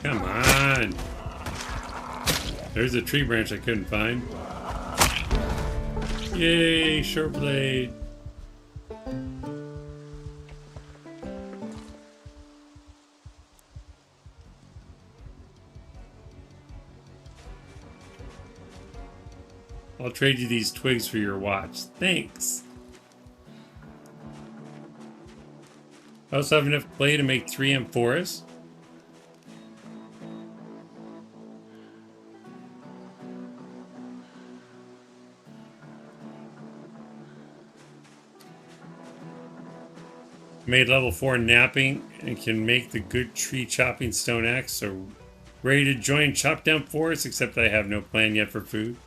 Come on. There's a tree branch I couldn't find. Yay, short blade. I'll trade you these twigs for your watch. Thanks. I also have enough clay to make 3 amphoras. Made level 4 napping and can make the good tree chopping stone axe. So ready to join chop down forest, except I have no plan yet for food.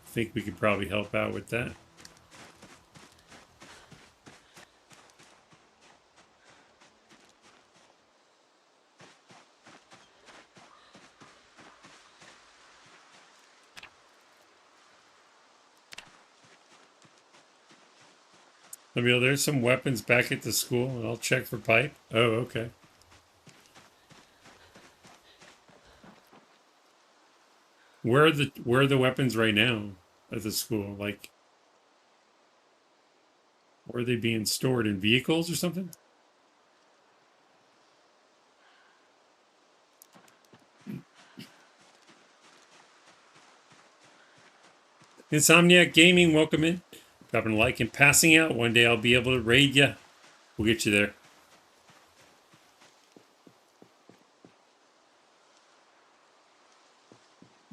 I think we could probably help out with that. There's some weapons back at the school, and I'll check for pipe. Oh, okay. Where are the weapons right now at the school? Like, where are they being stored, in vehicles or something? Insomniac Gaming, welcome in. Dropping a like and passing out. One day I'll be able to raid you. We'll get you there.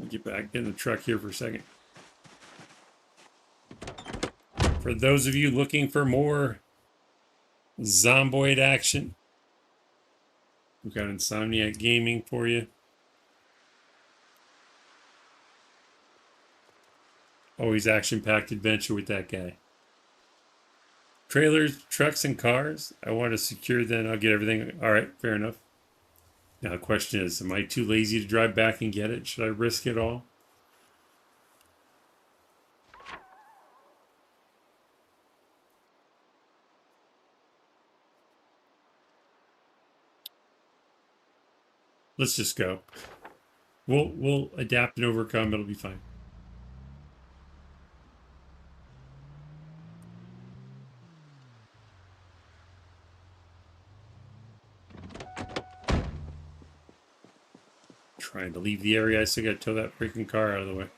I'll get back in the truck here for a second. For those of you looking for more Zomboid action, we've got Insomniac Gaming for you. Always action-packed adventure with that guy. Trailers, trucks, and cars. I want to secure then. I'll get everything. All right, fair enough. Now the question is, am I too lazy to drive back and get it? Should I risk it all? Let's just go. We'll adapt and overcome. It'll be fine. Trying to leave the area. I still got to tow that freaking car out of the way.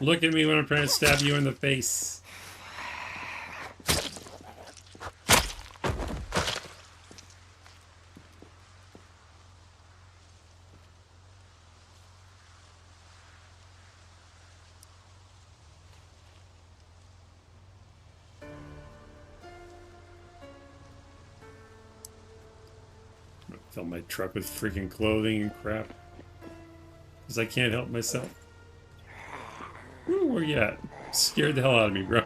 Look at me when I'm trying to stab you in the face. Fill my truck with freaking clothing and crap. Because I can't help myself. Ooh, where you at? Scared the hell out of me, bro.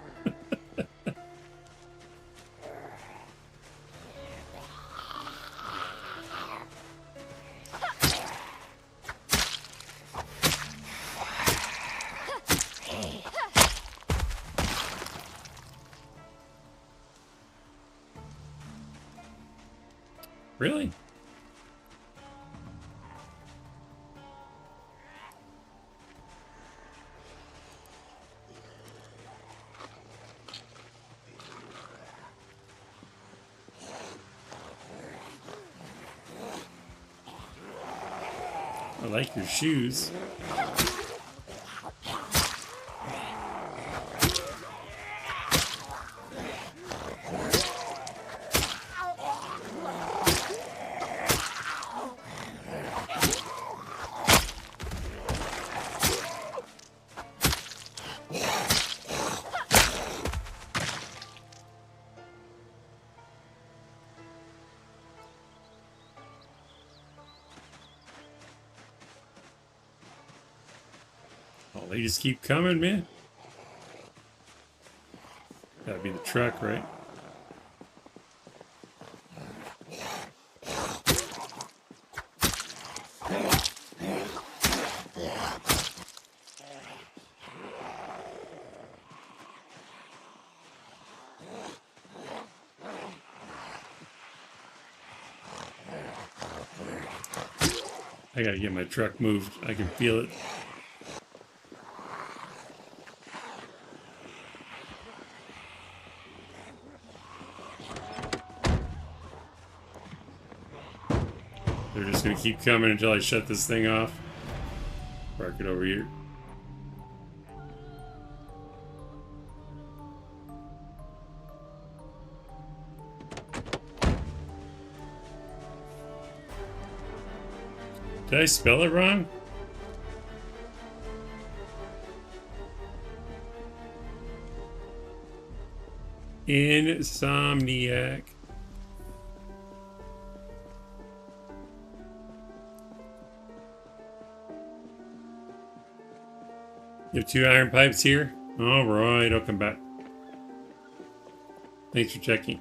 Really? I like your shoes. Oh, they just keep coming, man. Gotta be the truck, right? I gotta get my truck moved. I can feel it. They're just gonna keep coming until I shut this thing off. Park it over here. Did I spell it wrong? Insomniac. You have 2 iron pipes here? Alright, I'll come back. Thanks for checking.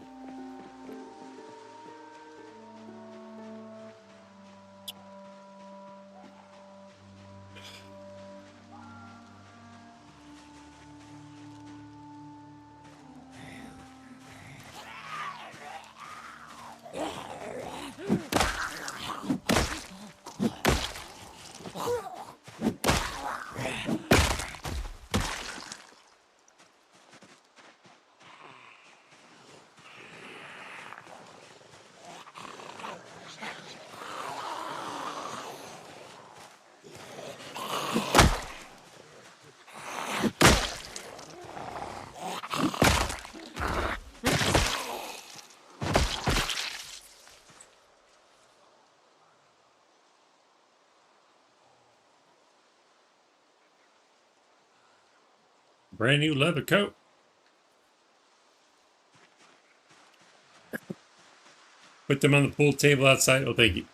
Brand new leather coat. Put them on the pool table outside. Oh, thank you.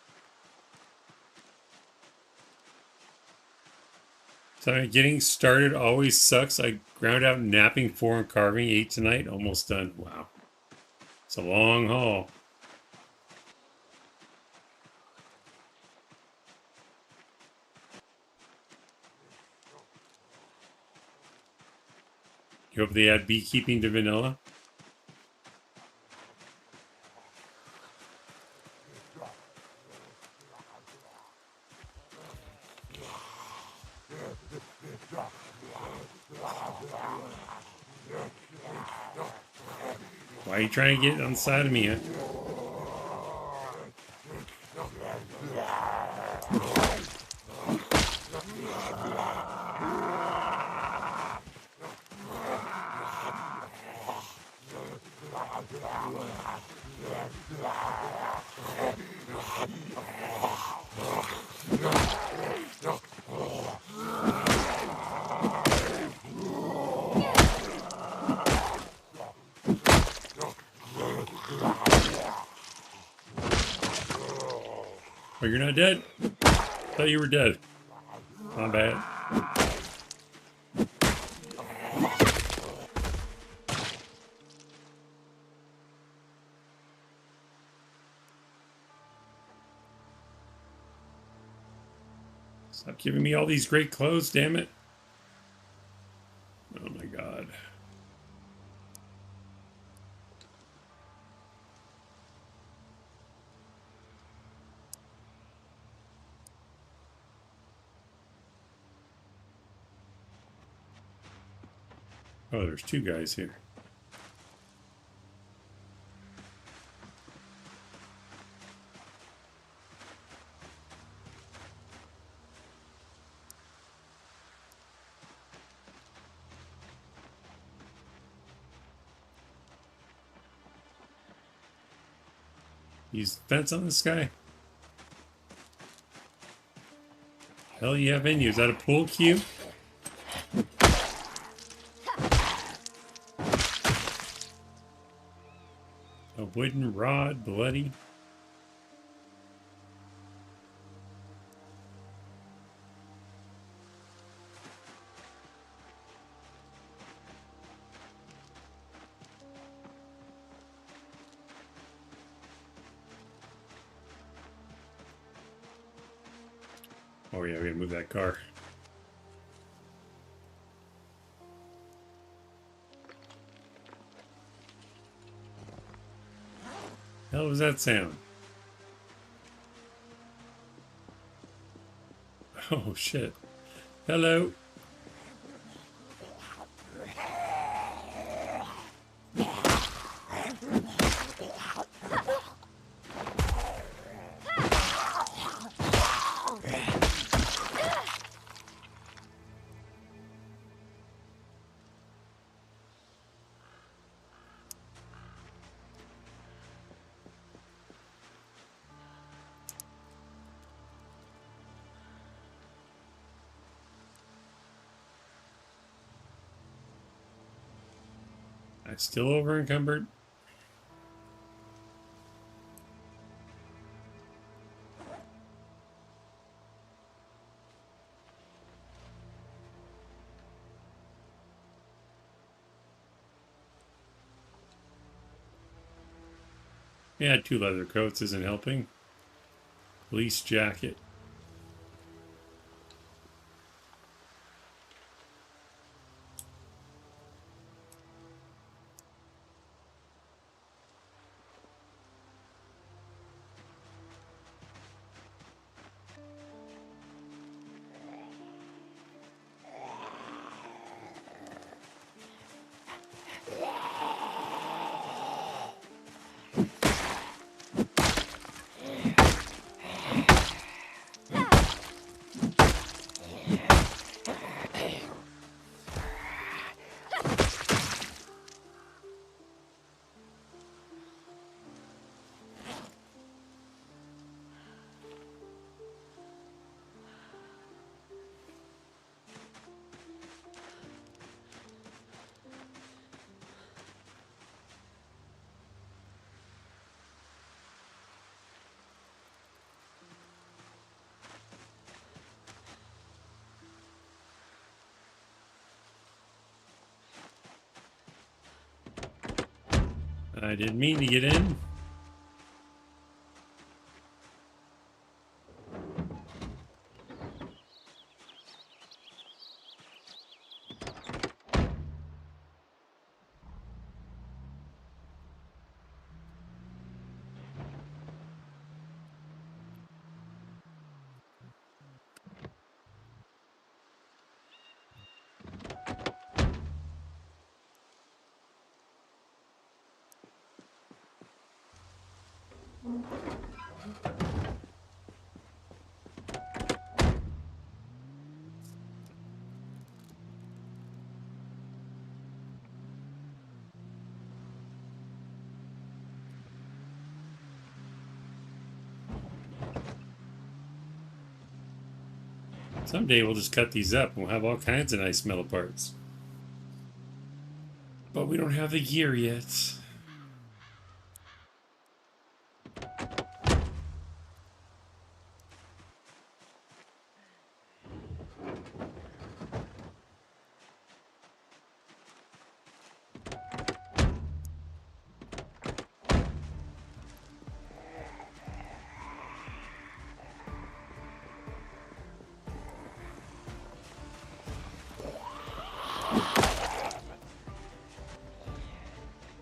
So getting started always sucks. I ground out napping 4 and carving 8 tonight. Almost done. Wow. It's a long haul. You hope they add beekeeping to vanilla? Why are you trying to get on the side of me, huh? Oh, you're not dead? Thought you were dead. My bad. Stop giving me all these great clothes, damn it. Oh my god. Oh, there's two guys here. Use fence on this guy? Hell you have in you. Is that a pool cue? A wooden rod, bloody. Oh yeah, we gotta move that car. Hell was that sound? Oh shit. Hello. I'm still over encumbered. Yeah, 2 leather coats isn't helping. Police jacket. I didn't mean to get in. Someday we'll just cut these up and we'll have all kinds of nice metal parts. But we don't have the gear yet.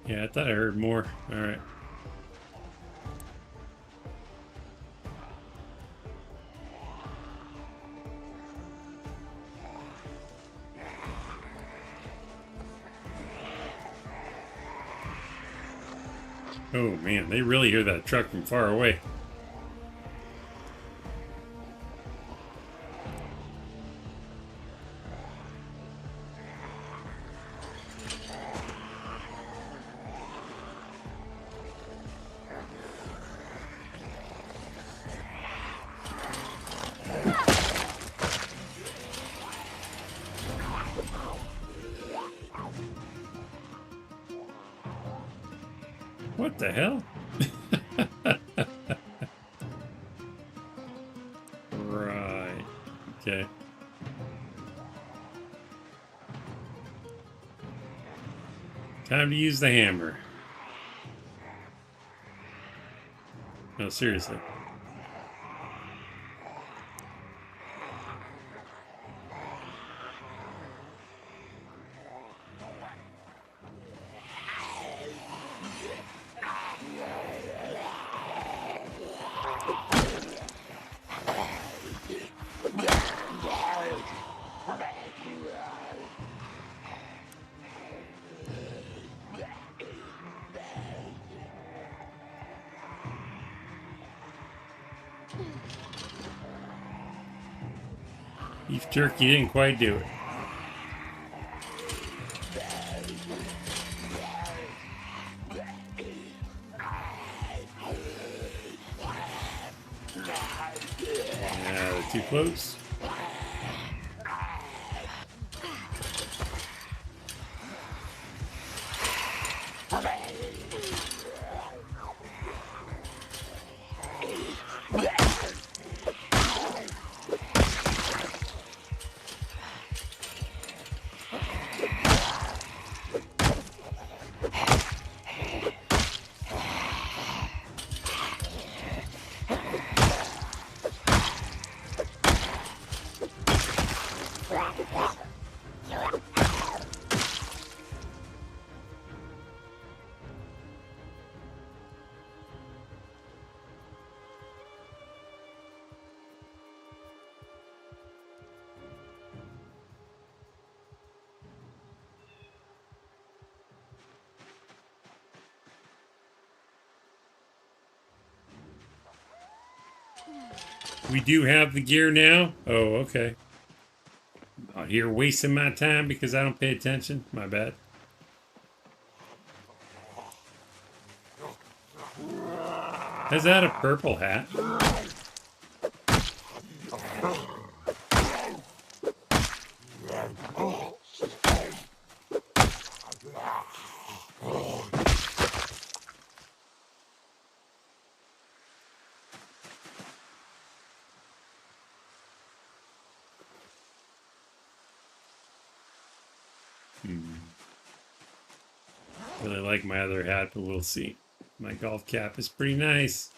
Yeah, I thought I heard more. All right. Oh man, they really hear that truck from far away. What the hell? Right. Okay. Time to use the hammer. No, seriously. Beef jerky didn't quite do it. They're too close. We do have the gear now? Oh, okay. Out here wasting my time because I don't pay attention. My bad. Has that a purple hat? Really like my other hat, but we'll see. My golf cap is pretty nice.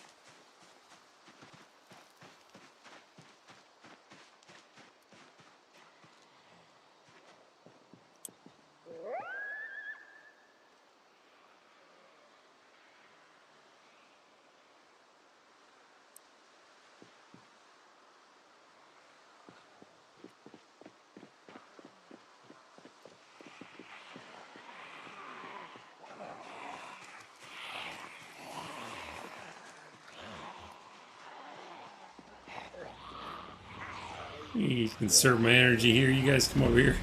You conserve my energy here. You guys come over here.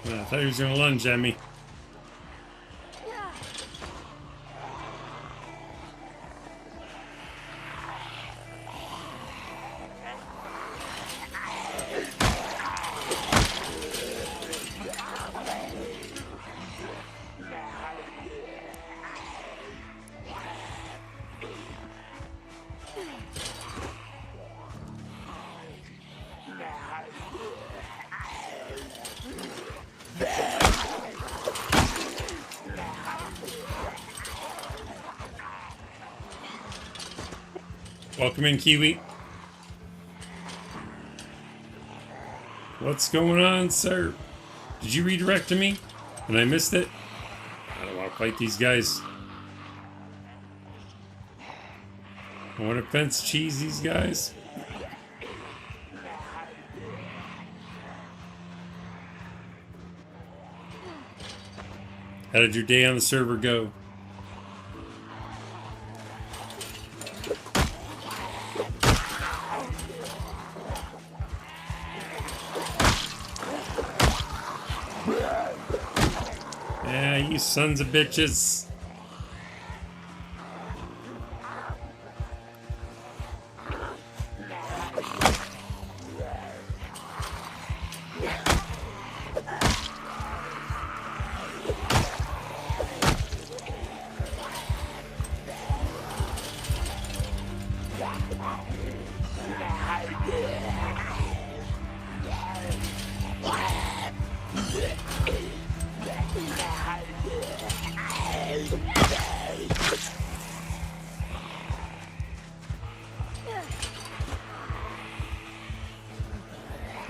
I thought he was going to lunge at me. Welcome in, Kiwi. What's going on, sir? Did you redirect to me? And I missed it? I don't want to fight these guys. I want to fence cheese these guys. How did your day on the server go? Yeah, you sons of bitches.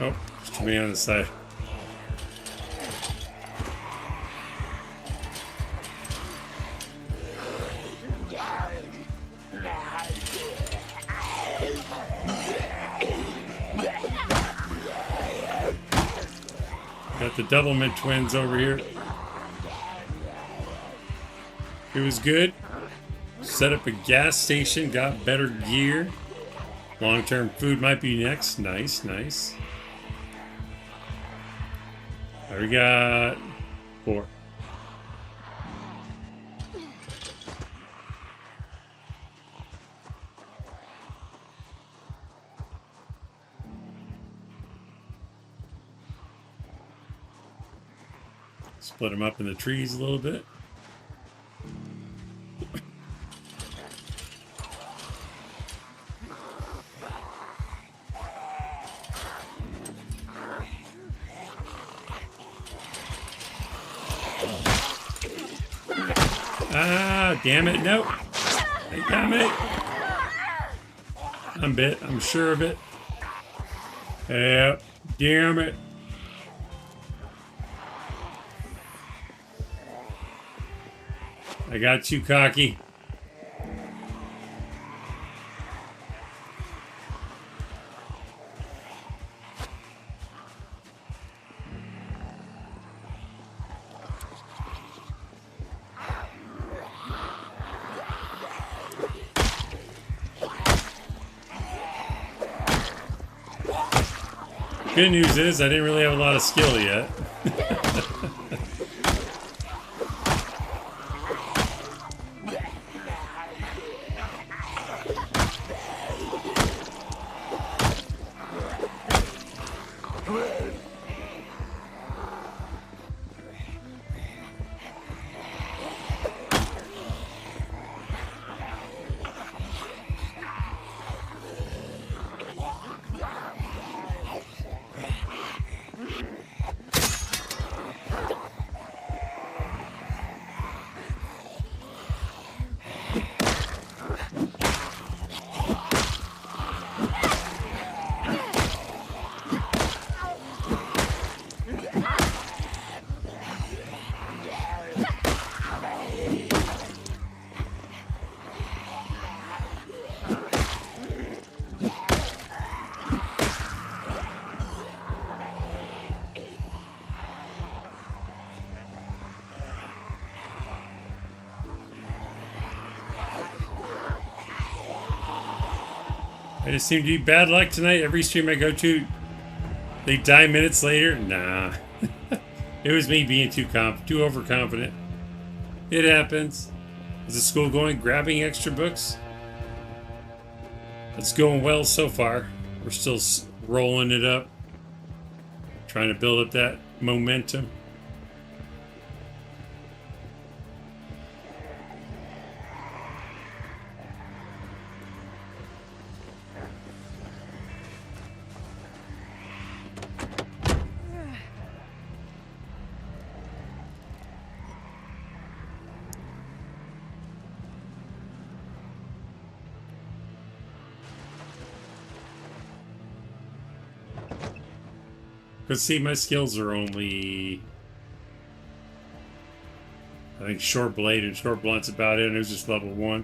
Oh, there's too many on the side. Got the Doublemint twins over here. It was good. Set up a gas station, got better gear. Long-term food might be next. Nice, nice. We got 4. Split them up in the trees a little bit. Ah, damn it, nope. Damn it. I'm bit, I'm sure of it. Yep, damn it. I got you, cocky. Good news is I didn't really have a lot of skill yet. I just seem to be bad luck tonight. Every stream I go to, they die minutes later. Nah. It was me being too overconfident. It happens. Is the school going grabbing extra books? It's going well so far. We're still rolling it up. Trying to build up that momentum. Because see, my skills are only, I think, short blade and short blunt's about it, and it was just level 1.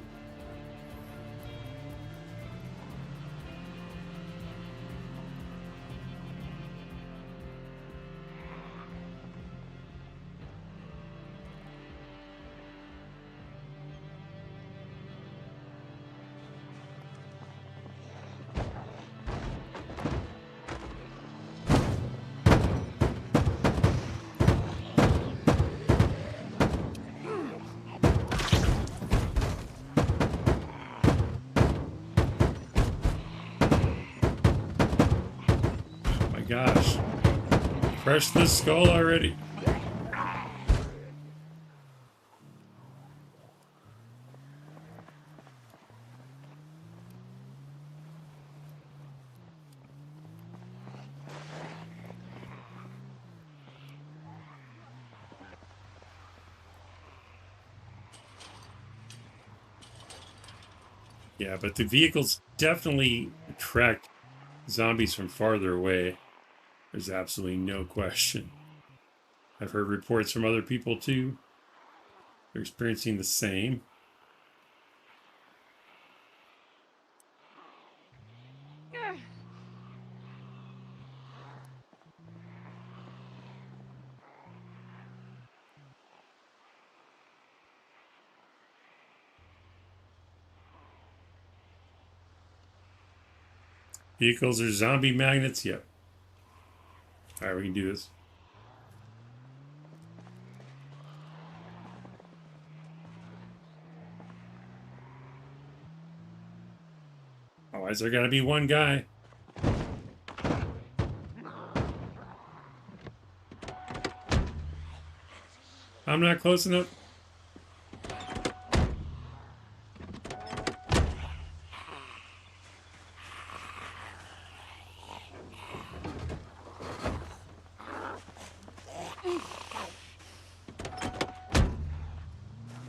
Gosh. Crush the skull already. Yeah, but the vehicles definitely attract zombies from farther away. There's absolutely no question. I've heard reports from other people too. They're experiencing the same. Vehicles are zombie magnets? Yep. Alright, we can do this. Why is there gotta be one guy? I'm not close enough.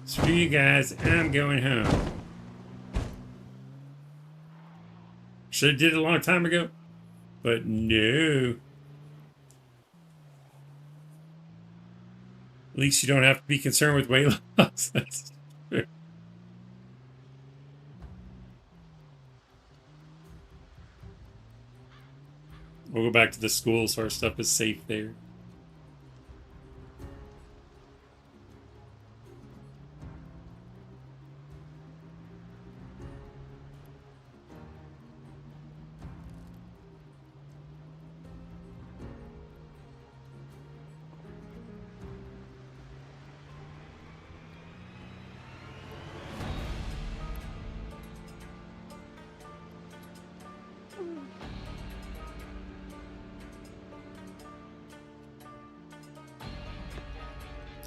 Screw you guys, I'm going home. Should have did it a long time ago, but no. At least you don't have to be concerned with weight loss. That's true. We'll go back to the school so our stuff is safe there.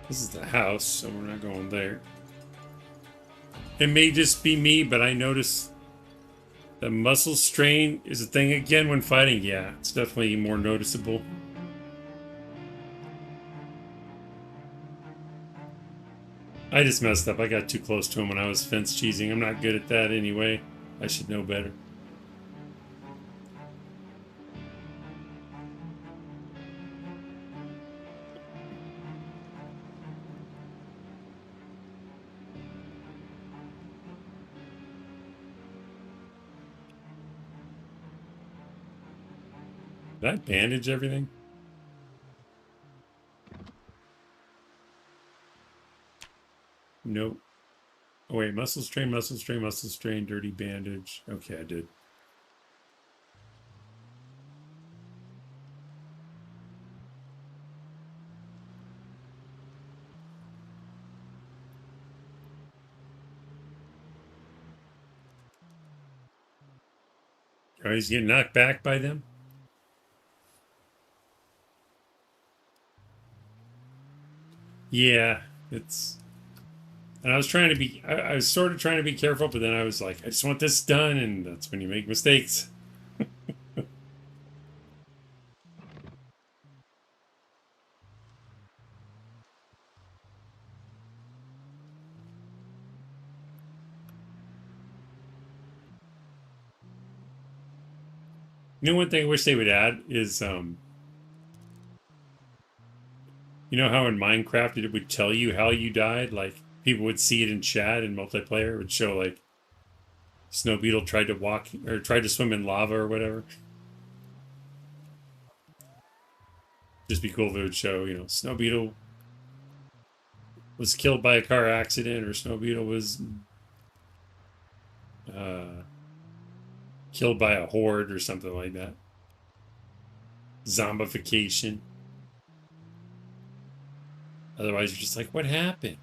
This is the house, so we're not going there. It may just be me, but I notice the muscle strain is a thing again when fighting. Yeah, it's definitely more noticeable. I just messed up. I got too close to him when I was fence cheesing. I'm not good at that anyway. I should know better. Did I bandage everything? Nope. Oh wait, muscle strain, dirty bandage. Okay, I did. Oh, he's getting knocked back by them. Yeah, it's. And I was trying to be. I was sort of trying to be careful, but then I was like, I just want this done, and that's when you make mistakes. You know, one thing I wish they would add is, you know how in Minecraft it would tell you how you died? Like, people would see it in chat in multiplayer. It would show, like, Snow Beetle tried to walk, or tried to swim in lava or whatever. Just be cool if it would show, you know, Snow Beetle was killed by a car accident, or Snow Beetle was uh, killed by a horde or something like that. Zombification. Otherwise, you're just like, what happened?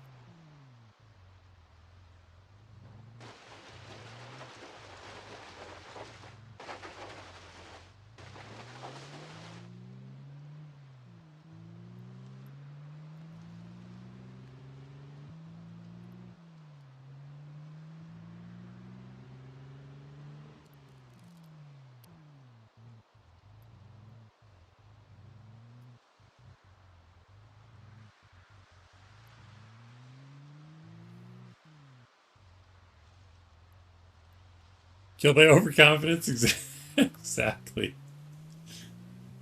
Killed by overconfidence? Exactly.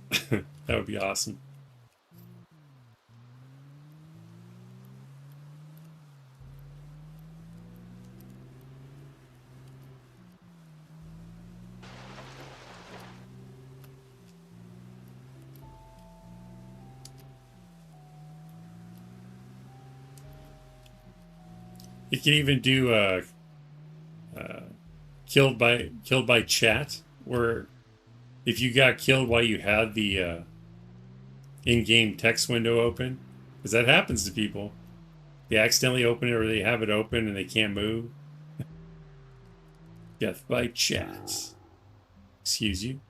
That would be awesome. You can even do uh, killed by chat, where if you got killed while you had the in-game text window open, because that happens to people. They accidentally open it or they have it open and they can't move. Death by chat. Excuse you.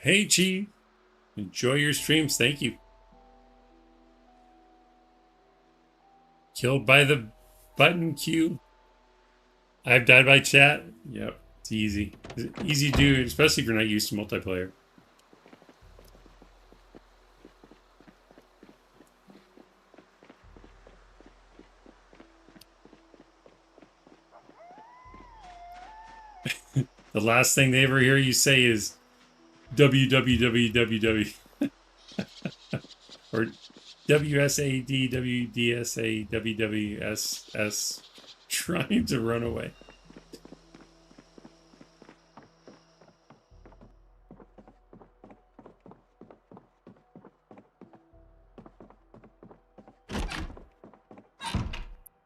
Hey, Chi. Enjoy your streams. Thank you. Killed by the button queue. I've died by chat. Yep. It's easy. It's easy to do, especially if you're not used to multiplayer. The last thing they ever hear you say is www or WSADWDSAWWSS trying to run away.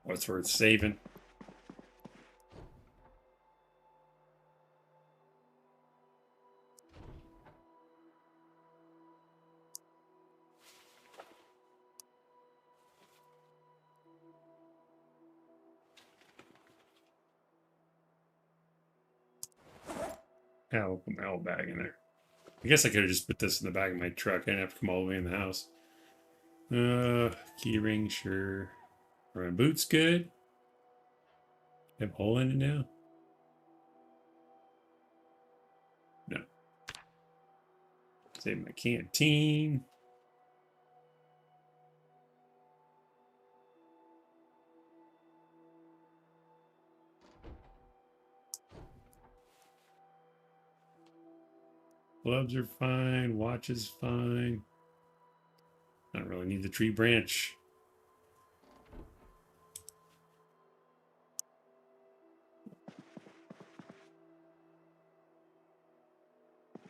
What's worth saving? I'll put my old bag in there. I guess I could have just put this in the back of my truck. I didn't have to come all the way in the house. Key ring, sure. Are my boots good? Have a hole in it now? No. Save my canteen. Gloves are fine. Watch is fine. I don't really need the tree branch.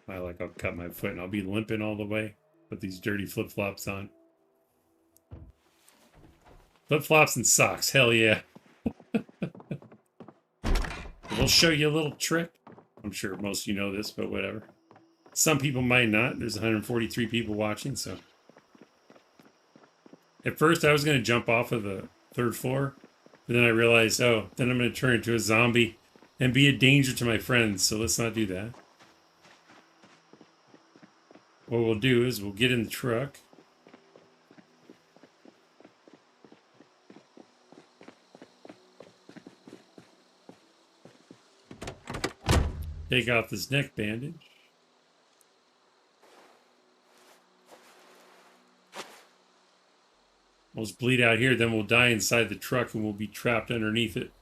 I'll cut my foot and I'll be limping all the way. Put these dirty flip-flops on. Flip-flops and socks, hell yeah. We'll show you a little trick. I'm sure most of you know this, but whatever. Some people might not. There's 143 people watching, so. At first, I was going to jump off of the 3rd floor, but then I realized, oh, then I'm going to turn into a zombie and be a danger to my friends, so let's not do that. What we'll do is we'll get in the truck. Take off this neck bandage. We'll just bleed out here, then we'll die inside the truck and we'll be trapped underneath it.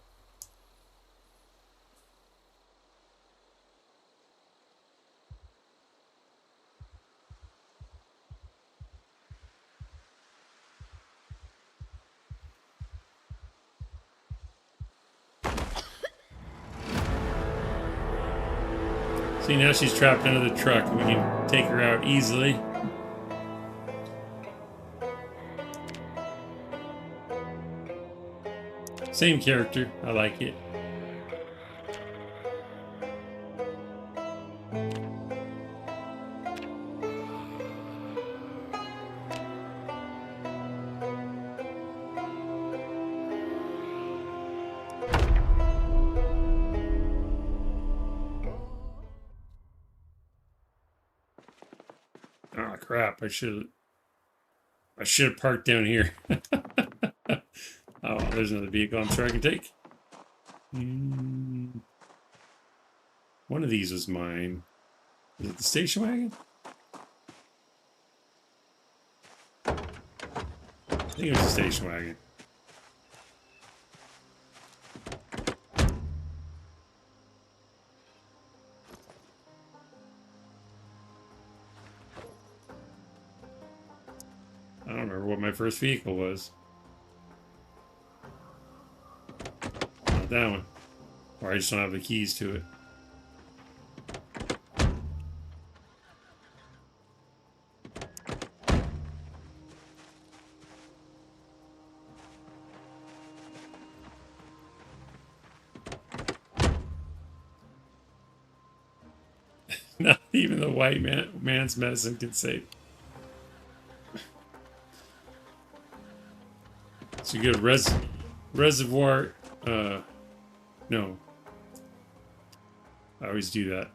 See, now she's trapped under the truck and we can take her out easily. Same character. I like it. Oh crap, I should have parked down here. Oh, there's another vehicle I'm sure I can take. One of these was mine. Is it the station wagon? I think it was the station wagon. I don't remember what my first vehicle was. Not that one. Or I just don't have the keys to it. Not even the white man's medicine can save. It's a good reservoir. No. I always do that.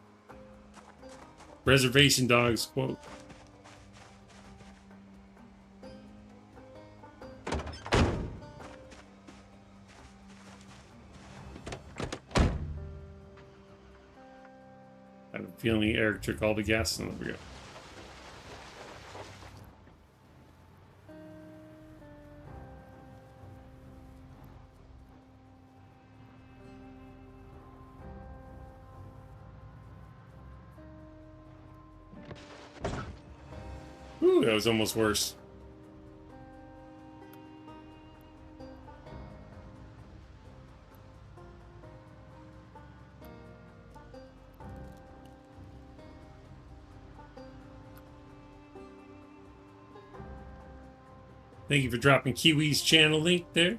Reservation dogs quote. I have a feeling Eric took all the gas and there we go. Ooh, that was almost worse. Thank you for dropping Kiwi's channel link there.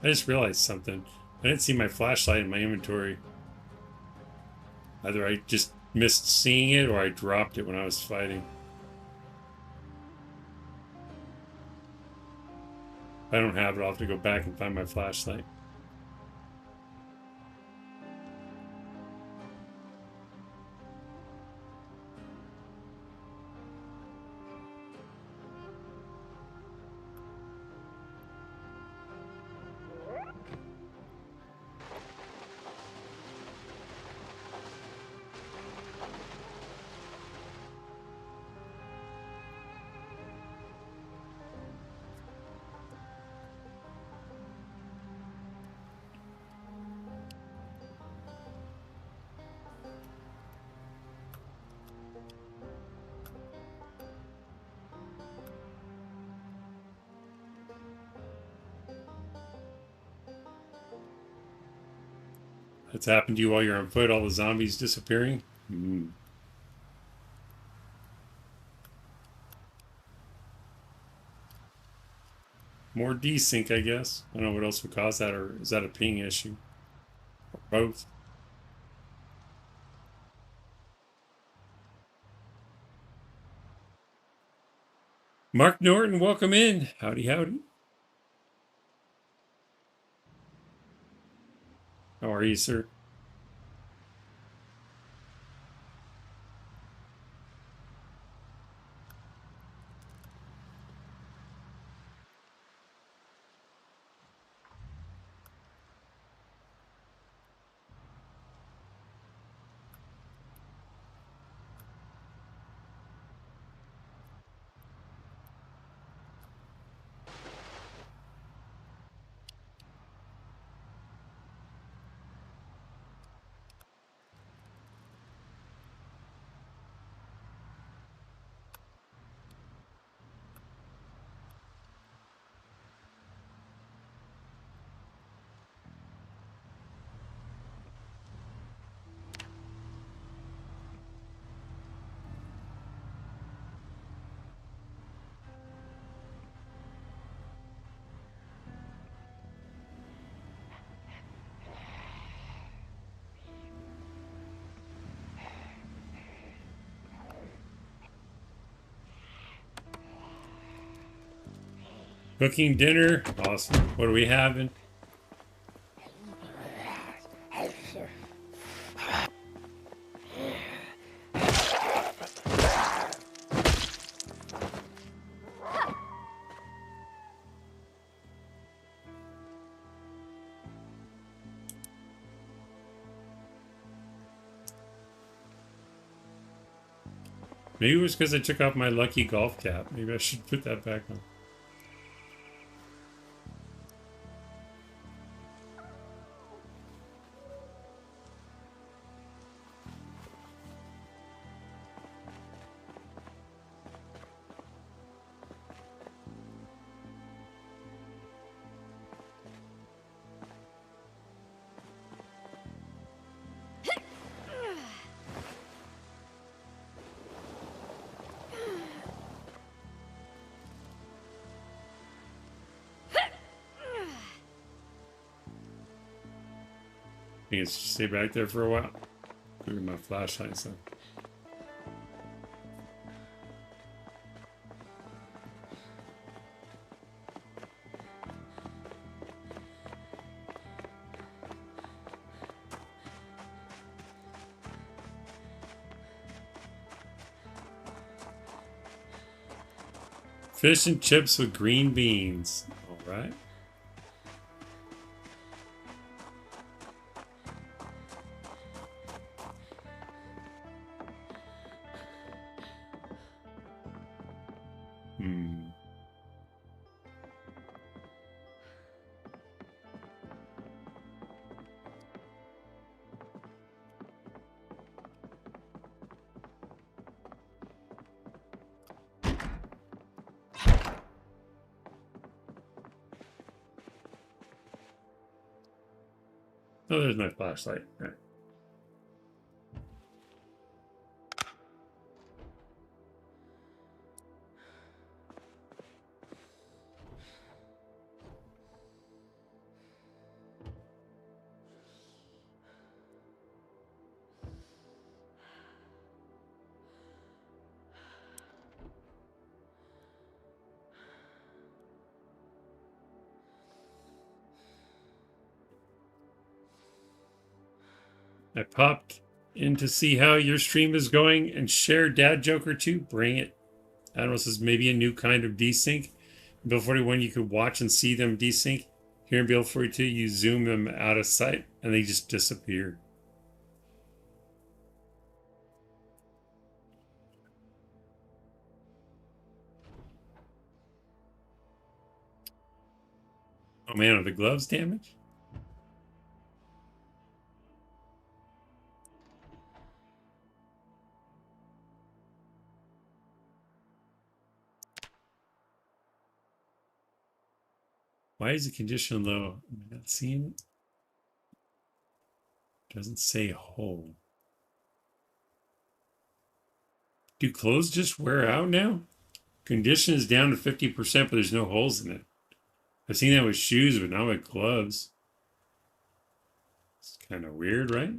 I just realized something. I didn't see my flashlight in my inventory. Either I just missed seeing it or I dropped it when I was fighting. If I don't have it, I'll have to go back and find my flashlight. That's happened to you while you're on foot, all the zombies disappearing? More desync, I guess. I don't know what else would cause that, or is that a ping issue? Or both. Mark Norton, welcome in. Howdy, howdy. How are you, sir? Cooking dinner. Awesome. What are we having? Maybe it was because I took off my lucky golf cap. Maybe I should put that back on. I think it's just stay back there for a while. Look at my flashlight, so. Fish and chips with green beans. All right. Oh, there's my flashlight. All right. I popped in to see how your stream is going and share Dad Joker too. Bring it. Admiral says maybe a new kind of desync. In Build 41, you could watch and see them desync. Here in Build 42, you zoom them out of sight and they just disappear. Oh man, are the gloves damaged? Why is the condition low? Am I not seeing it? Doesn't say whole. Do clothes just wear out now? Condition is down to 50%, but there's no holes in it. I've seen that with shoes, but not with gloves. It's kind of weird, right?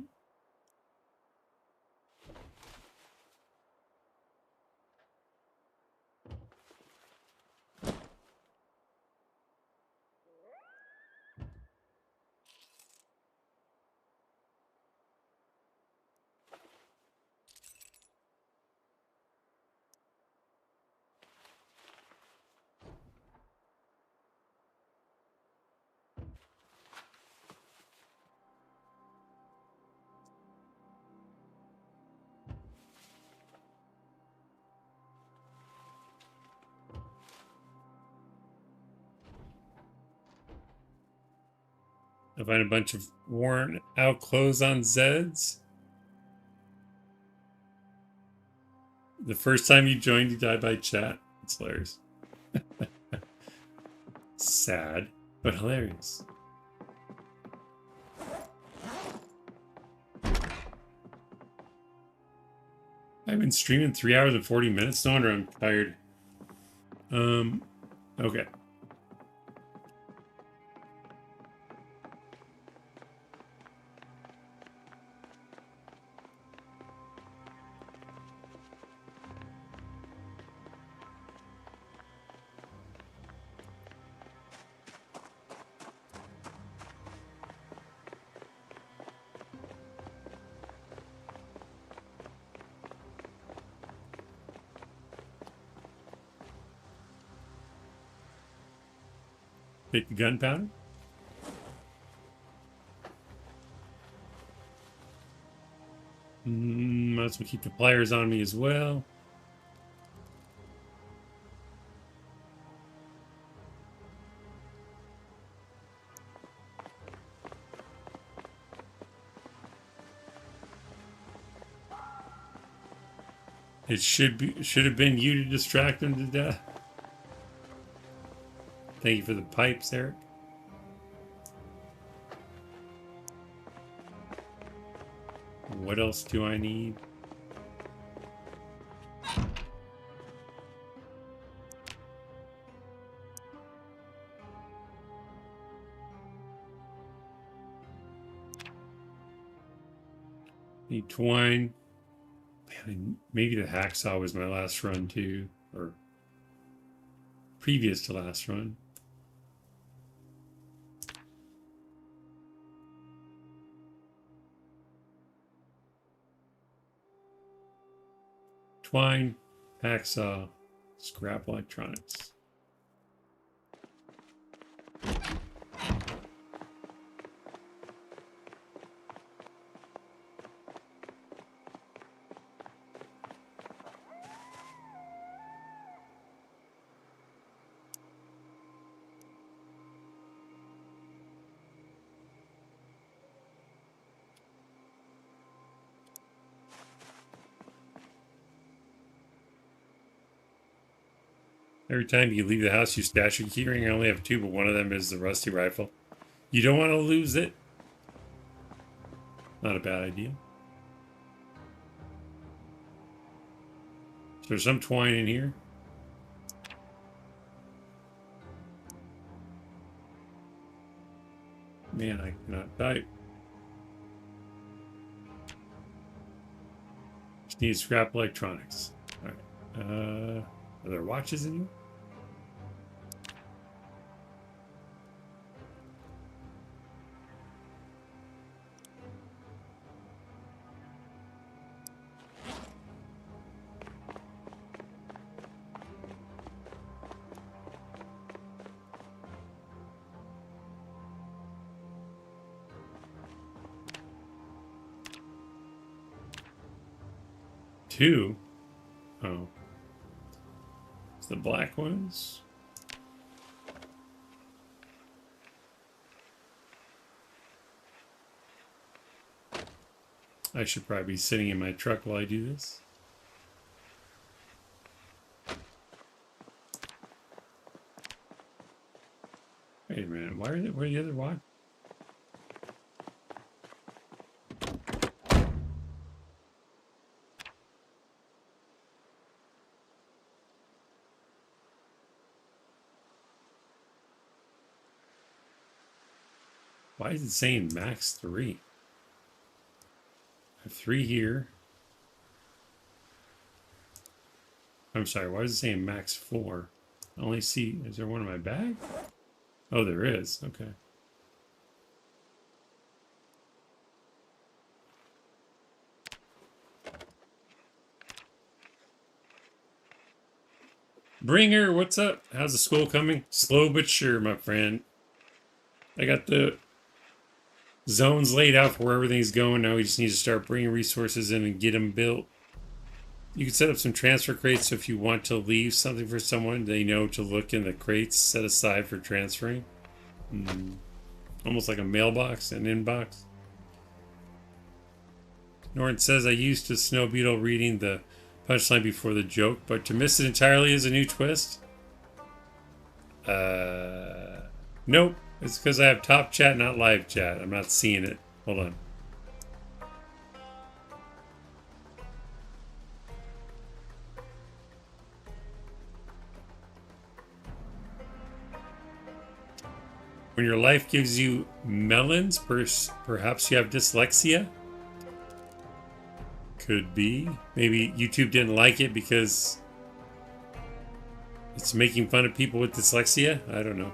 I find a bunch of worn out clothes on Zeds. The first time you joined, you died by chat. It's hilarious. Sad, but hilarious. I've been streaming 3 hours and 40 minutes. No wonder I'm tired. Okay. Take the gunpowder. Might as well keep the pliers on me as well. It should have been you to distract him to death. Thank you for the pipes, Eric. What else do I need? Need twine. Man, maybe the hacksaw was my last run too, or previous to last run. Twine, hacksaw, scrap electronics. Every time you leave the house, you stash your keyring. I only have 2, but one of them is the rusty rifle. You don't want to lose it. Not a bad idea. So there's some twine in here. Man, I cannot type. Just need scrap electronics. All right. Are there watches in here? 2. Oh. It's the black ones. I should probably be sitting in my truck while I do this. Wait a minute, where are the other one? Why is it saying max 3? I have 3 here. I'm sorry, why is it saying max 4? I only see, is there one in my bag? Oh, there is, okay. Bringer, what's up? How's the school coming? Slow but sure, my friend. I got the zones laid out for where everything's going. Now we just need to start bringing resources in and get them built. You can set up some transfer crates so if you want to leave something for someone, they know to look in the crates set aside for transferring. Almost like a mailbox, an inbox. Norton says, I used to Snow Beetle reading the punchline before the joke, but to miss it entirely is a new twist. Nope. It's because I have top chat, not live chat. I'm not seeing it. Hold on. When your life gives you melons, perhaps you have dyslexia? Could be. Maybe YouTube didn't like it because it's making fun of people with dyslexia? I don't know.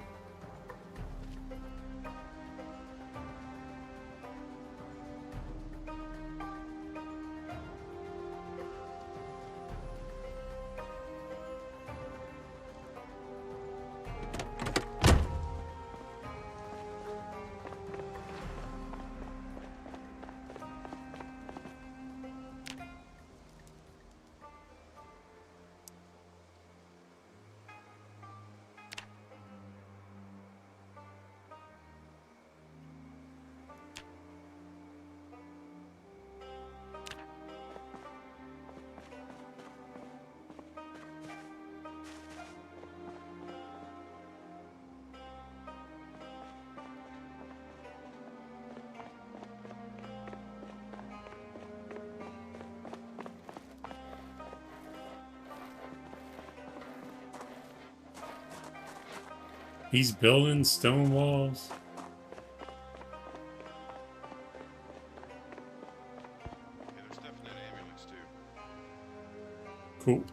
He's building stone walls. Yeah, there's stuff in that ambulance too. Cool.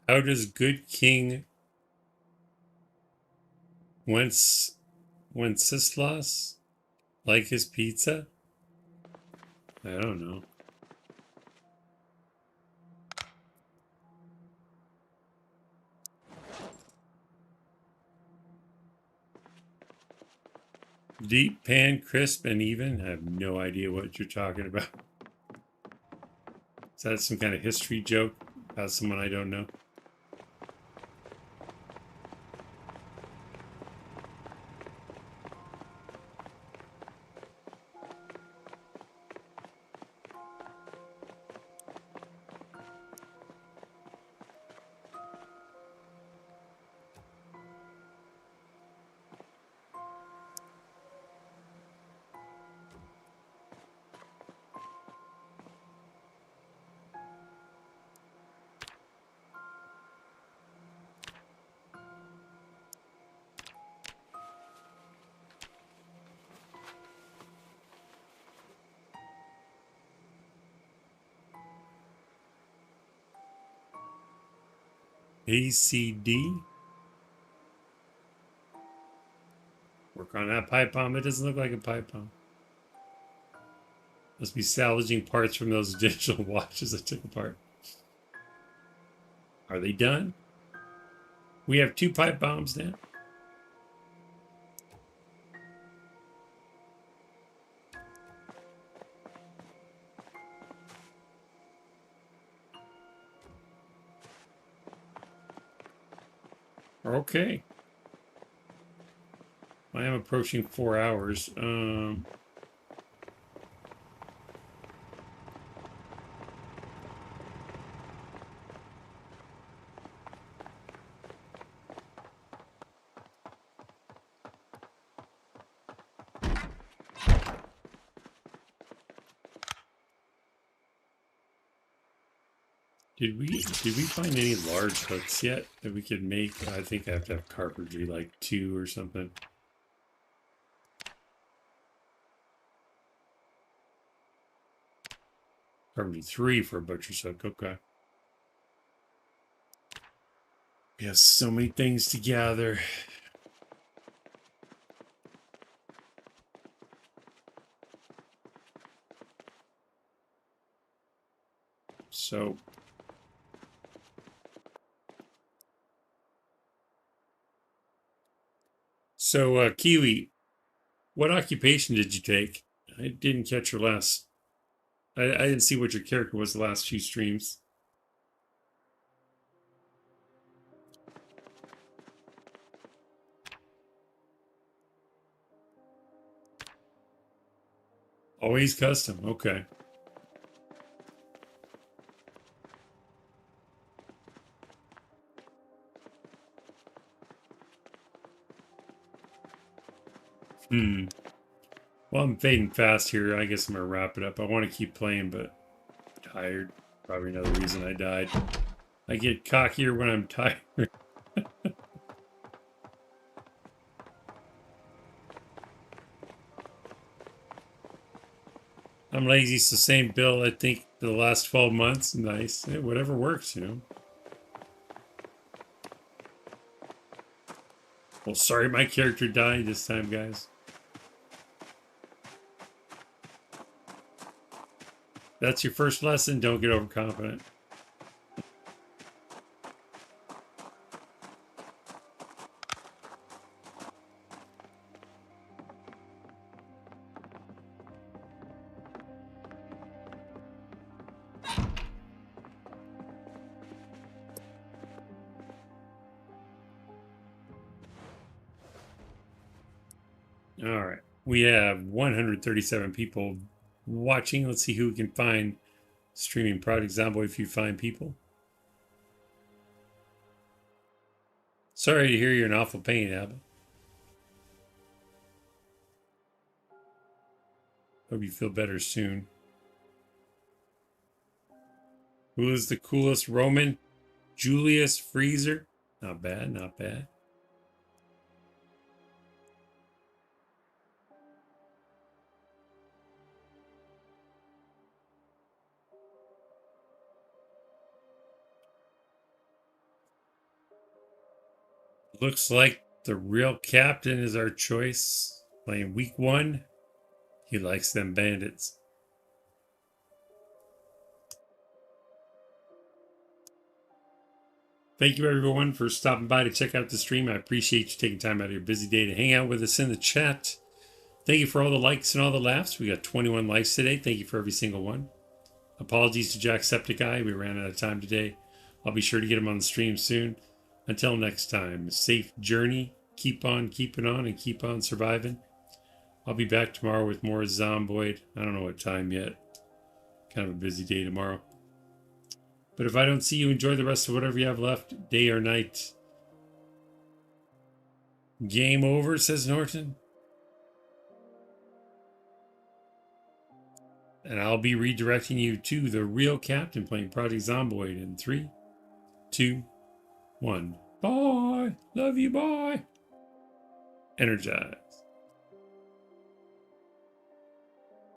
How does good King Wenceslas like his pizza? I don't know. Deep pan, crisp, and even? I have no idea what you're talking about. Is that some kind of history joke about someone I don't know? ACD. Work on that pipe bomb. It doesn't look like a pipe bomb. Must be salvaging parts from those digital watches I took apart. Are they done? We have 2 pipe bombs now. Okay. I am approaching 4 hours. Did we find any large hooks yet that we could make? I think I have to have carpentry like 2 or something. Carpentry 3 for a butcher's hook. Okay. We have so many things to gather. So, Kiwi, what occupation did you take? I didn't catch your last. I didn't see what your character was the last few streams. Always custom. Okay. Well, I'm fading fast here. I guess I'm going to wrap it up. I want to keep playing, but I'm tired. Probably another reason I died. I get cockier when I'm tired. I'm lazy. It's the same build, I think, for the last 12 months. Nice. Hey, whatever works, you know. Well, sorry my character died this time, guys. That's your first lesson. Don't get overconfident. All right. We have 137 people watching. Let's see who we can find streaming Project Zomboid if you find people. Sorry to hear you're in awful pain, Abba. Hope you feel better soon. Who is the coolest Roman? Julius Freezer? Not bad, not bad. Looks like the real captain is our choice. Playing week 1. He likes them bandits. Thank you everyone for stopping by to check out the stream. I appreciate you taking time out of your busy day to hang out with us in the chat. Thank you for all the likes and all the laughs. We got 21 likes today. Thank you for every single one. Apologies to Jacksepticeye. We ran out of time today. I'll be sure to get him on the stream soon. Until next time, safe journey. Keep on keeping on and keep on surviving. I'll be back tomorrow with more Zomboid. I don't know what time yet. Kind of a busy day tomorrow. But if I don't see you, enjoy the rest of whatever you have left, day or night. Game over, says Norton. And I'll be redirecting you to the real captain playing Project Zomboid in 3, 2, 1. Bye. Love you. Bye. Energize.